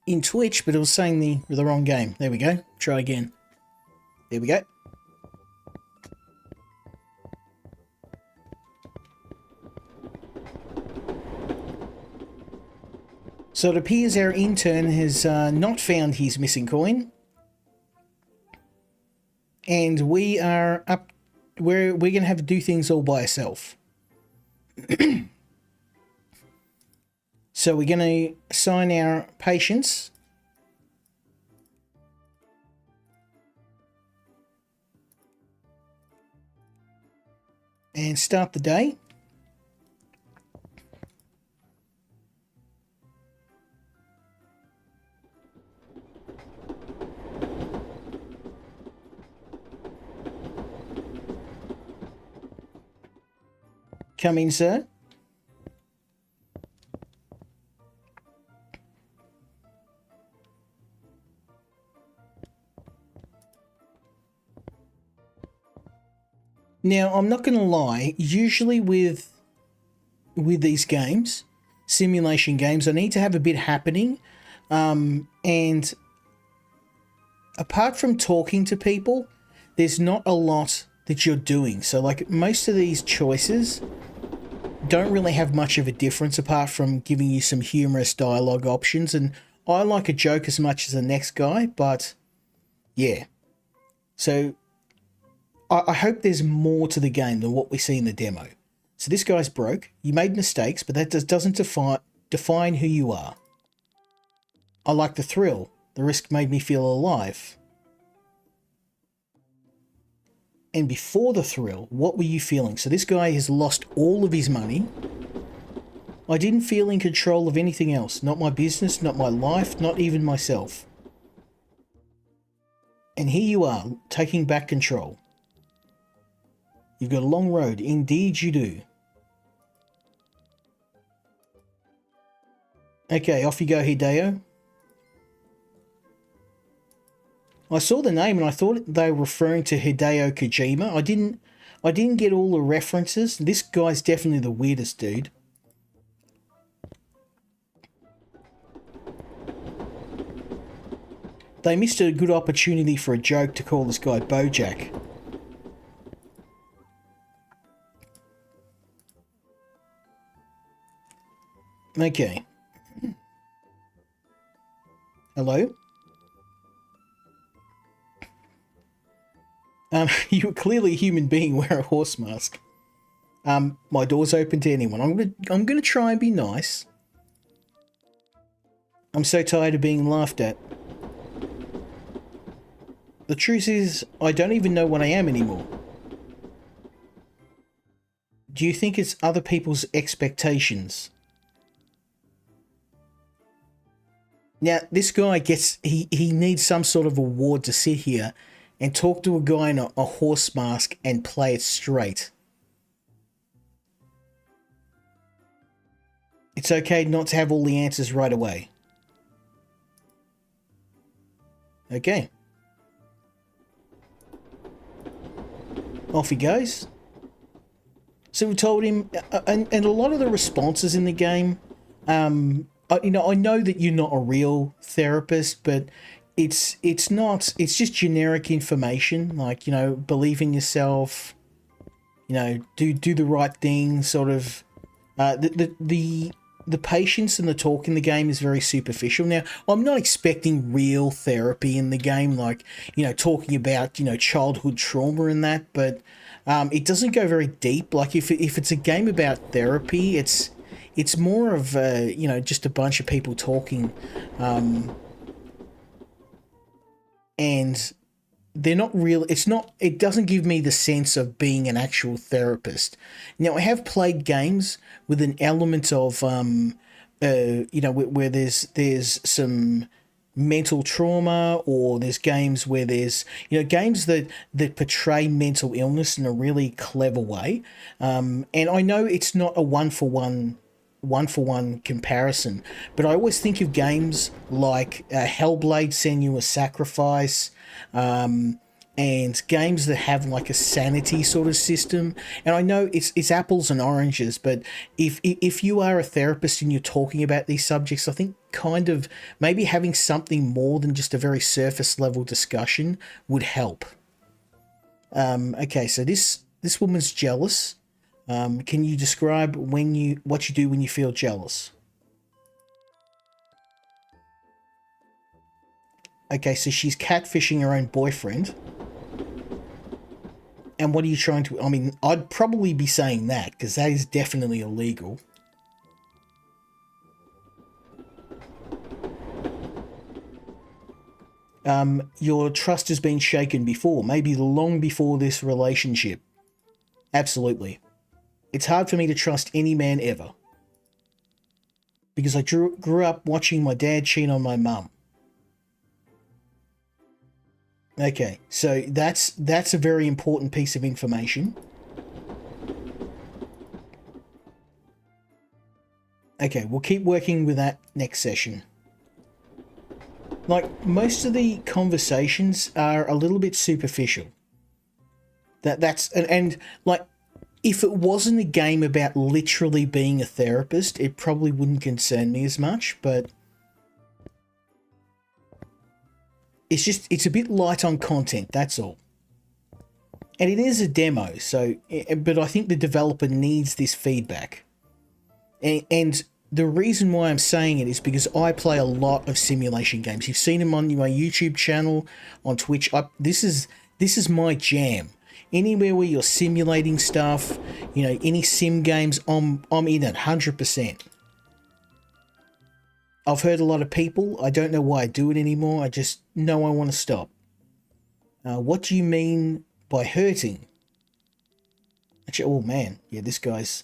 in Twitch, but it was saying the wrong game. There we go. Try again. There we go. So it appears our intern has not found his missing coin. And we are up... We're going to have to do things all by ourselves. So we're going to assign our patients. And start the day. Come in, sir. Now, I'm not going to lie, usually with these games, simulation games, I need to have a bit happening. And apart from talking to people, there's not a lot that you're doing. So, like, most of these choices don't really have much of a difference apart from giving you some humorous dialogue options. And I like a joke as much as the next guy, but yeah. So I hope there's more to the game than what we see in the demo. So this guy's broke. You made mistakes, but that doesn't define who you are. I like the thrill. The risk made me feel alive. And before the thrill, what were you feeling? So this guy has lost all of his money. I didn't feel in control of anything else. Not my business, not my life, not even myself. And here you are, taking back control. You've got a long road. Indeed you do. Okay, off you go, Hideo. I saw the name and I thought they were referring to Hideo Kojima. I I didn't get all the references. This guy's definitely the weirdest dude. They missed a good opportunity for a joke to call this guy Bojack. Okay. Hello? You're clearly a human being. Wear a horse mask. My door's open to anyone. I'm gonna try and be nice. I'm so tired of being laughed at. The truth is, I don't even know what I am anymore. Do you think it's other people's expectations? Now, this guy he needs some sort of award to sit here and talk to a guy in a horse mask and play it straight. It's okay not to have all the answers right away. Okay. Off he goes. So we told him, and a lot of the responses in the game, I know that you're not a real therapist, but it's just generic information, like, believe in yourself, do the right thing, sort of. The patience and the talk in the game is very superficial. Now, I'm not expecting real therapy in the game, like, talking about, childhood trauma and that, but it doesn't go very deep. Like, if it's a game about therapy, it's more of, just a bunch of people talking, and they're not real. It doesn't give me the sense of being an actual therapist. Now, I have played games with an element of, where there's some mental trauma, or there's games where there's, games that portray mental illness in a really clever way. And I know it's not a one-for-one comparison, but I always think of games like Hellblade: Senua's Sacrifice, and games that have like a sanity sort of system. And I know it's apples and oranges, but if you are a therapist and you're talking about these subjects, I think kind of maybe having something more than just a very surface level discussion would help. Okay, so this woman's jealous. Can you describe what you do when you feel jealous? Okay, so she's catfishing her own boyfriend. And what are you trying to... I mean, I'd probably be saying that, because that is definitely illegal. Your trust has been shaken before, maybe long before this relationship. Absolutely. It's hard for me to trust any man ever. Because I grew up watching my dad cheat on my mum. Okay, so that's a very important piece of information. Okay, we'll keep working with that next session. Like, most of the conversations are a little bit superficial. And like, if it wasn't a game about literally being a therapist, it probably wouldn't concern me as much, but it's a bit light on content, that's all. And it is a demo, but I think the developer needs this feedback. And the reason why I'm saying it is because I play a lot of simulation games. You've seen them on my YouTube channel, on Twitch. This is my jam. Anywhere where you're simulating stuff, any sim games, I'm in it 100%. I've heard a lot of people. I don't know why I do it anymore. I just know I want to stop. What do you mean by hurting? Actually, oh man, yeah, this guy's...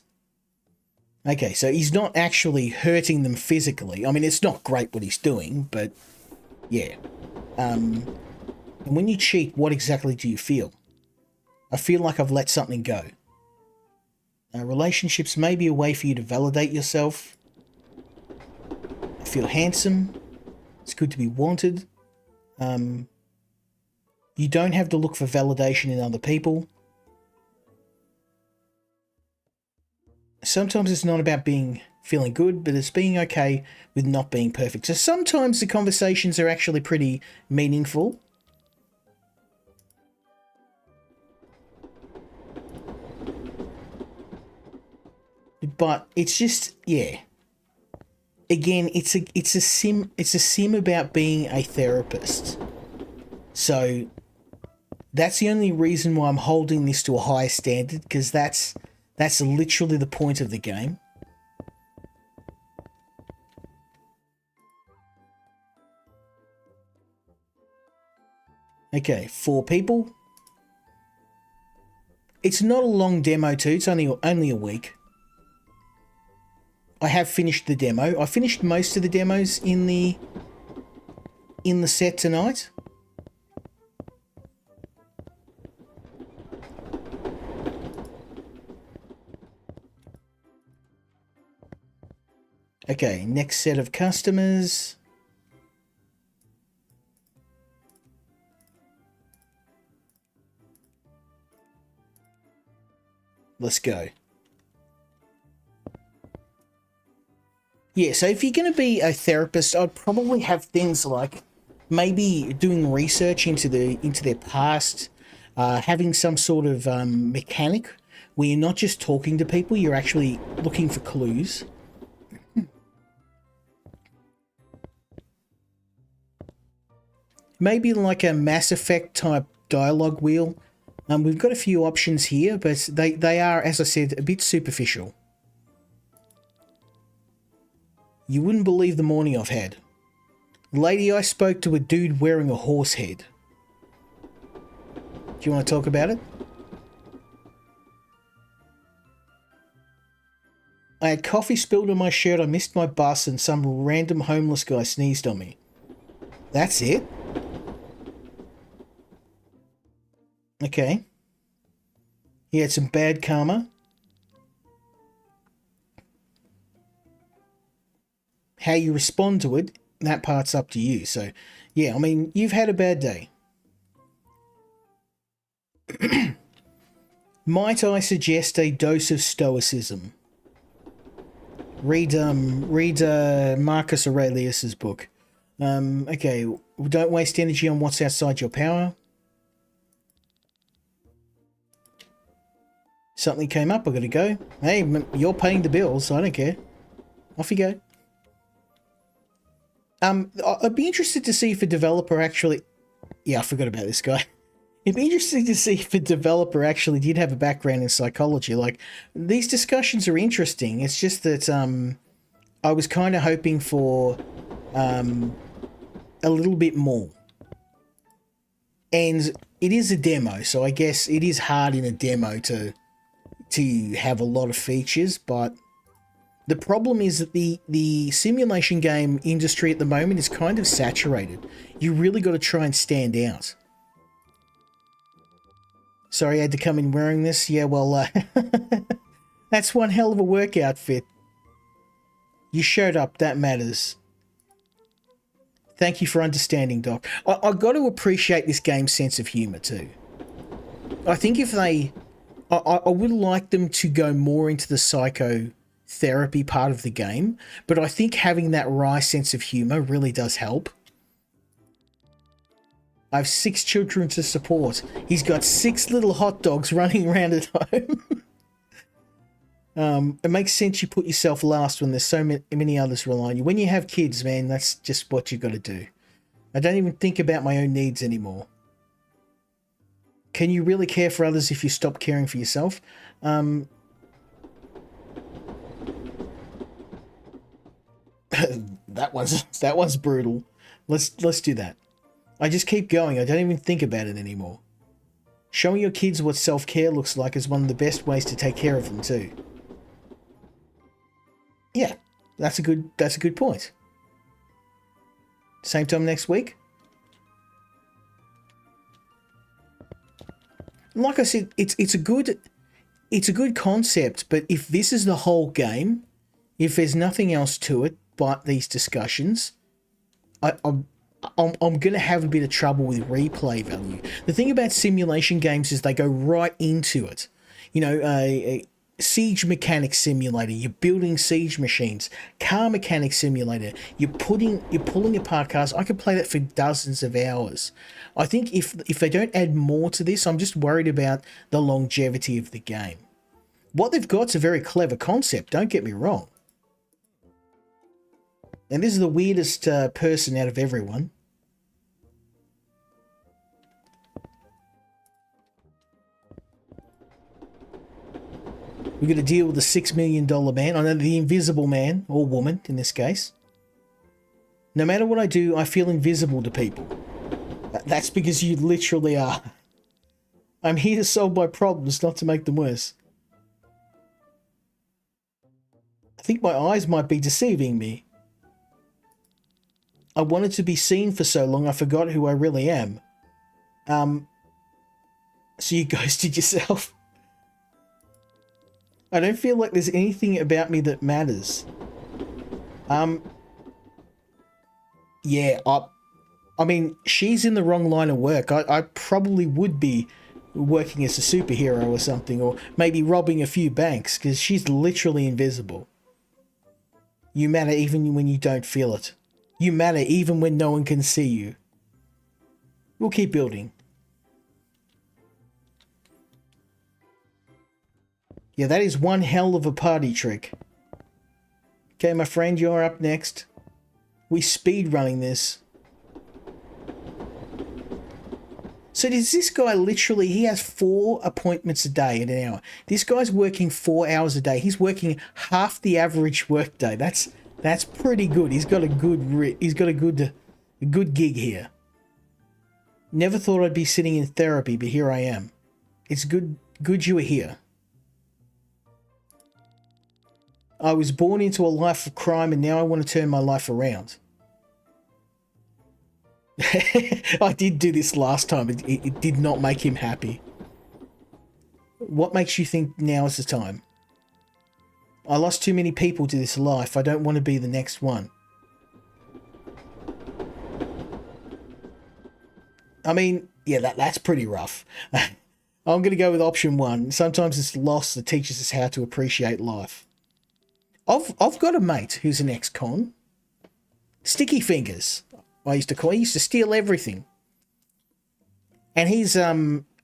Okay, so he's not actually hurting them physically. I mean, it's not great what he's doing, but yeah. And when you cheat, what exactly do you feel? I feel like I've let something go. Relationships may be a way for you to validate yourself. I feel handsome. It's good to be wanted. You don't have to look for validation in other people. sometimes it's not about feeling good, but it's being okay with not being perfect. So sometimes the conversations are actually pretty meaningful. But it's just, yeah. Again, it's a sim about being a therapist. So that's the only reason why I'm holding this to a higher standard, because that's literally the point of the game. Okay, 4 people. It's not a long demo too. It's only a week. I have finished the demo. I finished most of the demos in the set tonight. Okay, next set of customers. Let's go. Yeah, so if you're going to be a therapist, I'd probably have things like maybe doing research into their past, having some sort of mechanic where you're not just talking to people, you're actually looking for clues. Maybe like a Mass Effect type dialogue wheel. We've got a few options here, but they are, as I said, a bit superficial. You wouldn't believe the morning I've had. Lady, I spoke to a dude wearing a horse head. Do you want to talk about it? I had coffee spilled on my shirt, I missed my bus, and some random homeless guy sneezed on me. That's it? Okay. He had some bad karma. How you respond to it, that part's up to you. So, yeah, I mean, you've had a bad day. Might I suggest a dose of stoicism? Read Marcus Aurelius's book. Okay, don't waste energy on what's outside your power. Something came up, I gotta go. Hey, you're paying the bills, so I don't care. Off you go. I'd be interested to see if a developer actually... Yeah, I forgot about this guy. It'd be interesting to see if a developer actually did have a background in psychology. Like, these discussions are interesting. It's just that I was kind of hoping for a little bit more. And it is a demo, so I guess it is hard in a demo to have a lot of features, but the problem is that the simulation game industry at the moment is kind of saturated. You really got to try and stand out. Sorry I had to come in wearing this. Yeah, well, that's one hell of a work outfit. You showed up, that matters. Thank you for understanding, Doc. I got to appreciate this game's sense of humour too. I think if they... I would like them to go more into the psychotherapy part of the game, but I think having that wry sense of humour really does help. I have 6 children to support. He's got 6 little hot dogs running around at home. It makes sense you put yourself last when there's so many others rely on you. When you have kids, man, that's just what you got to do. I don't even think about my own needs anymore. Can you really care for others if you stop caring for yourself? That one's brutal. Let's do that. I just keep going. I don't even think about it anymore. Showing your kids what self-care looks like is one of the best ways to take care of them too. Yeah, that's a good point. Same time next week. Like I said, it's a good concept, but if this is the whole game, if there's nothing else to it but these discussions, I'm going to have a bit of trouble with replay value. The thing about simulation games is they go right into it. You know, Siege Mechanic Simulator, you're building siege machines, Car Mechanic Simulator, you're pulling apart cars. I could play that for dozens of hours. I think if they don't add more to this, I'm just worried about the longevity of the game. What they've got's a very clever concept, don't get me wrong. And this is the weirdest person out of everyone. We're going to deal with the $6 million man. I know the invisible man, or woman in this case. No matter what I do, I feel invisible to people. That's because you literally are. I'm here to solve my problems, not to make them worse. I think my eyes might be deceiving me. I wanted to be seen for so long, I forgot who I really am. So you ghosted yourself? I don't feel like there's anything about me that matters. Yeah, I mean, she's in the wrong line of work. I probably would be working as a superhero or something, or maybe robbing a few banks, because she's literally invisible. You matter even when you don't feel it. You matter even when no one can see you. We'll keep building. Yeah, that is one hell of a party trick. Okay, my friend, you're up next. We speed running this. So does this guy literally, he has 4 appointments a day in an hour. This guy's working 4 hours a day. He's working half the average work day. That's pretty good. He's got a good gig here. Never thought I'd be sitting in therapy, but here I am. It's good you were here. I was born into a life of crime and now I want to turn my life around. I did do this last time. It did not make him happy. What makes you think now is the time? I lost too many people to this life. I don't want to be the next one. I mean, yeah, that's pretty rough. I'm going to go with option 1. Sometimes it's loss that teaches us how to appreciate life. I've got a mate who's an ex-con. Sticky Fingers, I used to call. He used to steal everything. And he's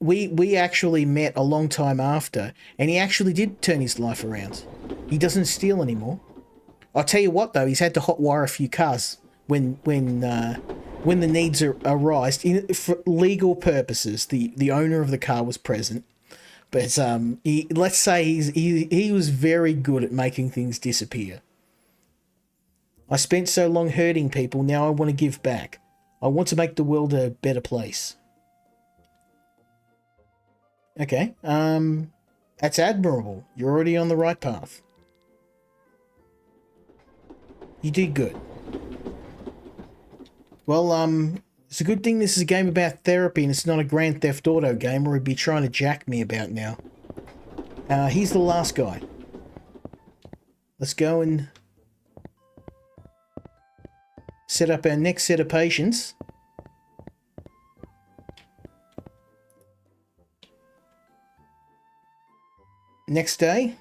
we actually met a long time after, and he actually did turn his life around. He doesn't steal anymore. I'll tell you what though, he's had to hotwire a few cars when the needs arise for legal purposes. The owner of the car was present. But let's say he was very good at making things disappear. I spent so long hurting people, now I want to give back. I want to make the world a better place. Okay, that's admirable. You're already on the right path. You did good. Well, it's a good thing this is a game about therapy and it's not a Grand Theft Auto game or he'd be trying to jack me about now. He's the last guy. Let's go and set up our next set of patients. Next day.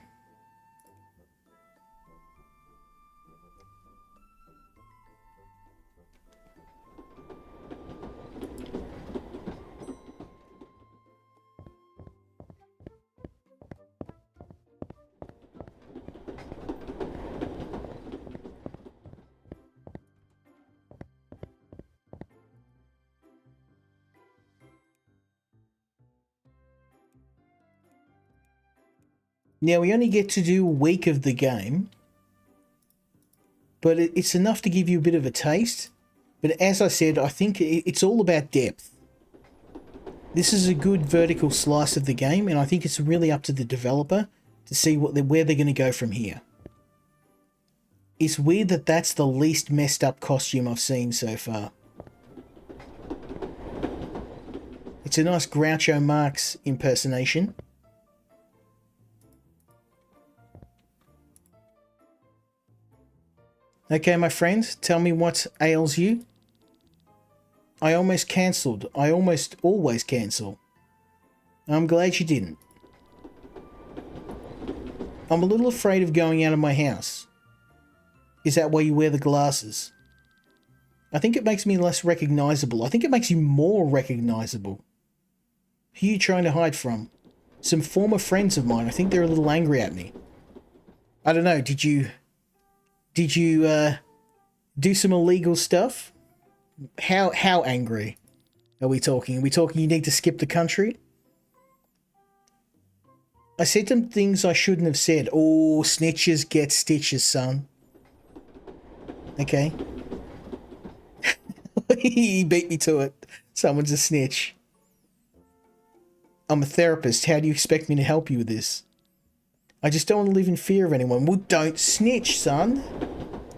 Now, we only get to do a week of the game, but it's enough to give you a bit of a taste. But as I said, I think it's all about depth. This is a good vertical slice of the game, and I think it's really up to the developer to see where they're going to go from here. It's weird that that's the least messed up costume I've seen so far. It's a nice Groucho Marx impersonation. Okay, my friend, tell me what ails you. I almost cancelled. I almost always cancel. I'm glad you didn't. I'm a little afraid of going out of my house. Is that why you wear the glasses? I think it makes me less recognizable. I think it makes you more recognizable. Who are you trying to hide from? Some former friends of mine. I think they're a little angry at me. I don't know. Did you do some illegal stuff? How angry are we talking? Are we talking you need to skip the country? I said some things I shouldn't have said. Oh, snitches get stitches, son. Okay. He beat me to it. Someone's a snitch. I'm a therapist. How do you expect me to help you with this? I just don't want to live in fear of anyone. Well, don't snitch, son.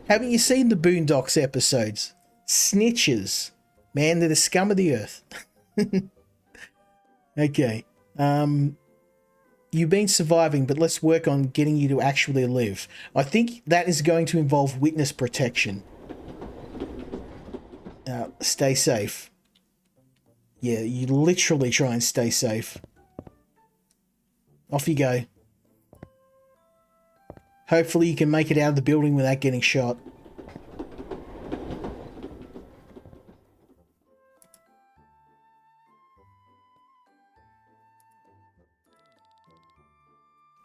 Haven't you seen the Boondocks episodes? Snitches. Man, they're the scum of the earth. Okay. You've been surviving, but let's work on getting you to actually live. I think that is going to involve witness protection. Stay safe. Yeah, you literally try and stay safe. Off you go. Hopefully you can make it out of the building without getting shot.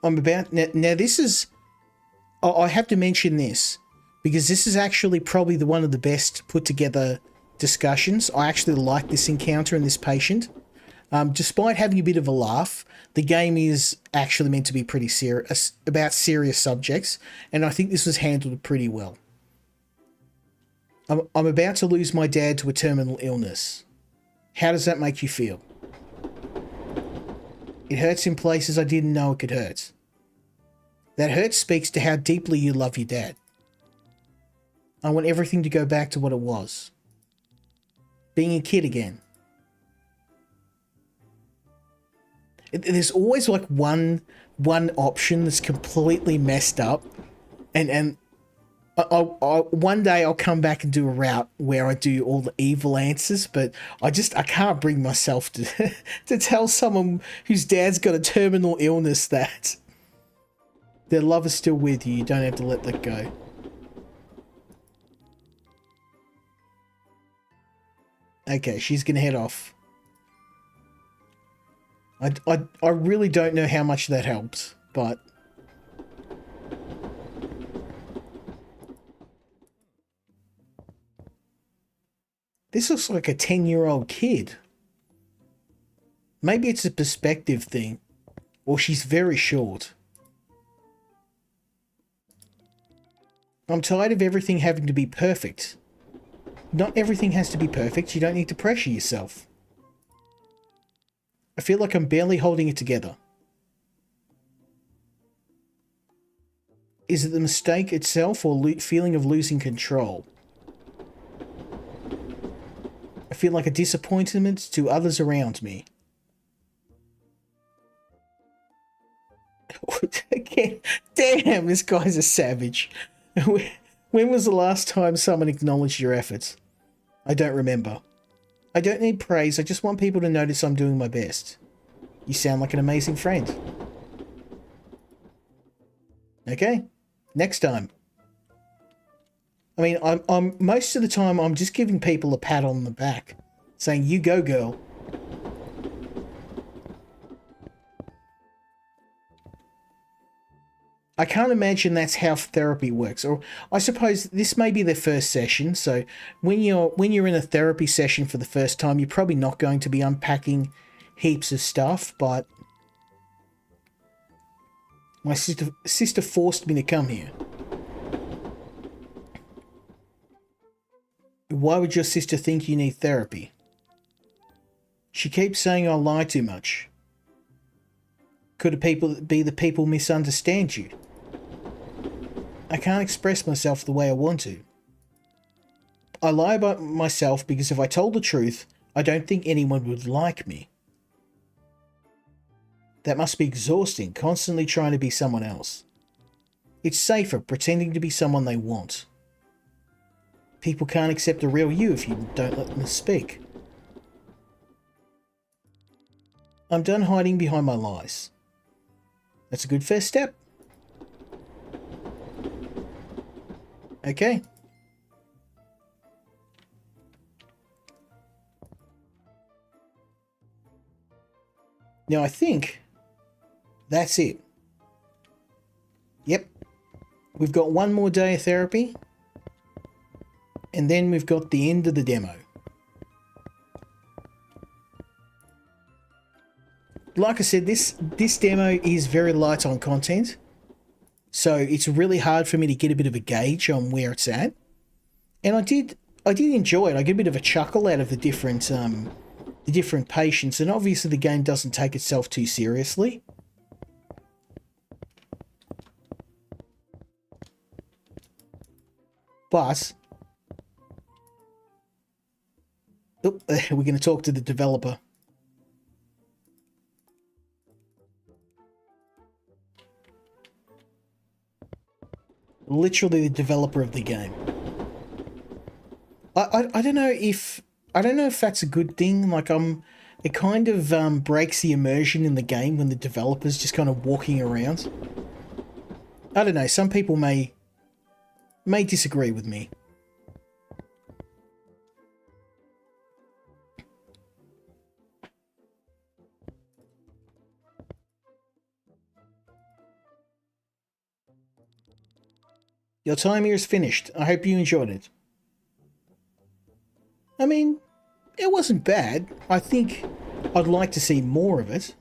I'm about... Now this is... I have to mention this, because this is actually probably one of the best put together discussions. I actually like this encounter and this patient. Despite having a bit of a laugh, the game is actually meant to be pretty serious, about serious subjects, and I think this was handled pretty well. I'm about to lose my dad to a terminal illness. How does that make you feel? It hurts in places I didn't know it could hurt. That hurt speaks to how deeply you love your dad. I want everything to go back to what it was. Being a kid again. There's always like one option that's completely messed up, and one day I'll come back and do a route where I do all the evil answers, but I can't bring myself to to tell someone whose dad's got a terminal illness that their love is still with you. You don't have to let that go. Okay, she's gonna head off. I really don't know how much that helps, but... This looks like a 10-year-old kid. Maybe it's a perspective thing, or she's very short. I'm tired of everything having to be perfect. Not everything has to be perfect. You don't need to pressure yourself. I feel like I'm barely holding it together. Is it the mistake itself or feeling of losing control? I feel like a disappointment to others around me. Again, damn, this guy's a savage. When was the last time someone acknowledged your efforts? I don't remember. I don't need praise, I just want people to notice I'm doing my best. You sound like an amazing friend. Okay, next time. I mean, I'm most of the time I'm just giving people a pat on the back, saying, you go, girl. I can't imagine that's how therapy works. Or I suppose this may be their first session, so when you're in a therapy session for the first time, you're probably not going to be unpacking heaps of stuff, but my sister forced me to come here. Why would your sister think you need therapy? She keeps saying I lie too much. Could it be the people misunderstand you? I can't express myself the way I want to. I lie about myself because if I told the truth, I don't think anyone would like me. That must be exhausting, constantly trying to be someone else. It's safer pretending to be someone they want. People can't accept the real you if you don't let them speak. I'm done hiding behind my lies. That's a good first step. Okay. Now I think that's it. Yep. We've got one more day of therapy. And then we've got the end of the demo. Like I said, this demo is very light on content. So it's really hard for me to get a bit of a gauge on where it's at. And I did enjoy it. I get a bit of a chuckle out of the different patients, and obviously the game doesn't take itself too seriously. But we're going to talk to the developer. Literally the developer of the game. I don't know if that's a good thing. Like it kind of breaks the immersion in the game when the developer's just kind of walking around. I don't know. Some people may disagree with me. Your time here is finished. I hope you enjoyed it. I mean, it wasn't bad. I think I'd like to see more of it.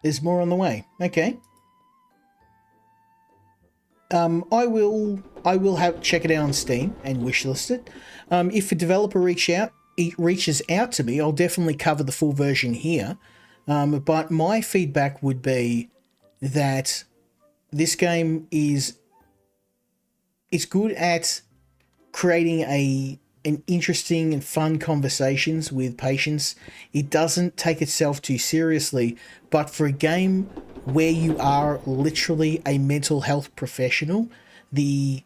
There's more on the way. Okay. I will check it out on Steam and wishlist it. If a developer reaches out to me, I'll definitely cover the full version here. But my feedback would be that this game is good at creating an interesting and fun conversations with patients. It doesn't take itself too seriously, but for a game where you are literally a mental health professional, the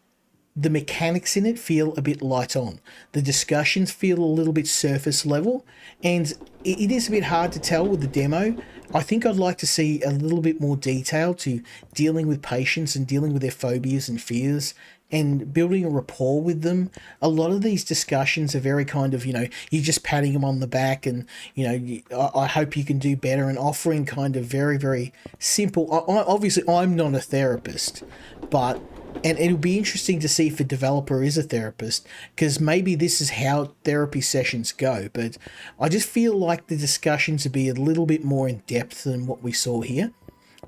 mechanics in it feel a bit light on. The discussions feel a little bit surface level, and it is a bit hard to tell with the demo. I think I'd like to see a little bit more detail to dealing with patients and dealing with their phobias and fears and building a rapport with them. A lot of these discussions are very kind of, you're just patting them on the back and, I hope you can do better, and offering kind of very, very simple. Obviously, I'm not a therapist, but and it'll be interesting to see if a developer is a therapist, because maybe this is how therapy sessions go. But I just feel like the discussions would be a little bit more in depth than what we saw here.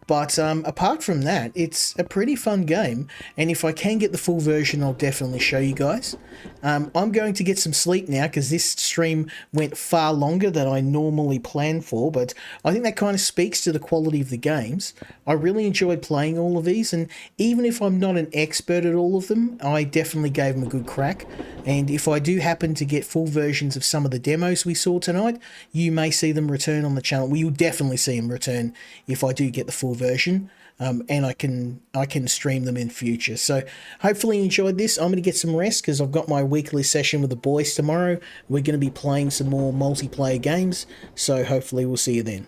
But apart from that, it's a pretty fun game, and if I can get the full version, I'll definitely show you guys. I'm going to get some sleep now, because this stream went far longer than I normally plan for, but I think that kind of speaks to the quality of the games. I really enjoyed playing all of these, and even if I'm not an expert at all of them, I definitely gave them a good crack. And if I do happen to get full versions of some of the demos we saw tonight, you may see them return on the channel. Well, you'll definitely see them return if I do get the full version, and I can stream them in future. So hopefully you enjoyed this. I'm going to get some rest because I've got my weekly session with the boys tomorrow. We're going to be playing some more multiplayer games, so hopefully we'll see you then.